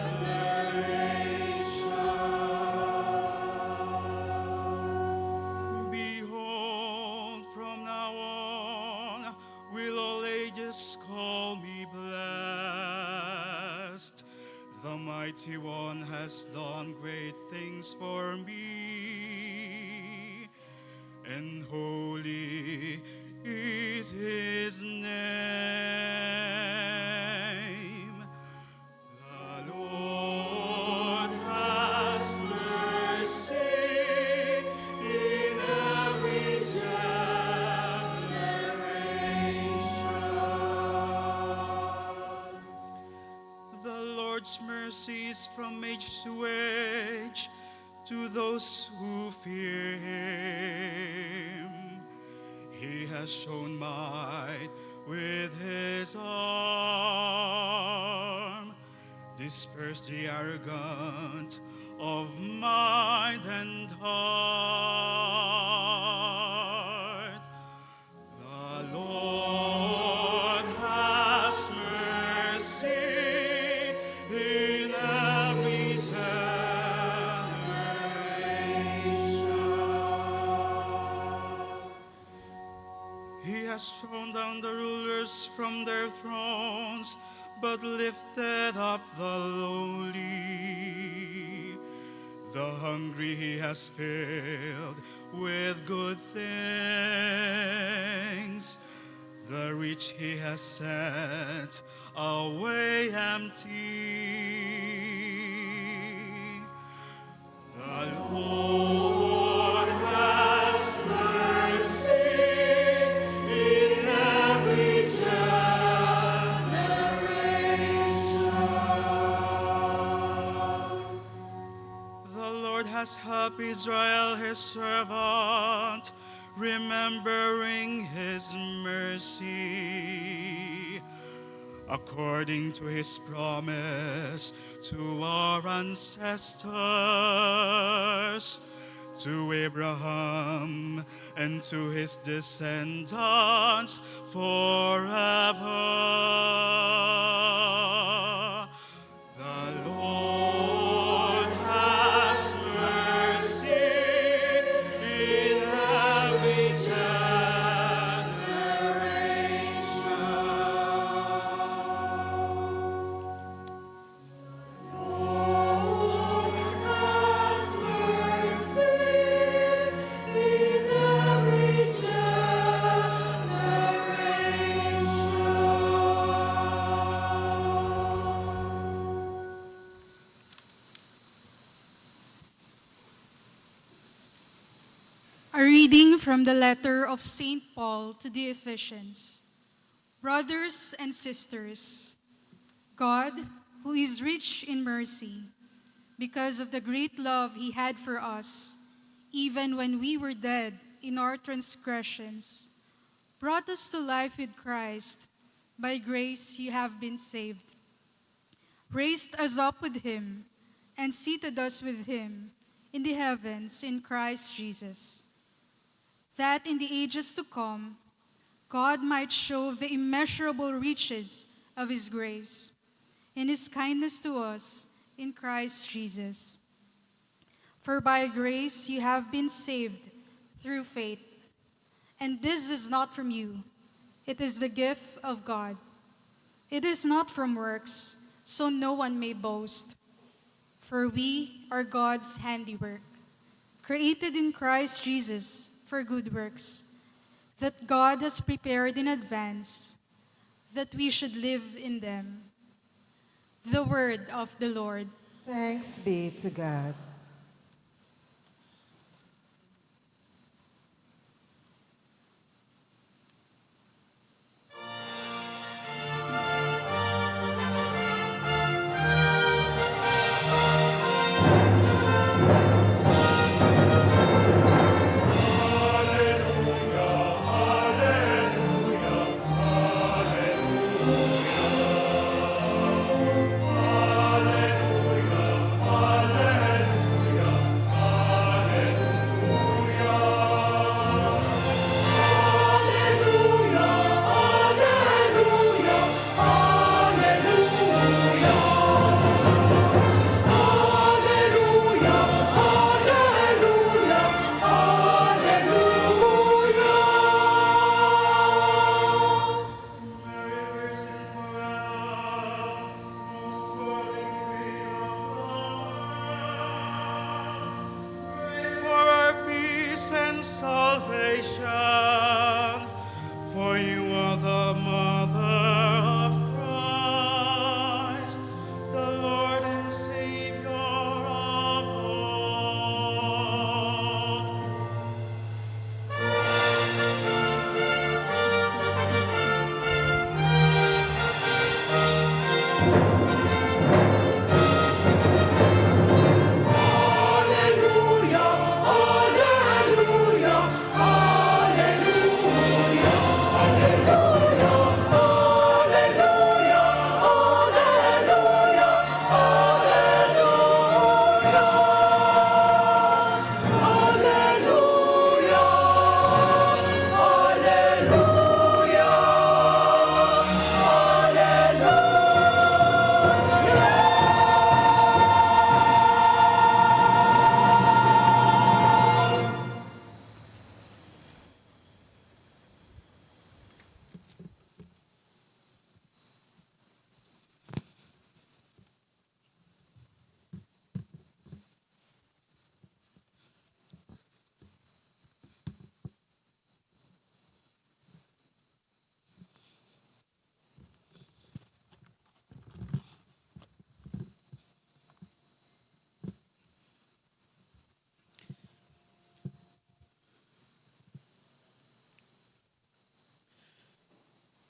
Behold, from now on will all ages call me blessed. The Mighty One has done great things for me, and holy is his name. The Lord has mercy in every generation. The Lord's mercies from age to age to those who fear him. He has shown might with his arm, dispersed the arrogant of mind and heart. The Lord has mercy in every generation. He has thrown down the rulers from their thrones, but lifted up the lowly. The hungry he has filled with good things. The rich he has sent away empty. The Lord has mercy in every generation. The Lord has helped Israel, his servant, remembering his mercy, according to his promise to our ancestors, to Abraham and to his descendants forever. The Lord has mercy in every A reading from the letter of St. Paul to the Ephesians. Brothers and sisters, God, who is rich in mercy, because of the great love he had for us, even when we were dead in our transgressions, brought us to life with Christ. By grace you have been saved. Raised us up with him and seated us with him in the heavens in Christ Jesus, that in the ages to come, God might show the immeasurable riches of his grace in his kindness to us in Christ Jesus. For by grace you have been saved through faith. And this is not from you, it is the gift of God. It is not from works, so no one may boast. For we are God's handiwork, created in Christ Jesus for good works, that God has prepared in advance, that we should live in them. The word of the Lord. Thanks be to God. salvation, for you are the mother of Christ, the Lord and Savior of all.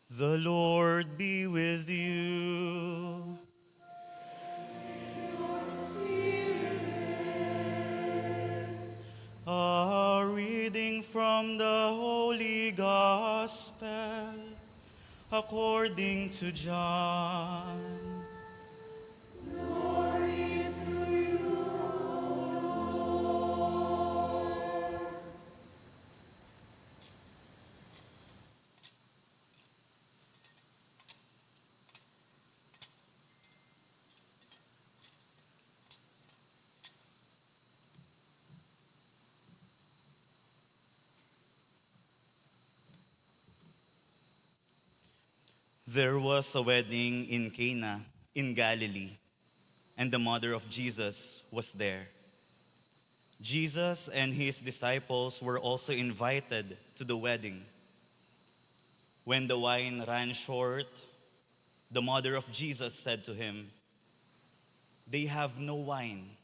The Lord be with you. A reading from the Holy Gospel according to John. Glory to you, Lord. There was a wedding in Cana in Galilee, and the mother of Jesus was there. Jesus and his disciples were also invited to the wedding. When the wine ran short, the mother of Jesus said to him, "They have no wine."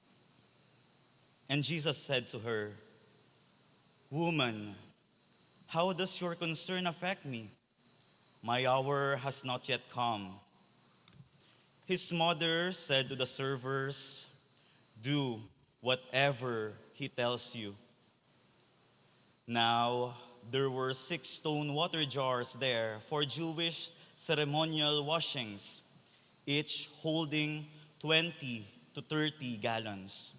And Jesus said to her, "Woman, how does your concern affect me? My hour has not yet come." His mother said to the servers, "Do whatever he tells you." Now, there were 6 stone water jars there for Jewish ceremonial washings, each holding 20 to 30 gallons.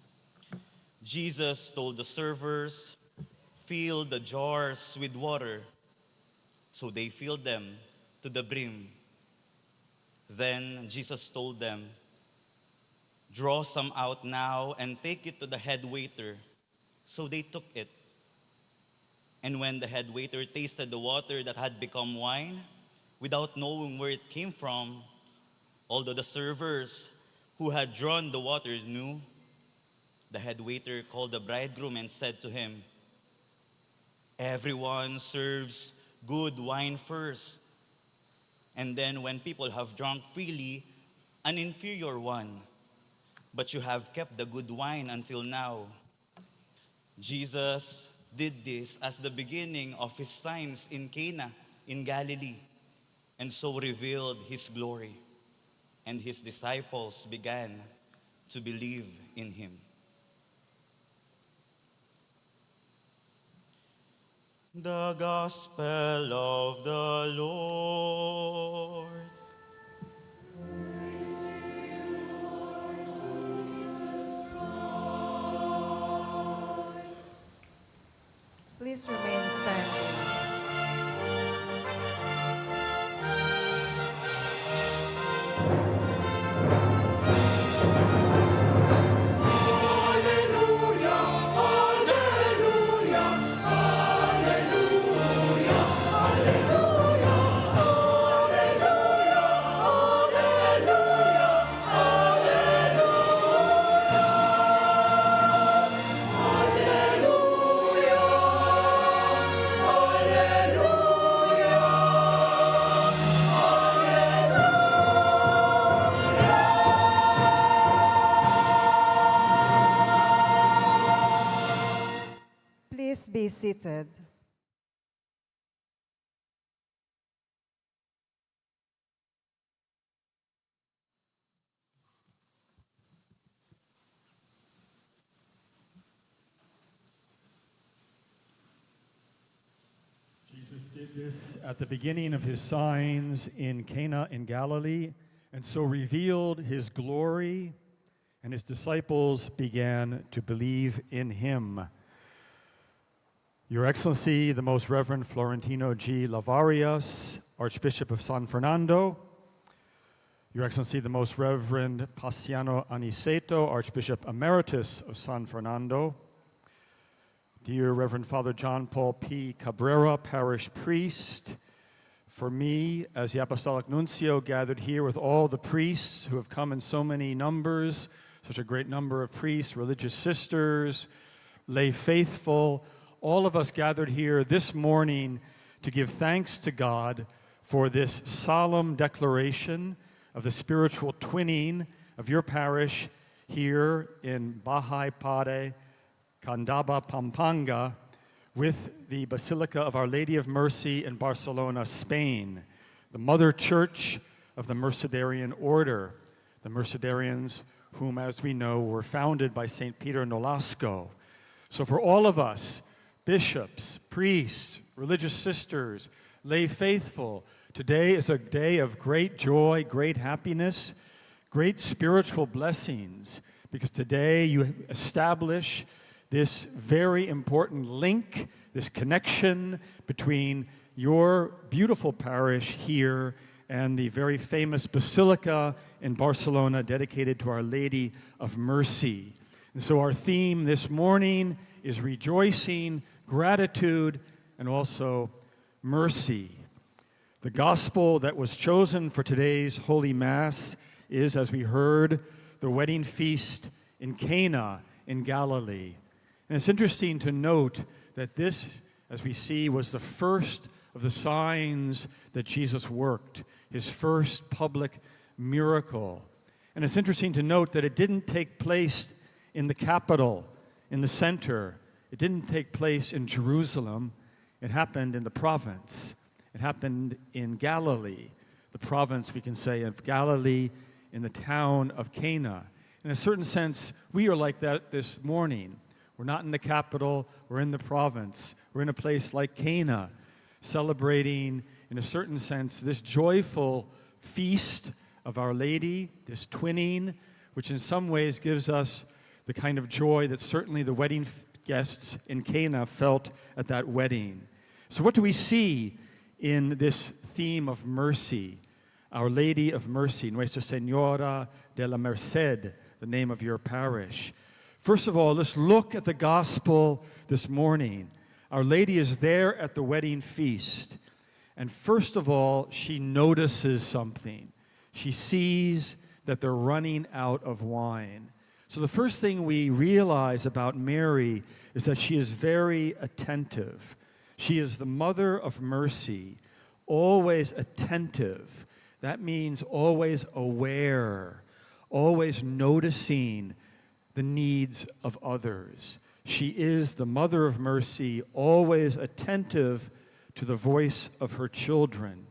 Jesus told the servers, "Fill the jars with water." So they filled them to the brim. Then Jesus told them, "Draw some out now and take it to the head waiter." So they took it. And when the head waiter tasted the water that had become wine, without knowing where it came from, although the servers who had drawn the water knew, the head waiter called the bridegroom and said to him, "Everyone serves good wine first, and then when people have drunk freely, an inferior one. But you have kept the good wine until now." Jesus did this as the beginning of his signs in Cana in Galilee, and so revealed his glory, and his disciples began to believe in him. The Gospel of the Lord. Please remain standing. Hallelujah, hallelujah, hallelujah, hallelujah. be seated. Jesus did this at the beginning of his signs in Cana in Galilee, and so revealed his glory, and his disciples began to believe in him. Your Excellency, the Most Reverend Florentino G. Lavarias, Archbishop of San Fernando, Your Excellency, the Most Reverend Paciano Aniceto, Archbishop Emeritus of San Fernando, dear Reverend Father John Paul P. Cabrera, Parish Priest, for me, as the Apostolic Nuncio, gathered here with all the priests who have come in so many numbers, such a great number of priests, religious sisters, lay faithful, all of us gathered here this morning to give thanks to God for this solemn declaration of the spiritual twinning of your parish here in Bahay Pare, Candaba, Pampanga, with the Basilica of Our Lady of Mercy in Barcelona, Spain, the mother church of the Mercedarian order, the Mercedarians whom, as we know, were founded by St. Peter Nolasco. So for all of us, bishops, priests, religious sisters, lay faithful, today is a day of great joy, great happiness, great spiritual blessings, because today you establish this very important link, this connection between your beautiful parish here and the very famous basilica in Barcelona dedicated to Our Lady of Mercy. And so our theme this morning is rejoicing, gratitude, and also mercy. The gospel that was chosen for today's Holy Mass is, as we heard, the wedding feast in Cana in Galilee. And it's interesting to note that this, as we see, was the first of the signs that Jesus worked, his first public miracle. And it's interesting to note that it didn't take place in the capital, in the center. It didn't take place in Jerusalem. It happened in the province. It happened in Galilee, the province, we can say, of Galilee, in the town of Cana. In a certain sense, we are like that this morning. We're not in the capital, we're in the province. We're in a place like Cana, celebrating, in a certain sense, this joyful feast of Our Lady, this twinning, which in some ways gives us the kind of joy that certainly the wedding guests in Cana felt at that wedding. So what do we see in this theme of mercy? Our Lady of Mercy, Nuestra Señora de la Merced, the name of your parish. First of all, let's look at the gospel this morning. Our Lady is there at the wedding feast. And first of all, she notices something. She sees that they're running out of wine. So the first thing we realize about Mary is that she is very attentive. She is the mother of mercy, always attentive. That means always aware, always noticing the needs of others. She is the mother of mercy, always attentive to the voice of her children,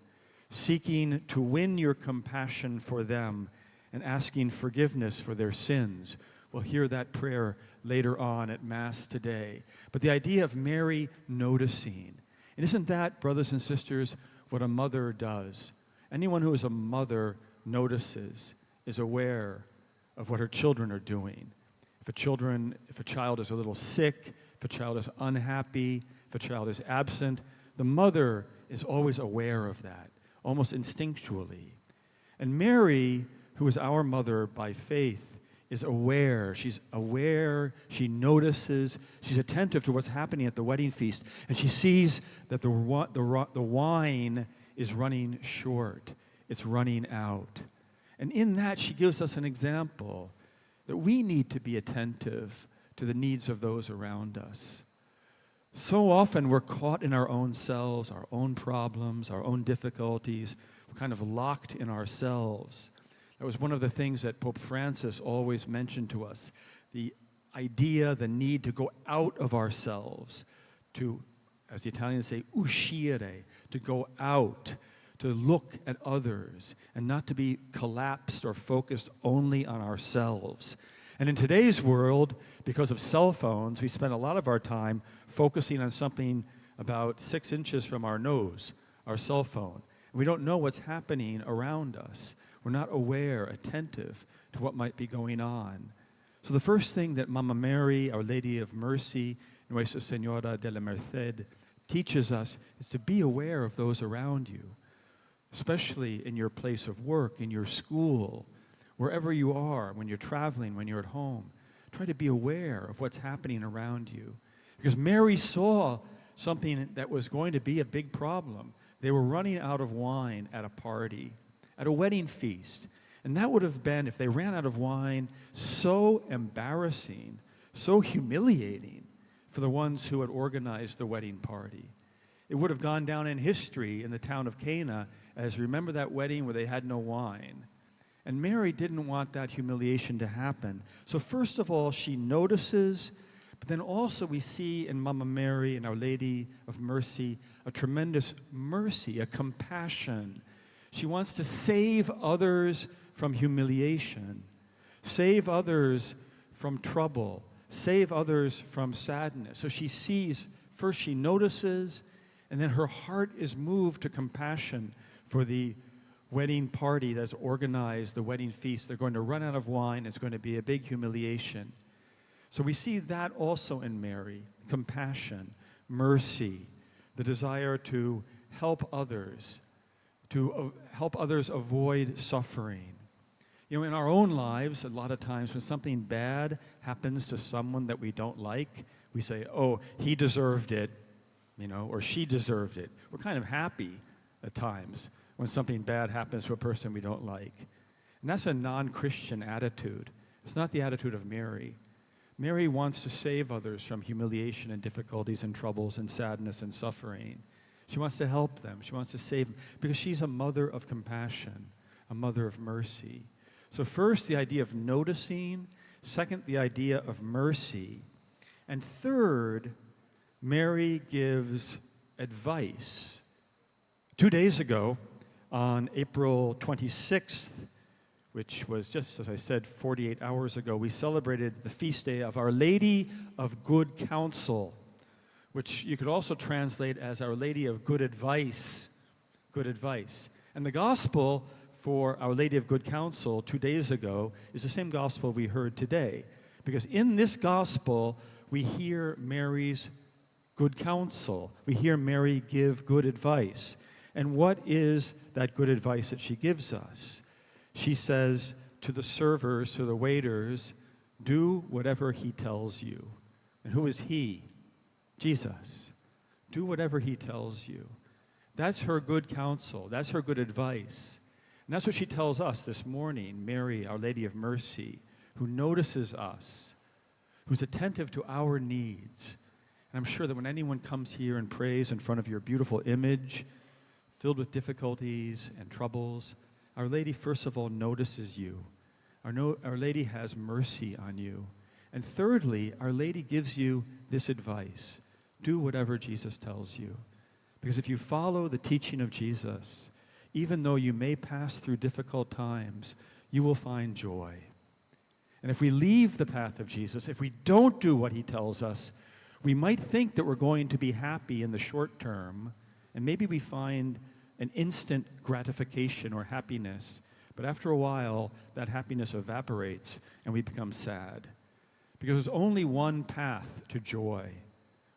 seeking to win your compassion for them and asking forgiveness for their sins. We'll hear that prayer later on at Mass today. But the idea of Mary noticing, and isn't that, brothers and sisters, what a mother does? Anyone who is a mother notices, is aware of what her children are doing. If a child is a little sick, if a child is unhappy, if a child is absent, the mother is always aware of that, almost instinctually. And Mary, who is our mother by faith, is aware. She's aware, she notices, she's attentive to what's happening at the wedding feast, and she sees that the wine is running short. It's running out. And in that, she gives us an example that we need to be attentive to the needs of those around us. So often we're caught in our own selves, our own problems, our own difficulties. We're kind of locked in ourselves. That was one of the things that Pope Francis always mentioned to us, the idea, the need to go out of ourselves, to, as the Italians say, uscire, to go out, to look at others, and not to be collapsed or focused only on ourselves. And in today's world, because of cell phones, we spend a lot of our time focusing on something about 6 inches from our nose, our cell phone. We don't know what's happening around us. We're not aware, attentive to what might be going on. So the first thing that Mama Mary, Our Lady of Mercy, Nuestra Señora de la Merced, teaches us is to be aware of those around you, especially in your place of work, in your school, wherever you are, when you're traveling, when you're at home. Try to be aware of what's happening around you. Because Mary saw something that was going to be a big problem. They were running out of wine at a party, at a wedding feast. And that would have been, if they ran out of wine, so embarrassing, so humiliating for the ones who had organized the wedding party. It would have gone down in history in the town of Cana as, remember that wedding where they had no wine? And Mary didn't want that humiliation to happen. So first of all, she notices, but then also we see in Mama Mary and Our Lady of Mercy a tremendous mercy, a compassion. She wants to save others from humiliation, save others from trouble, save others from sadness. So she sees, first she notices, and then her heart is moved to compassion for the wedding party that's organized, the wedding feast. They're going to run out of wine. It's going to be a big humiliation. So we see that also in Mary, compassion, mercy, the desire to help others avoid suffering. You know, in our own lives, a lot of times when something bad happens to someone that we don't like, we say, oh, he deserved it, you know, or she deserved it. We're kind of happy at times when something bad happens to a person we don't like. And that's a non-Christian attitude. It's not the attitude of Mary. Mary wants to save others from humiliation and difficulties and troubles and sadness and suffering. She wants to help them. She wants to save them because she's a mother of compassion, a mother of mercy. So first, the idea of noticing. Second, the idea of mercy. And third, Mary gives advice. 2 days ago, on April 26th, which was just, as I said, 48 hours ago, we celebrated the feast day of Our Lady of Good Counsel, which you could also translate as Our Lady of Good Advice. Good advice. And the gospel for Our Lady of Good Counsel 2 days ago is the same gospel we heard today. Because in this gospel, we hear Mary's good counsel. We hear Mary give good advice. And what is that good advice that she gives us? She says to the servers, to the waiters, do whatever he tells you. And who is he? Jesus. Do whatever he tells you. That's her good counsel. That's her good advice. And that's what she tells us this morning, Mary, Our Lady of Mercy, who notices us, who's attentive to our needs. And I'm sure that when anyone comes here and prays in front of your beautiful image, filled with difficulties and troubles, Our Lady, first of all, notices you. Our Lady has mercy on you. And thirdly, Our Lady gives you this advice. Do whatever Jesus tells you. Because if you follow the teaching of Jesus, even though you may pass through difficult times, you will find joy. And if we leave the path of Jesus, if we don't do what he tells us, we might think that we're going to be happy in the short term, and maybe we find an instant gratification or happiness. But after a while, that happiness evaporates and we become sad. Because there's only one path to joy,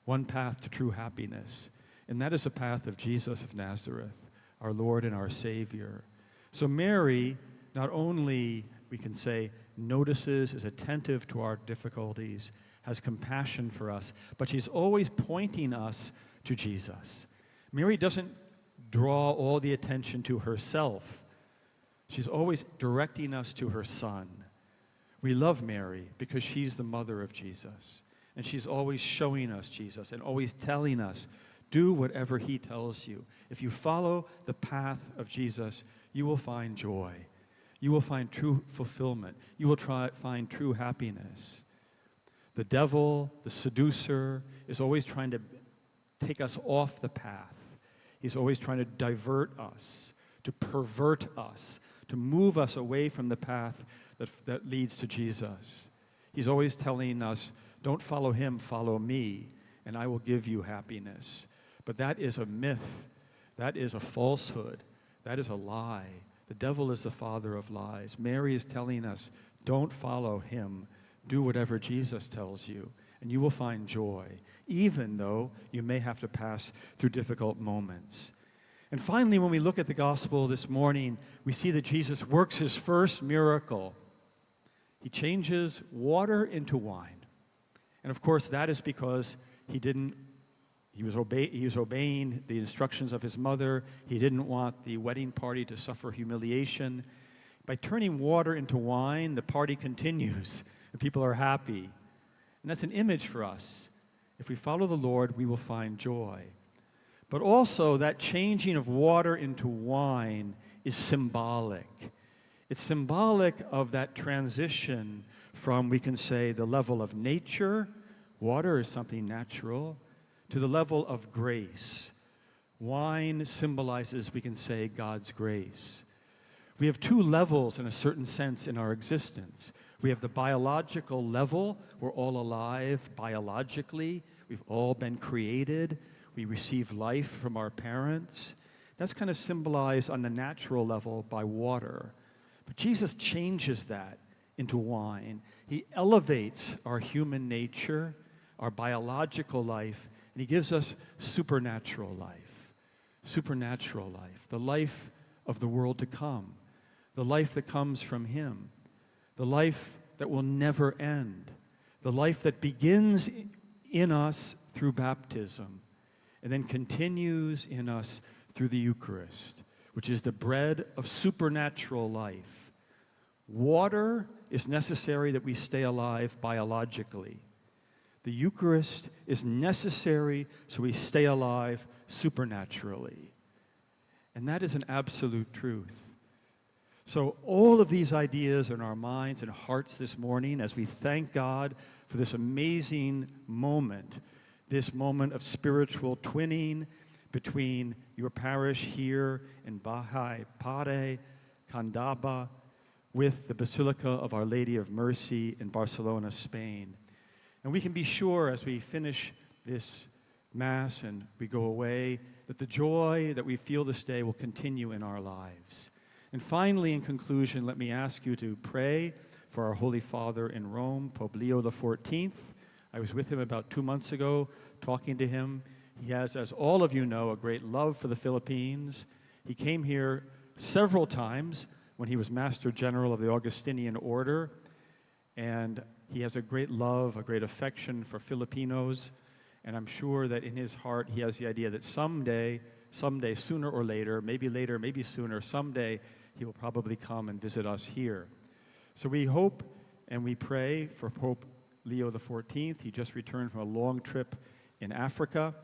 one path to true happiness, and that is the path of Jesus of Nazareth, our Lord and our Savior. So Mary not only, we can say, notices, is attentive to our difficulties, has compassion for us, but she's always pointing us to Jesus. Mary doesn't draw all the attention to herself. She's always directing us to her Son. We love Mary because she's the mother of Jesus. And she's always showing us Jesus and always telling us, do whatever he tells you. If you follow the path of Jesus, you will find joy. You will find true fulfillment. You will find true happiness. The devil, the seducer, is always trying to take us off the path. He's always trying to divert us, to pervert us, to move us away from the path that leads to Jesus. He's always telling us, don't follow him, follow me, and I will give you happiness. But that is a myth. That is a falsehood. That is a lie. The devil is the father of lies. Mary is telling us, don't follow him. Do whatever Jesus tells you, and you will find joy, even though you may have to pass through difficult moments. And finally, when we look at the gospel this morning, we see that Jesus works his first miracle. He changes water into wine. And of course, that is because he was obeying the instructions of his mother. He didn't want the wedding party to suffer humiliation. By turning water into wine, the party continues, and people are happy. And that's an image for us. If we follow the Lord, we will find joy. But also, that changing of water into wine is symbolic. It's symbolic of that transition from, we can say, the level of nature, water is something natural, to the level of grace. Wine symbolizes, we can say, God's grace. We have two levels, in a certain sense, in our existence. We have the biological level. We're all alive biologically. We've all been created. We receive life from our parents. That's kind of symbolized on the natural level by water. But Jesus changes that into wine. He elevates our human nature, our biological life, and he gives us supernatural life. Supernatural life, the life of the world to come, the life that comes from him, the life that will never end, the life that begins in us through baptism and then continues in us through the Eucharist, which is the bread of supernatural life. Water is necessary that we stay alive biologically. The Eucharist is necessary so we stay alive supernaturally. And that is an absolute truth. So all of these ideas in our minds and hearts this morning, as we thank God for this amazing moment, this moment of spiritual twinning between your parish here in Baha'i Pare, Candaba, with the Basilica of Our Lady of Mercy in Barcelona, Spain. And we can be sure as we finish this Mass and we go away that the joy that we feel this day will continue in our lives. And finally, in conclusion, let me ask you to pray for our Holy Father in Rome, Pope Leo XIV. I was with him about 2 months ago, talking to him. He has, as all of you know, a great love for the Philippines. He came here several times when he was Master General of the Augustinian Order, and he has a great love, a great affection for Filipinos, and I'm sure that in his heart he has the idea that someday, sooner or later, maybe sooner, someday, he will probably come and visit us here. So we hope and we pray for Pope Leo XIV. He just returned from a long trip in Africa,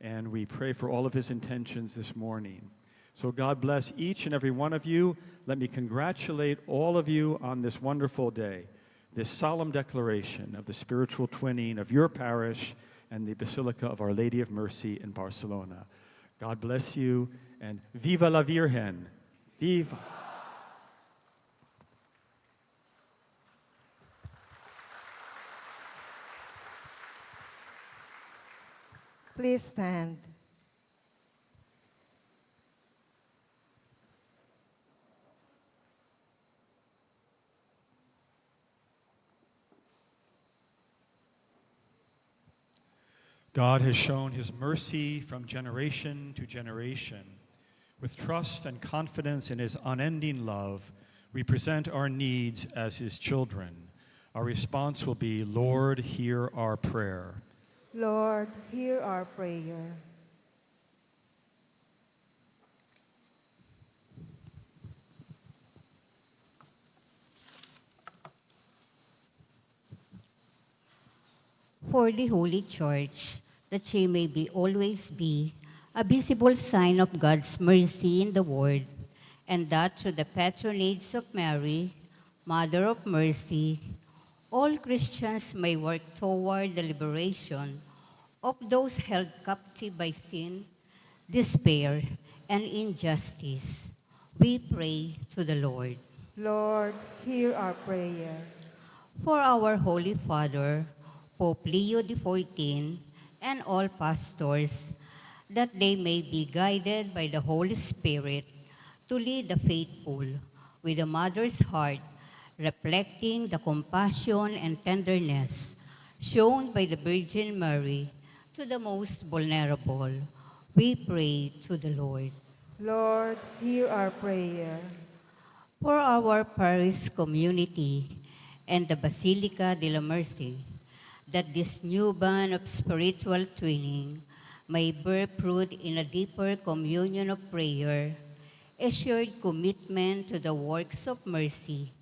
and we pray for all of his intentions this morning. So God bless each and every one of you. Let me congratulate all of you on this wonderful day, this solemn declaration of the spiritual twinning of your parish and the Basilica of Our Lady of Mercy in Barcelona. God bless you, and Viva la Virgen! Viva! Please stand. God has shown his mercy from generation to generation. With trust and confidence in his unending love, we present our needs as his children. Our response will be, Lord, hear our prayer. Lord, hear our prayer. For the Holy Church, that she may always be a visible sign of God's mercy in the world, and that through the patronage of Mary, Mother of Mercy, all Christians may work toward the liberation of those held captive by sin, despair, and injustice. We pray to the Lord. Lord, hear our prayer. For our Holy Father, Pope Leo XIV, and all pastors, that they may be guided by the Holy Spirit to lead the faithful with a mother's heart, reflecting the compassion and tenderness shown by the Virgin Mary to the most vulnerable. We pray to the Lord. Lord, hear our prayer. For our parish community and the Basilica de la Mercy, that this new bond of spiritual twinning may bear fruit in a deeper communion of prayer, a shared commitment to the works of mercy,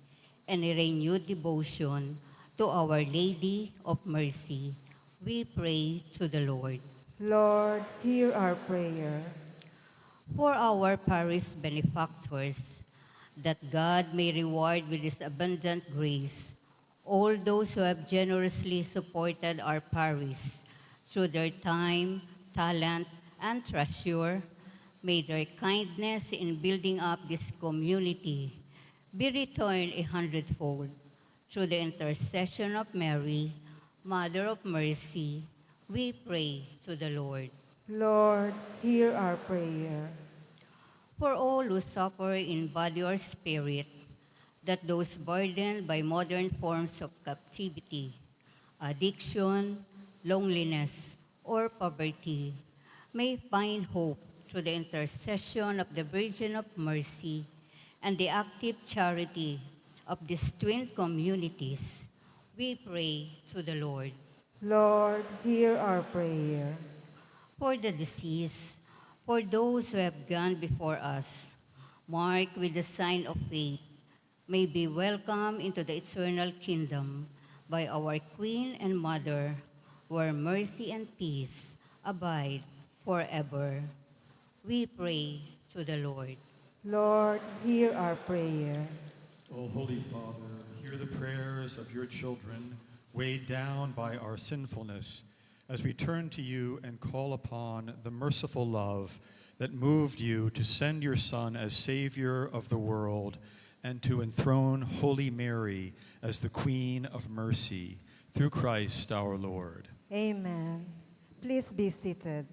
and a renewed devotion to Our Lady of Mercy. We pray to the Lord. Lord, hear our prayer. For our parish benefactors, that God may reward with His abundant grace all those who have generously supported our parish through their time, talent, and treasure. May their kindness in building up this community be returned 100-fold through the intercession of Mary, Mother of Mercy. We pray to the Lord. Lord, hear our prayer. For all who suffer in body or spirit, that those burdened by modern forms of captivity, addiction, loneliness, or poverty may find hope through the intercession of the Virgin of Mercy and the active charity of these twin communities. We pray to the Lord. Lord, hear our prayer. For the deceased, for those who have gone before us, marked with the sign of faith, may be welcomed into the eternal kingdom by our Queen and Mother, where mercy and peace abide forever. We pray to the Lord. Lord, hear our prayer. O Holy Father, hear the prayers of your children weighed down by our sinfulness as we turn to you and call upon the merciful love that moved you to send your Son as Savior of the world and to enthrone Holy Mary as the Queen of Mercy, through Christ our Lord. Amen. Please be seated.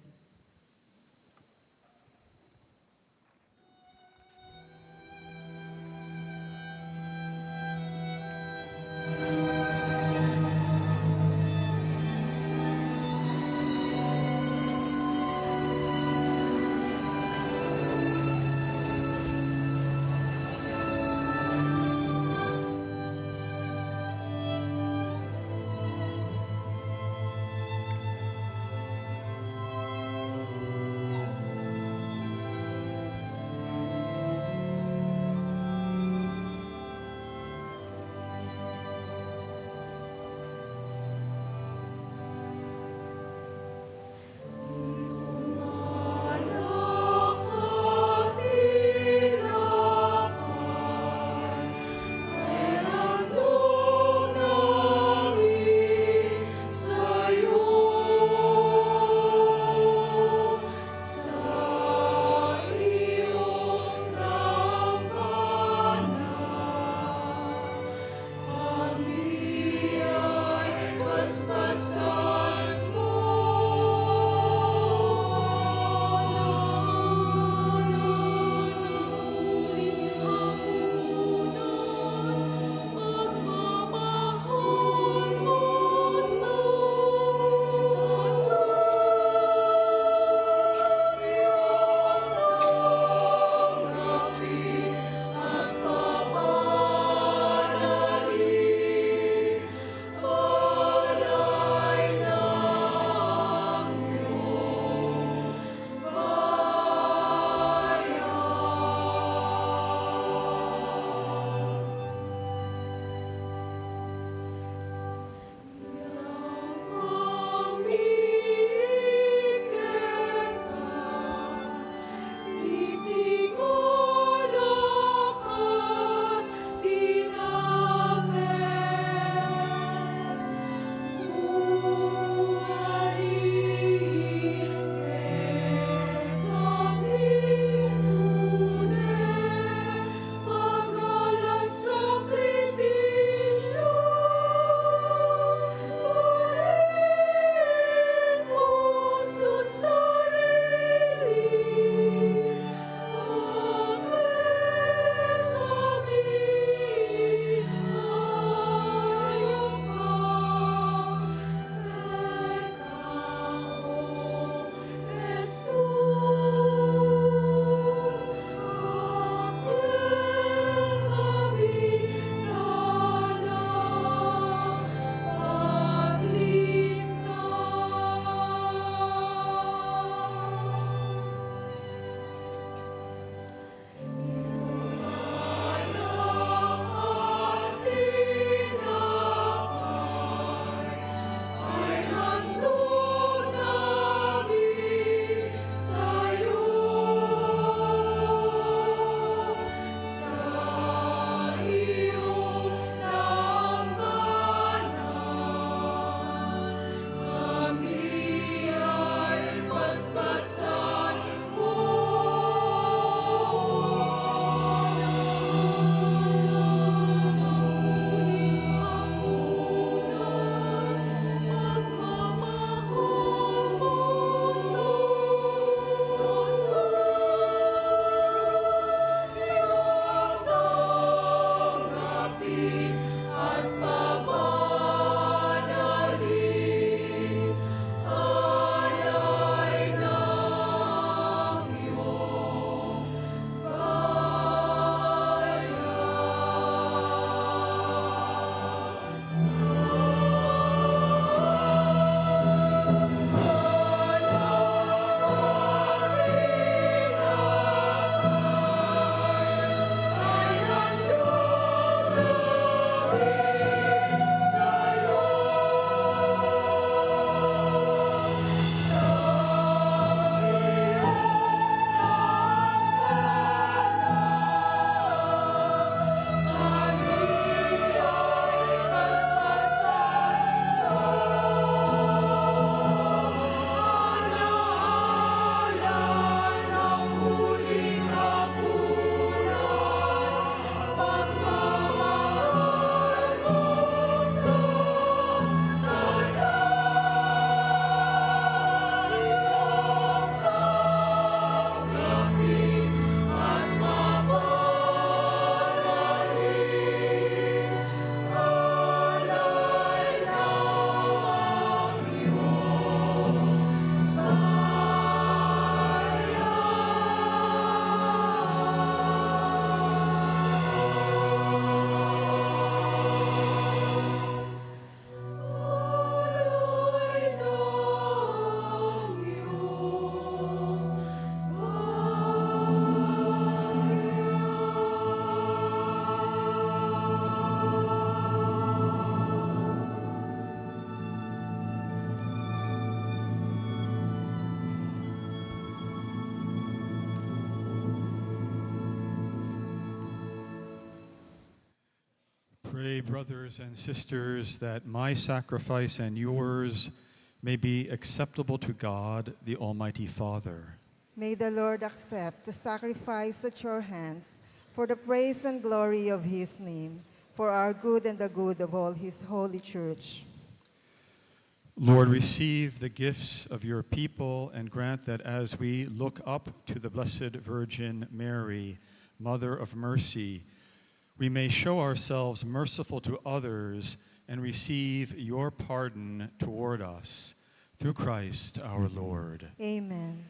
Pray, brothers and sisters, that my sacrifice and yours may be acceptable to God, the Almighty Father. May the Lord accept the sacrifice at your hands for the praise and glory of his name, for our good and the good of all his holy church. Lord, receive the gifts of your people and grant that as we look up to the Blessed Virgin Mary, Mother of Mercy, we may show ourselves merciful to others and receive your pardon toward us. Through Christ our Lord. Amen.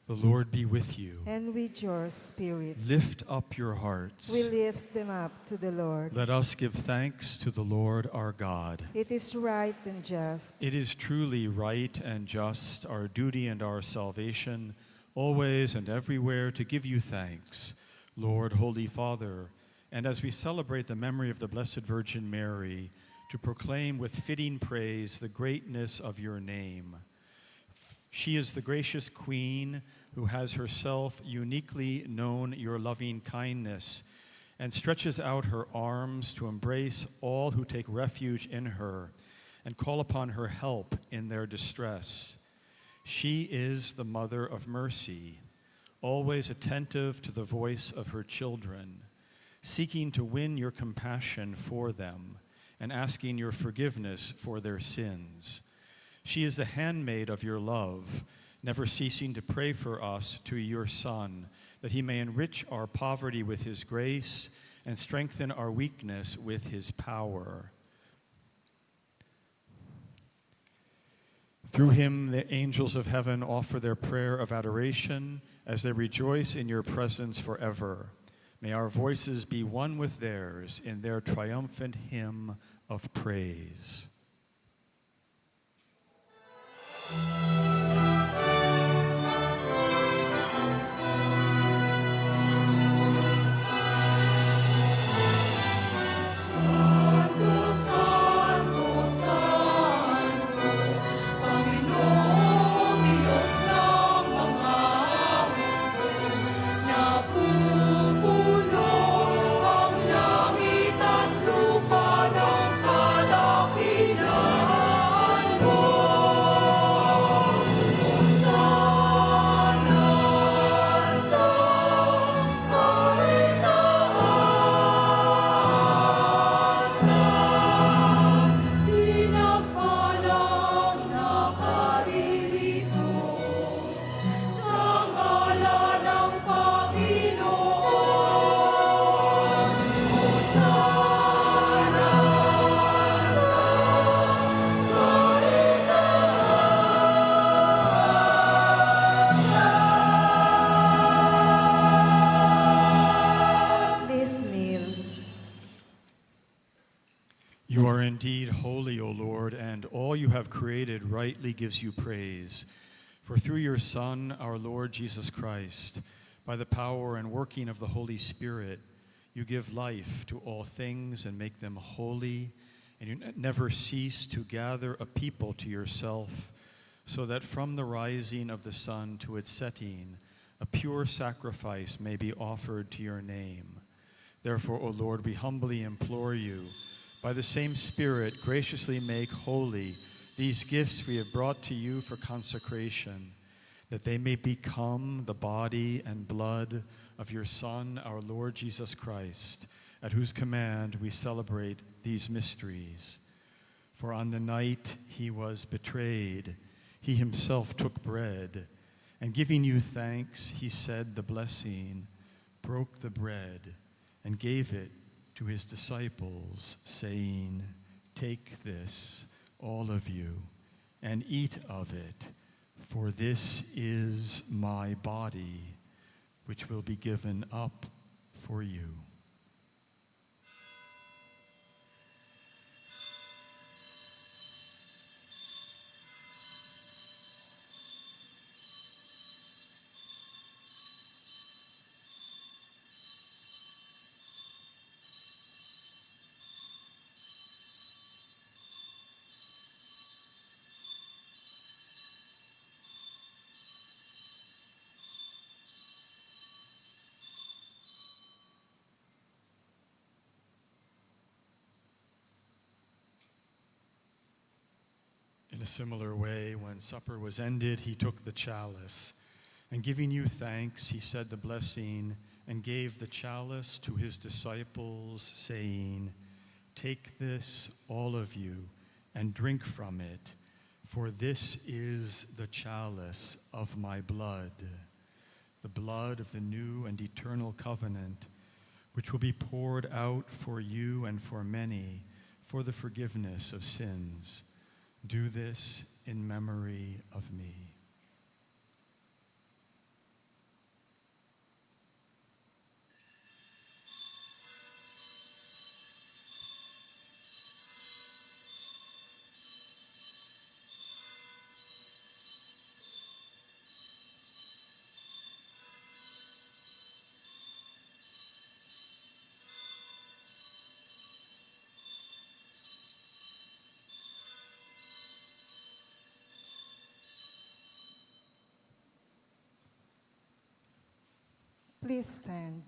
The Lord be with you. And with your spirit. Lift up your hearts. We lift them up to the Lord. Let us give thanks to the Lord our God. It is right and just. It is truly right and just, our duty and our salvation, always and everywhere to give you thanks, Lord, Holy Father, and as we celebrate the memory of the Blessed Virgin Mary, to proclaim with fitting praise the greatness of your name. She is the gracious Queen who has herself uniquely known your loving kindness and stretches out her arms to embrace all who take refuge in her and call upon her help in their distress. She is the Mother of Mercy, always attentive to the voice of her children, seeking to win your compassion for them and asking your forgiveness for their sins. She is the handmaid of your love, never ceasing to pray for us to your Son, that he may enrich our poverty with his grace and strengthen our weakness with his power. Through him, the angels of heaven offer their prayer of adoration as they rejoice in your presence forever. May our voices be one with theirs in their triumphant hymn of praise. You are indeed holy, O Lord, and all you have created rightly gives you praise. For through your Son, our Lord Jesus Christ, by the power and working of the Holy Spirit, you give life to all things and make them holy, and you never cease to gather a people to yourself, so that from the rising of the sun to its setting, a pure sacrifice may be offered to your name. Therefore, O Lord, we humbly implore you, by the same Spirit, graciously make holy these gifts we have brought to you for consecration, that they may become the body and blood of your Son, our Lord Jesus Christ, at whose command we celebrate these mysteries. For on the night he was betrayed, he himself took bread, and giving you thanks, he said the blessing, broke the bread, and gave it to his disciples, saying, "Take this, all of you, and eat of it, for this is my body, which will be given up for you." a similar way, when supper was ended, he took the chalice, and giving you thanks, he said the blessing and gave the chalice to his disciples, saying, "Take this, all of you, and drink from it, for this is the chalice of my blood, the blood of the new and eternal covenant, which will be poured out for you and for many for the forgiveness of sins. Do this in memory of me." Please stand.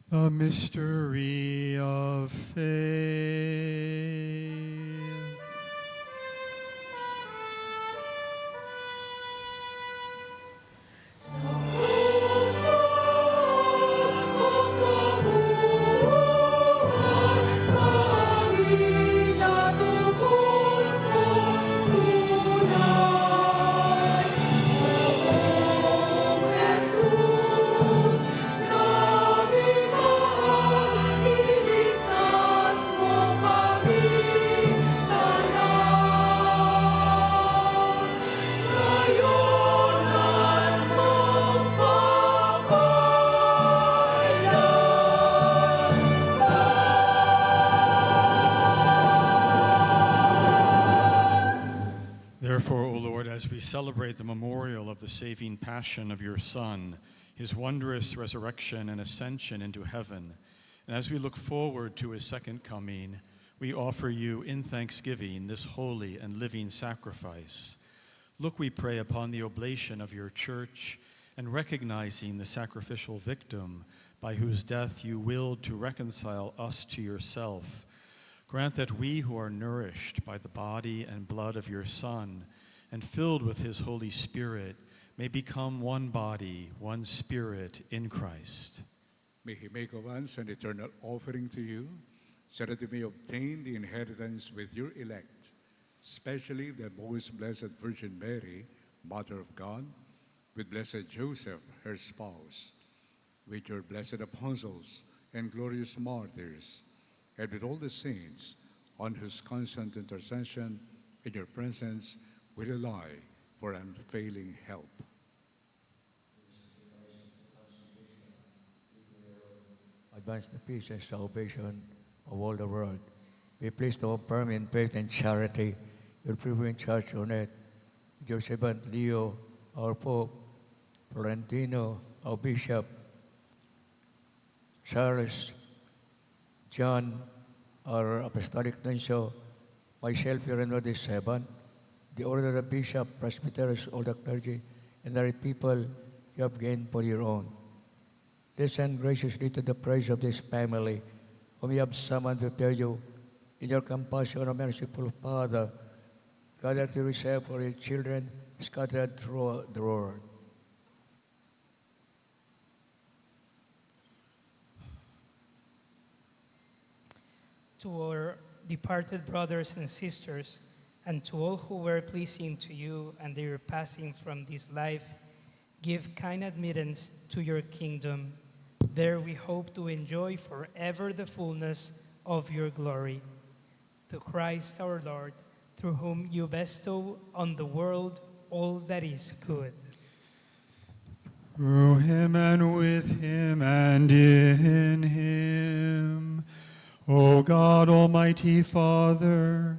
The mystery of faith. Therefore, O Lord, as we celebrate the memorial of the saving passion of your Son, his wondrous resurrection and ascension into heaven, and as we look forward to his second coming, we offer you in thanksgiving this holy and living sacrifice. Look, we pray, upon the oblation of your church, and recognizing the sacrificial victim by whose death you willed to reconcile us to yourself. Grant that we who are nourished by the body and blood of your Son and filled with his Holy Spirit may become one body, one spirit in Christ. May he make of us an eternal offering to you, so that we may obtain the inheritance with your elect, especially the most blessed Virgin Mary, Mother of God, with blessed Joseph, her spouse, with your blessed apostles and glorious martyrs, and with all the saints, on whose constant intercession in your presence we rely for unfailing help. Advance the peace and salvation of all the world. Be pleased to affirm in faith and charity your prevalent church on earth, with your servant Leo, our Pope, Florentino, our Bishop, Charles, John, our Apostolic Nuncio, myself, your Anodi Seven, the order of Bishop, Presbyteros, all the clergy, and the people you have gained for your own. Listen graciously to the praise of this family, whom you have summoned before you in your compassion, O merciful Father. God, that you reserve for your children scattered throughout the world. To our departed brothers and sisters, and to all who were pleasing to you and they were passing from this life, give kind admittance to your kingdom. There we hope to enjoy forever the fullness of your glory. Through Christ our Lord, through whom you bestow on the world all that is good. Through him and with him and in him, O God, Almighty Father,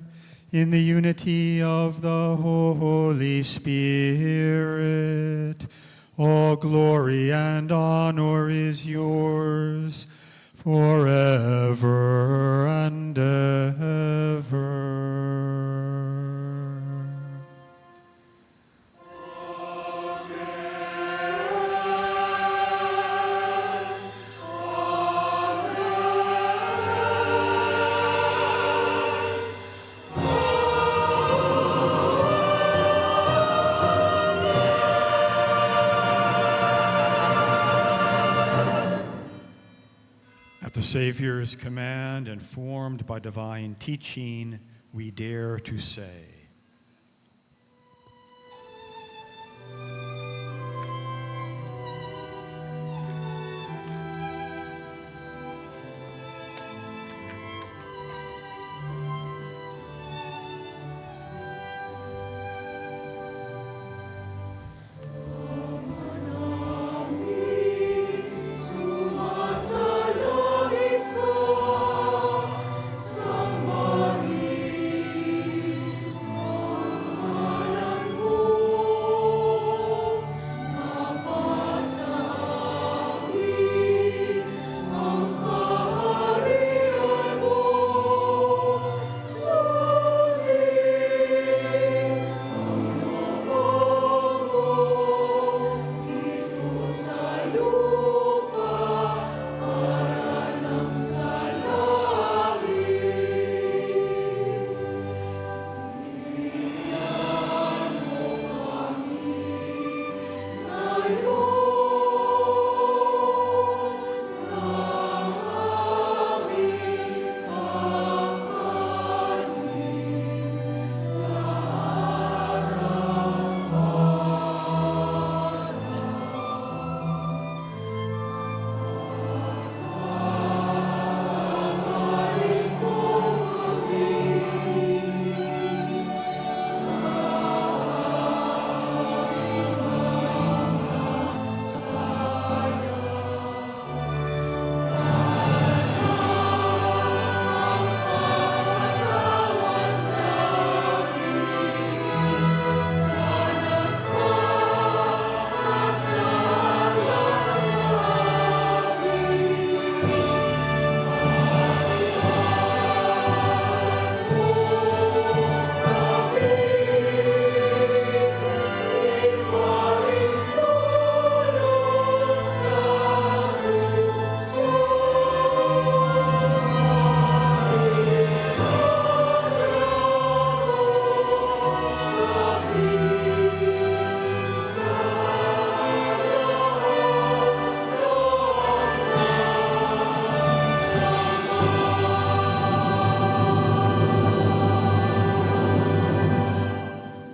in the unity of the Holy Spirit, all glory and honor is yours forever and ever. Savior's command and formed by divine teaching, we dare to say, Sumasalangit ka sa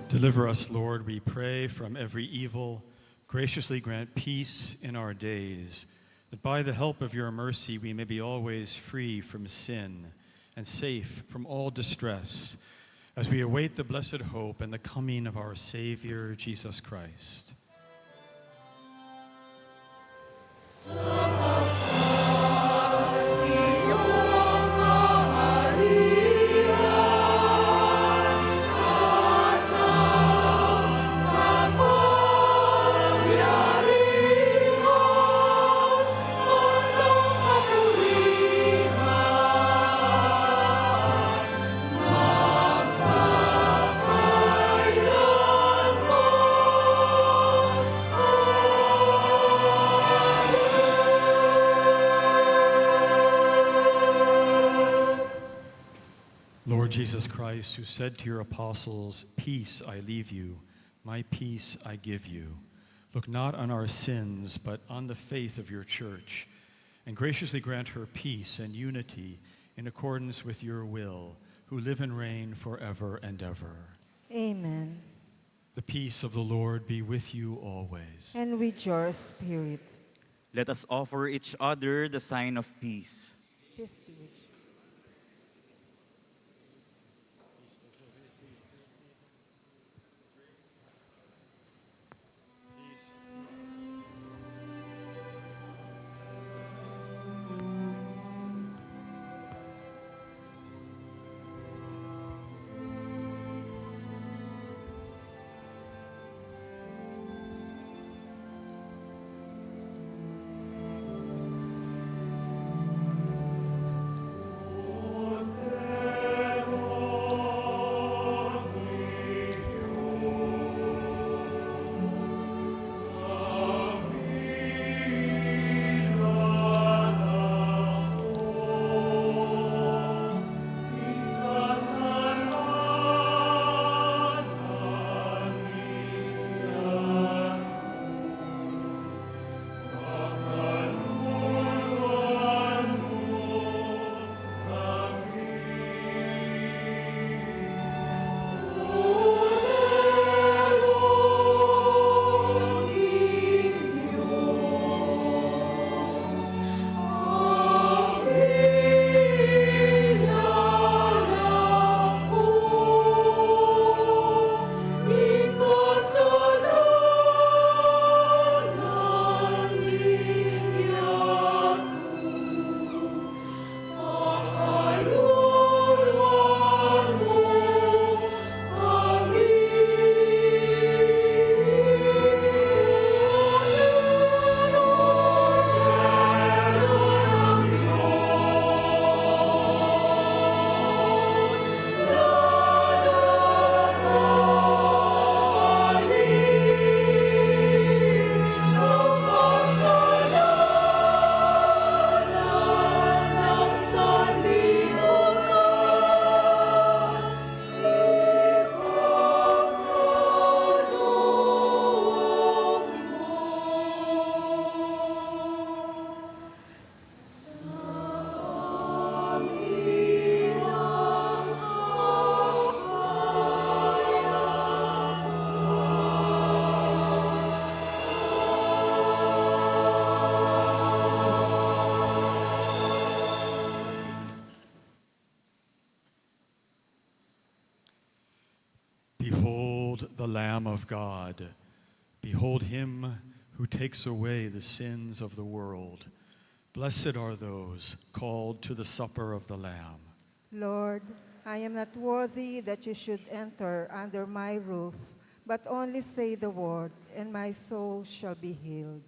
Deliver us, Lord, we pray, from every evil. Graciously grant peace in our days, that by the help of your mercy we may be always free from sin and safe from all distress, as we await the blessed hope and the coming of our Savior, Jesus Christ. Lord Jesus Christ, who said to your apostles, "Peace I leave you, my peace I give you," look not on our sins, but on the faith of your church, and graciously grant her peace and unity in accordance with your will, who live and reign forever and ever. Amen. The peace of the Lord be with you always. And with your spirit. Let us offer each other the sign of peace. Peace be with you. Behold the Lamb of God. Behold him who takes away the sins of the world. Blessed are those called to the supper of the Lamb. Lord, I am not worthy that you should enter under my roof, but only say the word, and my soul shall be healed.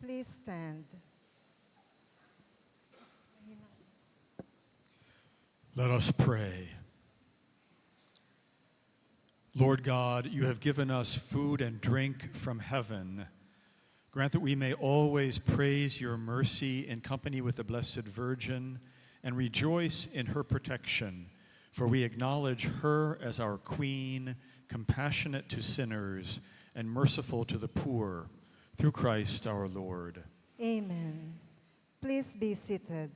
Please stand. Let us pray. Lord God, you have given us food and drink from heaven. Grant that we may always praise your mercy in company with the Blessed Virgin and rejoice in her protection, for we acknowledge her as our Queen, compassionate to sinners and merciful to the poor, through Christ our Lord. Amen. Please be seated.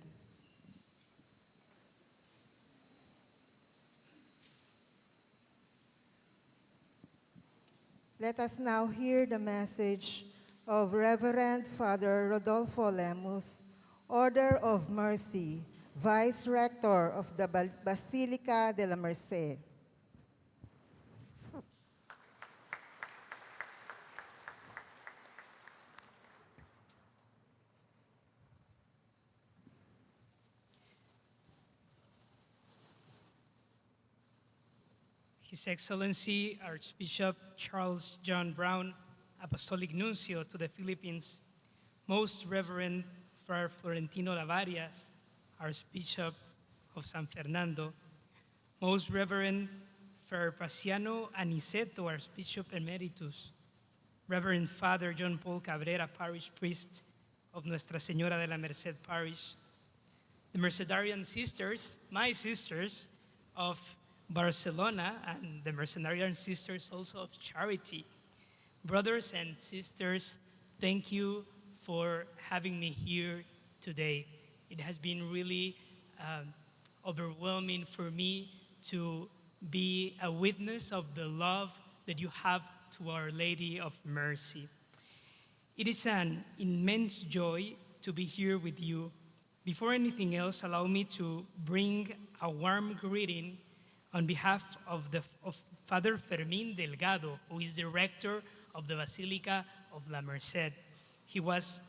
Let us now hear the message of Reverend Father Rodolfo Lemus, Order of Mercy, Vice Rector of the Basilica de la Merced. His Excellency Archbishop Charles John Brown, Apostolic Nuncio to the Philippines, Most Reverend Friar Florentino Lavarias, Archbishop of San Fernando, Most Reverend Friar Paciano Aniceto, Archbishop Emeritus, Reverend Father John Paul Cabrera, Parish Priest of Nuestra Señora de la Merced Parish, the Mercedarian Sisters, my sisters of Barcelona, and the Mercenarian Sisters also of Charity. Brothers and sisters, thank you for having me here today. It has been really overwhelming for me to be a witness of the love that you have to Our Lady of Mercy. It is an immense joy to be here with you. Before anything else, allow me to bring a warm greeting on behalf of Father Fermín Delgado, who is the rector of the Basilica of La Merced. He was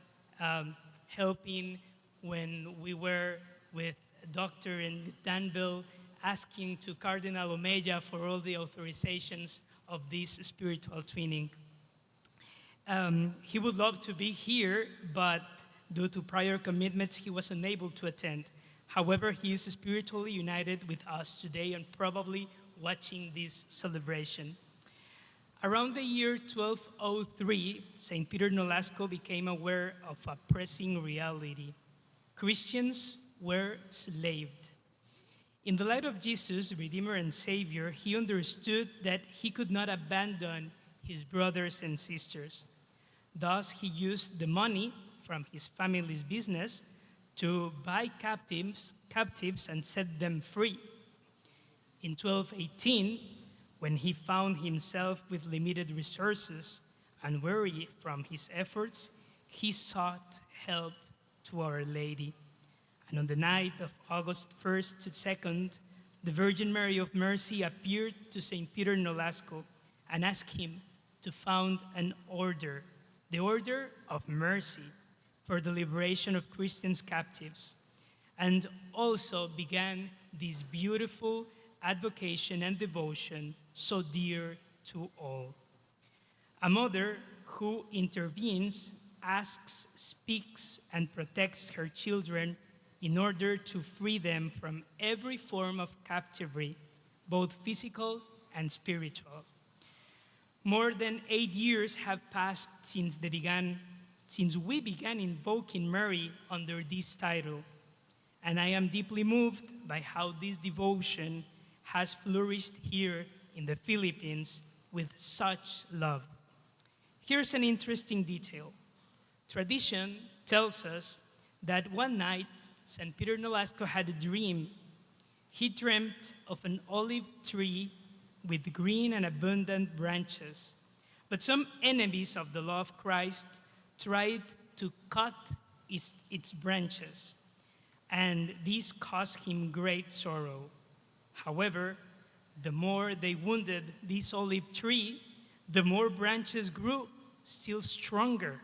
helping when we were with Dr. and Danville, asking to Cardinal Omeya for all the authorizations of this spiritual twinning. He would love to be here, but due to prior commitments, he was unable to attend. However, he is spiritually united with us today and probably watching this celebration. Around the year 1203, St. Peter Nolasco became aware of a pressing reality. Christians were enslaved. In the light of Jesus, Redeemer and Savior, he understood that he could not abandon his brothers and sisters. Thus, he used the money from his family's business to buy captives and set them free. In 1218, when he found himself with limited resources and weary from his efforts, he sought help to Our Lady. And on the night of August 1st to 2nd, the Virgin Mary of Mercy appeared to St. Peter Nolasco and asked him to found an order, the Order of Mercy, for the liberation of Christians captives, and also began this beautiful advocation and devotion so dear to all. A mother who intervenes, asks, speaks, and protects her children in order to free them from every form of captivity, both physical and spiritual. More than 8 years have passed since we began invoking Mary under this title, and I am deeply moved by how this devotion has flourished here in the Philippines with such love. Here's an interesting detail. Tradition tells us that one night, St. Peter Nolasco had a dream. He dreamt of an olive tree with green and abundant branches, but some enemies of the law of Christ tried to cut its branches, and this caused him great sorrow. However, the more they wounded this olive tree, the more branches grew, still stronger.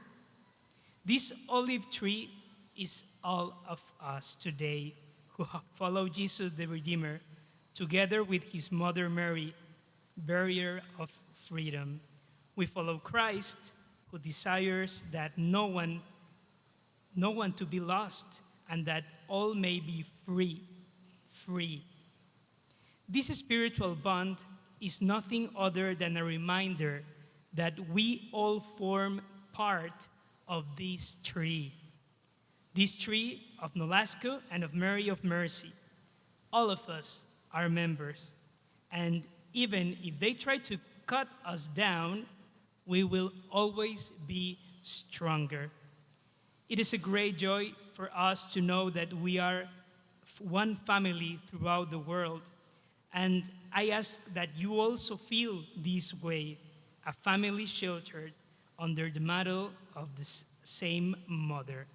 This olive tree is all of us today who follow Jesus the Redeemer, together with his mother Mary, bearer of freedom. We follow Christ, who desires that no one no one to be lost, and that all may be free. Free. This spiritual bond is nothing other than a reminder that we all form part of this tree of Nolasco and of Mary of Mercy. All of us are members, and even if they try to cut us down, we will always be stronger. It is a great joy for us to know that we are one family throughout the world. And I ask that you also feel this way, a family sheltered under the model of the same mother.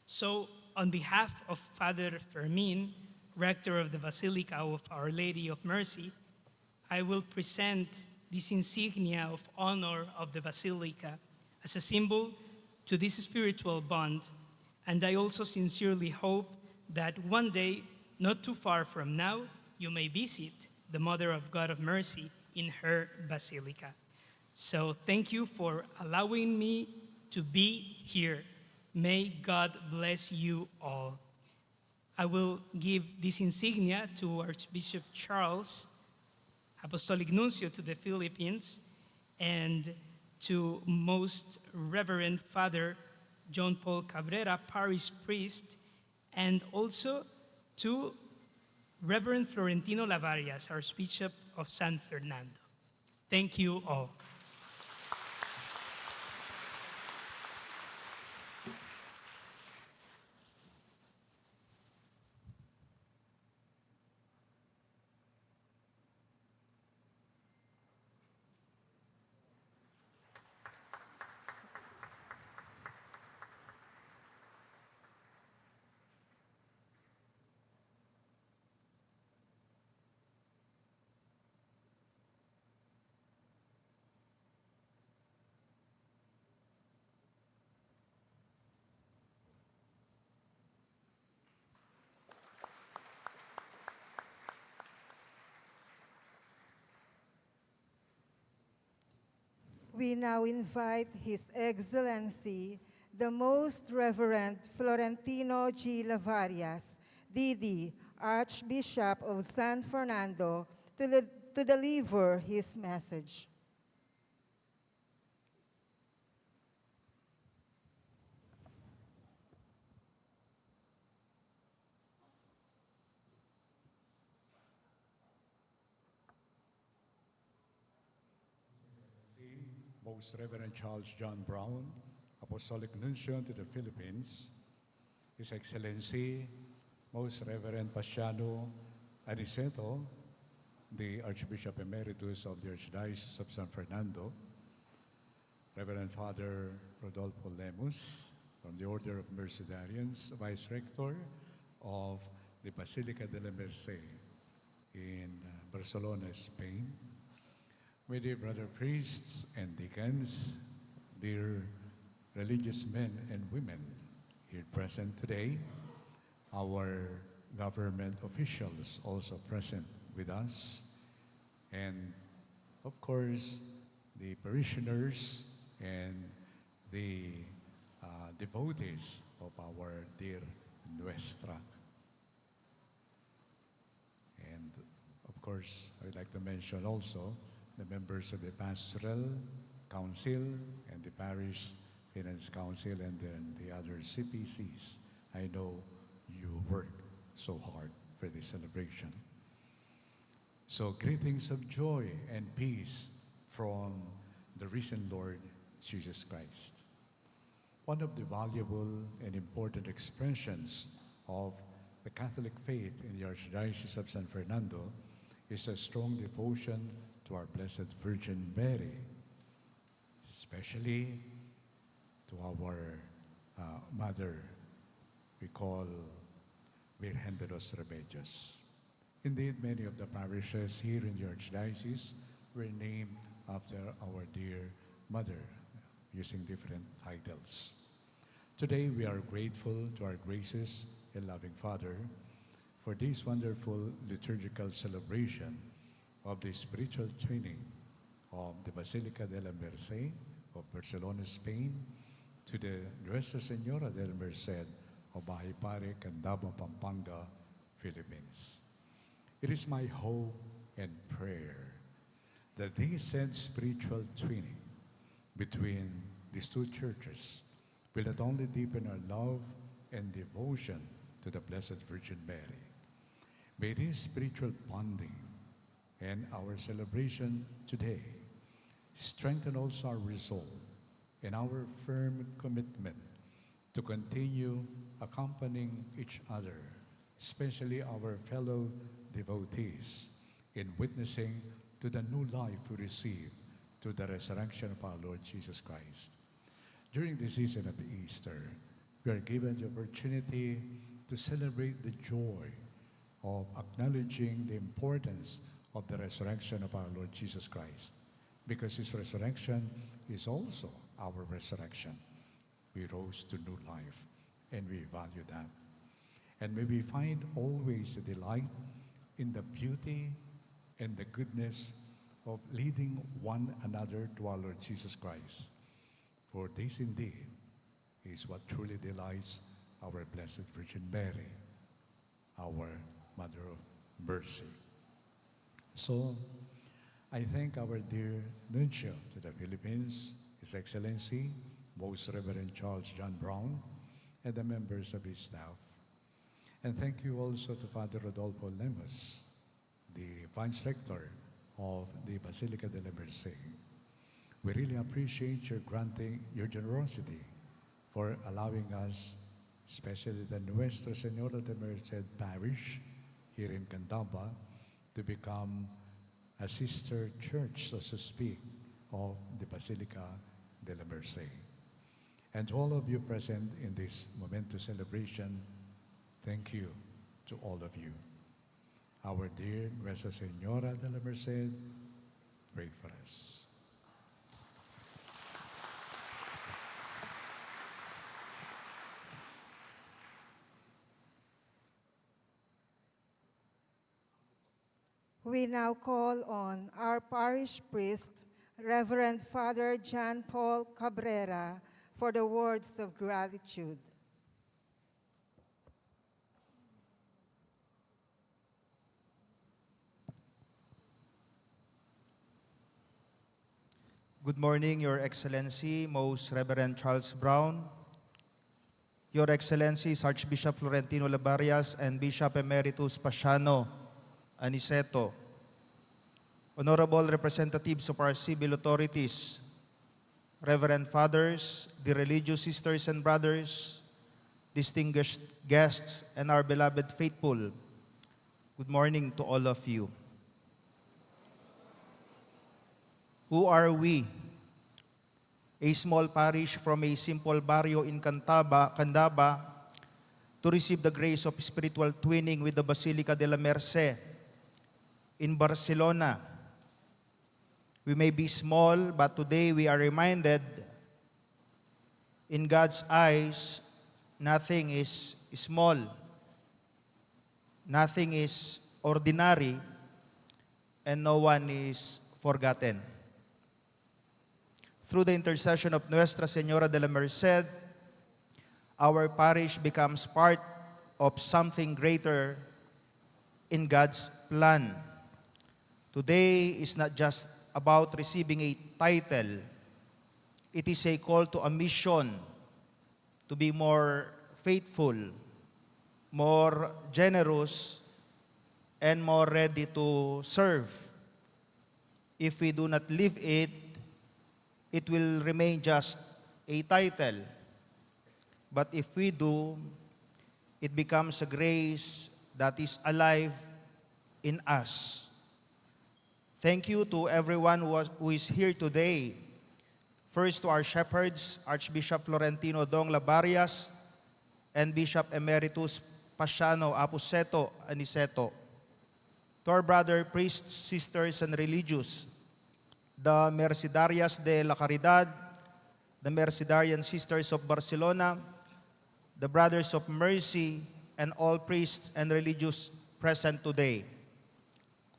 So, on behalf of Father Fermin, rector of the Basilica of Our Lady of Mercy, I will present this insignia of honor of the Basilica as a symbol to this spiritual bond. And I also sincerely hope that one day, not too far from now, you may visit the Mother of God of Mercy in her Basilica. So thank you for allowing me to be here. May God bless you all. I will give this insignia to Archbishop Charles, Apostolic Nuncio to the Philippines, and to Most Reverend Father John Paul Cabrera, parish priest, and also to Reverend Florentino Lavarias, Archbishop of San Fernando. Thank you all. We now invite His Excellency, the Most Reverend Florentino G. Lavarias, D.D., Archbishop of San Fernando, to deliver his message. Most Reverend Charles John Brown, Apostolic Nuncio to the Philippines, His Excellency, Most Reverend Paciano Aniceto, the Archbishop Emeritus of the Archdiocese of San Fernando, Reverend Father Rodolfo Lemus, from the Order of Mercedarians, Vice Rector of the Basilica de la Merced in Barcelona, Spain, my dear brother priests and deacons, dear religious men and women here present today, our government officials also present with us, and of course, the parishioners and the devotees of our dear Nuestra. And of course, I would like to mention also the members of the Pastoral Council and the Parish Finance Council and then the other CPCs. I know you work so hard for this celebration. So greetings of joy and peace from the risen Lord Jesus Christ. One of the valuable and important expressions of the Catholic faith in the Archdiocese of San Fernando is a strong devotion to our Blessed Virgin Mary, especially to our mother we call Virgen de los Remedios. Indeed, many of the parishes here in the Archdiocese were named after our dear mother, using different titles. Today, we are grateful to our gracious and loving Father for this wonderful liturgical celebration of the spiritual training of the Basilica de la Merced of Barcelona, Spain, to the Nuestra Senora del Merced of Bahay Pare, Candaba, Pampanga, Philippines. It is my hope and prayer that this said spiritual twinning between these two churches will not only deepen our love and devotion to the Blessed Virgin Mary, may this spiritual bonding and our celebration today strengthen also our resolve and our firm commitment to continue accompanying each other, especially our fellow devotees, in witnessing to the new life we receive through the resurrection of our Lord Jesus Christ. During the season of Easter, we are given the opportunity to celebrate the joy of acknowledging the importance of the resurrection of our Lord Jesus Christ, because His resurrection is also our resurrection. We rose to new life, and we value that. And may we find always a delight in the beauty and the goodness of leading one another to our Lord Jesus Christ. For this indeed is what truly delights our Blessed Virgin Mary, our Mother of Mercy. So, I thank our dear Nuncio to the Philippines, His Excellency, Most Reverend Charles John Brown, and the members of his staff. And thank you also to Father Rodolfo Lemus, the Vice Rector of the Basilica de la Merced. We really appreciate your your generosity for allowing us, especially the Nuestra Senora de Merced Parish here in Candaba, to become a sister church, so to speak, of the Basilica de la Merced. And to all of you present in this momentous celebration, thank you to all of you. Our dear Nuestra Senora de la Merced, pray for us. We now call on our parish priest, Reverend Father John Paul Cabrera, for the words of gratitude. Good morning, Your Excellency, Most Reverend Charles Brown, Your Excellencies Archbishop Florentino Labarias and Bishop Emeritus Pasiano Aniceto, honorable representatives of our civil authorities, Reverend Fathers, the religious sisters and brothers, distinguished guests, and our beloved faithful, good morning to all of you. Who are we? A small parish from a simple barrio in Candaba, to receive the grace of spiritual twinning with the Basilica de la Merced in Barcelona. We may be small, but today we are reminded, in God's eyes, nothing is small, nothing is ordinary, and no one is forgotten. Through the intercession of Nuestra Senora de la Merced, our parish becomes part of something greater in God's plan. Today is not just about receiving a title. It is a call to a mission to be more faithful, more generous, and more ready to serve. If we do not live it, it will remain just a title. But if we do, it becomes a grace that is alive in us. Thank you to everyone who is here today. First to our shepherds, Archbishop Florentino Dong Labarias and Bishop Emeritus Pasiano Apuseto Aniceto. To our brother priests, sisters, and religious, the Mercedarias de la Caridad, the Mercedarian Sisters of Barcelona, the Brothers of Mercy, and all priests and religious present today.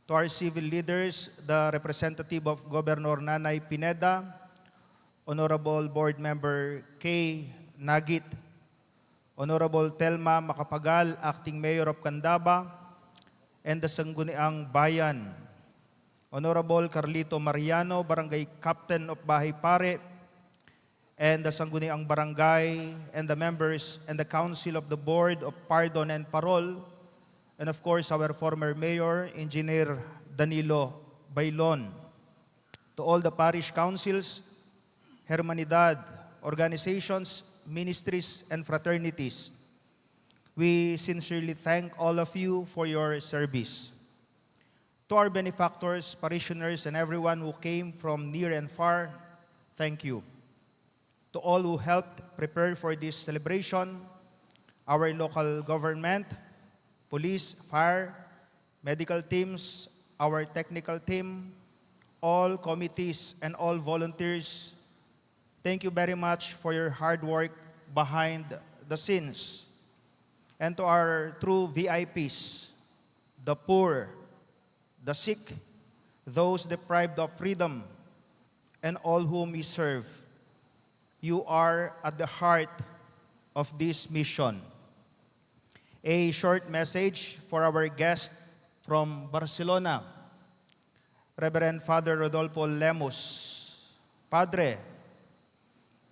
To our civil leaders, the representative of Governor Nanay Pineda, Honorable Board Member Kay Nagit, Honorable Telma Macapagal, Acting Mayor of Candaba, and the Sangguniang Bayan, Honorable Carlito Mariano, Barangay Captain of Bahay Pare, and the Sangguniang Barangay, and the members and the Council of the Board of Pardon and Parol, and of course our former Mayor, Engineer Danilo Bailon. To all the parish councils, Hermanidad, organizations, ministries, and fraternities, we sincerely thank all of you for your service. To our benefactors, parishioners, and everyone who came from near and far, thank you. To all who helped prepare for this celebration, our local government, police, fire, medical teams, our technical team, all committees, and all volunteers, thank you very much for your hard work behind the scenes. And to our true VIPs, the poor, the sick, those deprived of freedom, and all whom we serve, you are at the heart of this mission. A short message for our guest from Barcelona, Reverend Father Rodolfo Lemus. Padre,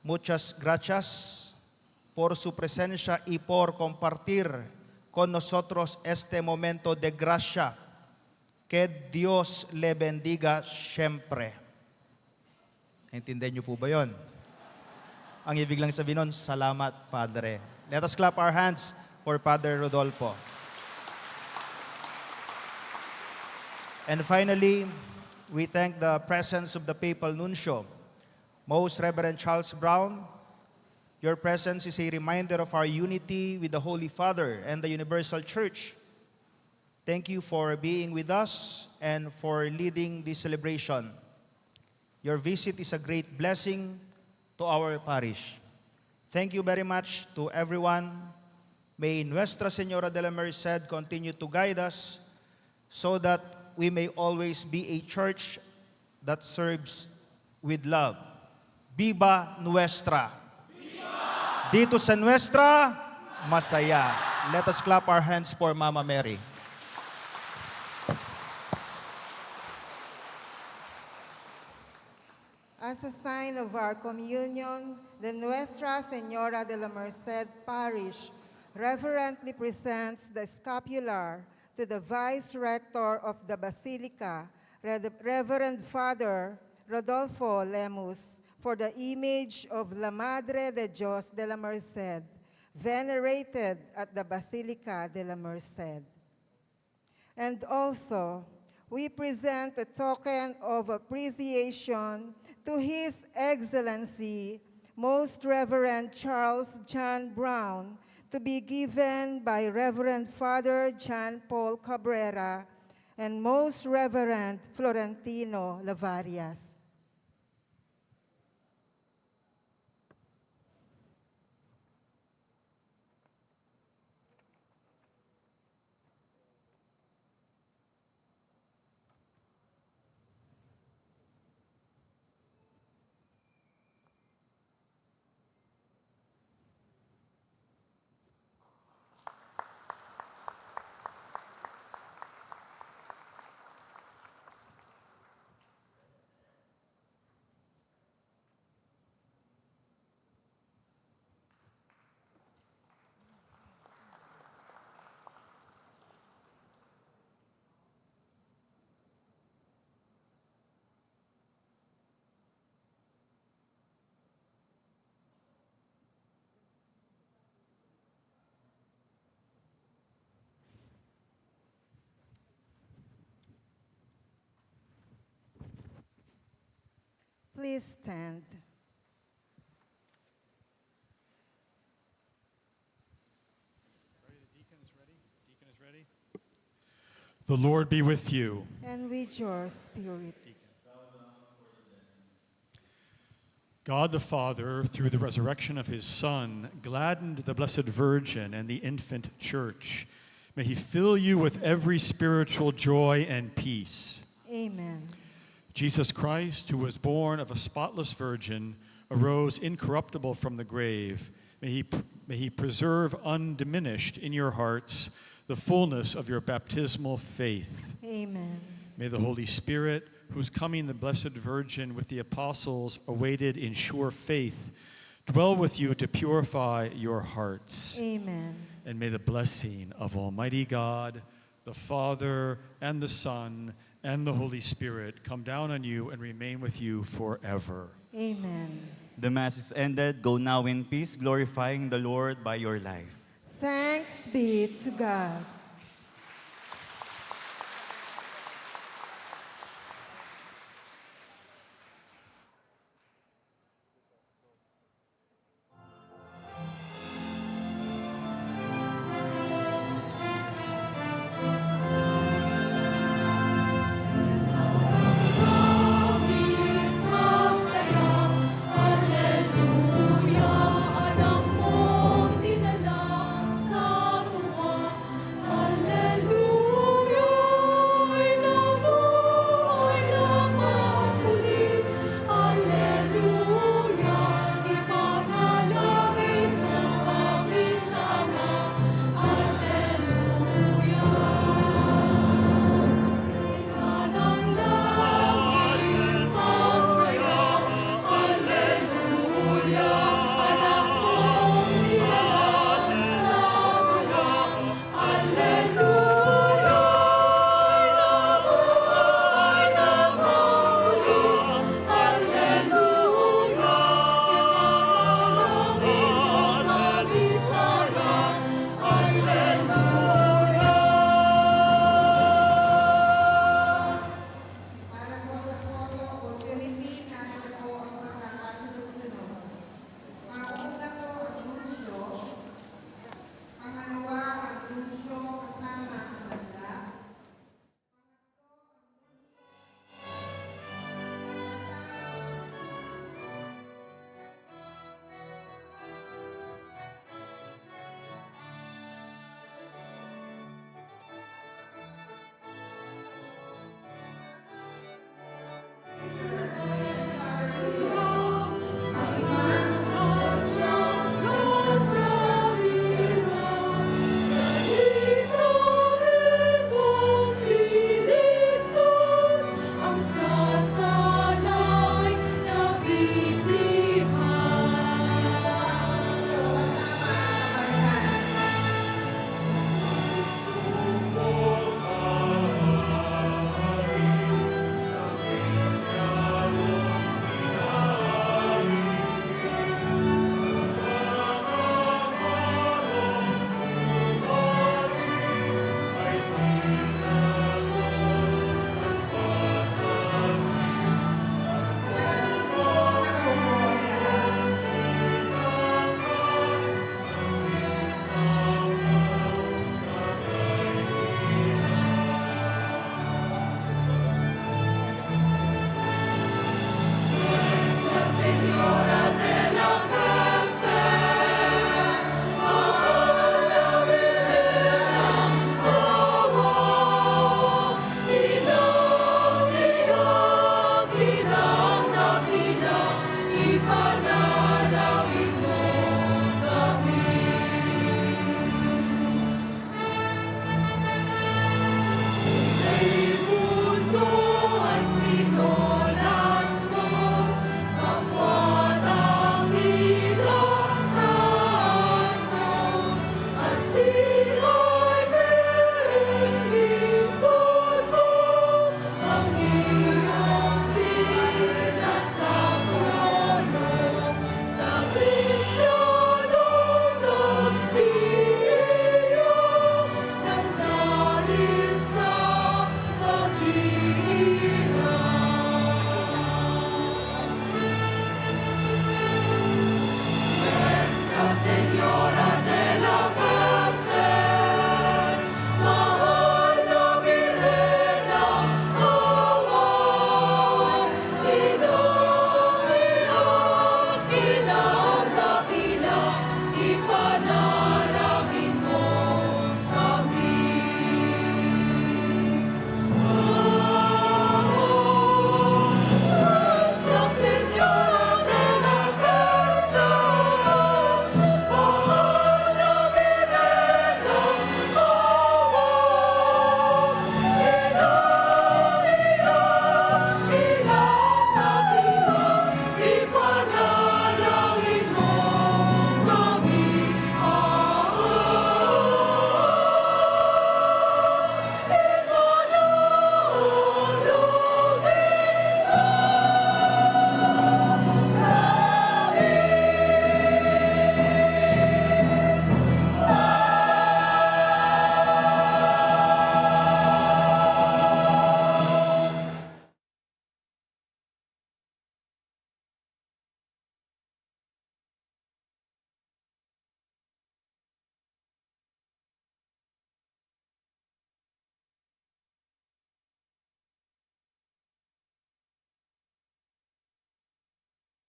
muchas gracias por su presencia y por compartir con nosotros este momento de gracia. Que Dios le bendiga siempre. Intindihan niyo po ba yun? Ang ibig lang sabihin nun, salamat, Padre. Let us clap our hands for Father Rodolfo. And finally, we thank the presence of the Papal Nuncio, Most Reverend Charles Brown. Your presence is a reminder of our unity with the Holy Father and the Universal Church. Thank you for being with us and for leading this celebration. Your visit is a great blessing to our parish. Thank you very much to everyone. May Nuestra Señora de la Merced continue to guide us so that we may always be a church that serves with love. Viva Nuestra! Viva! Dito sa Nuestra, masaya. Let us clap our hands for Mama Mary. As a sign of our communion, the Nuestra Señora de la Merced Parish reverently presents the scapular to the Vice Rector of the Basilica, Reverend Father Rodolfo Lemus, for the image of La Madre de Dios de la Merced, venerated at the Basilica de la Merced. And also, we present a token of appreciation to His Excellency, Most Reverend Charles John Brown, to be given by Reverend Father John Paul Cabrera and Most Reverend Florentino Lavarias. Please stand. The Lord be with you. And with your spirit. God the Father, through the resurrection of his Son, gladdened the Blessed Virgin and the infant church. May he fill you with every spiritual joy and peace. Amen. Jesus Christ, who was born of a spotless virgin, arose incorruptible from the grave, may he preserve undiminished in your hearts the fullness of your baptismal faith. Amen. May the Holy Spirit, whose coming the Blessed Virgin with the apostles awaited in sure faith, dwell with you to purify your hearts. Amen. And may the blessing of Almighty God, the Father, and the Son, and the Holy Spirit come down on you and remain with you forever. Amen. The Mass is ended. Go now in peace, glorifying the Lord by your life. Thanks be to God.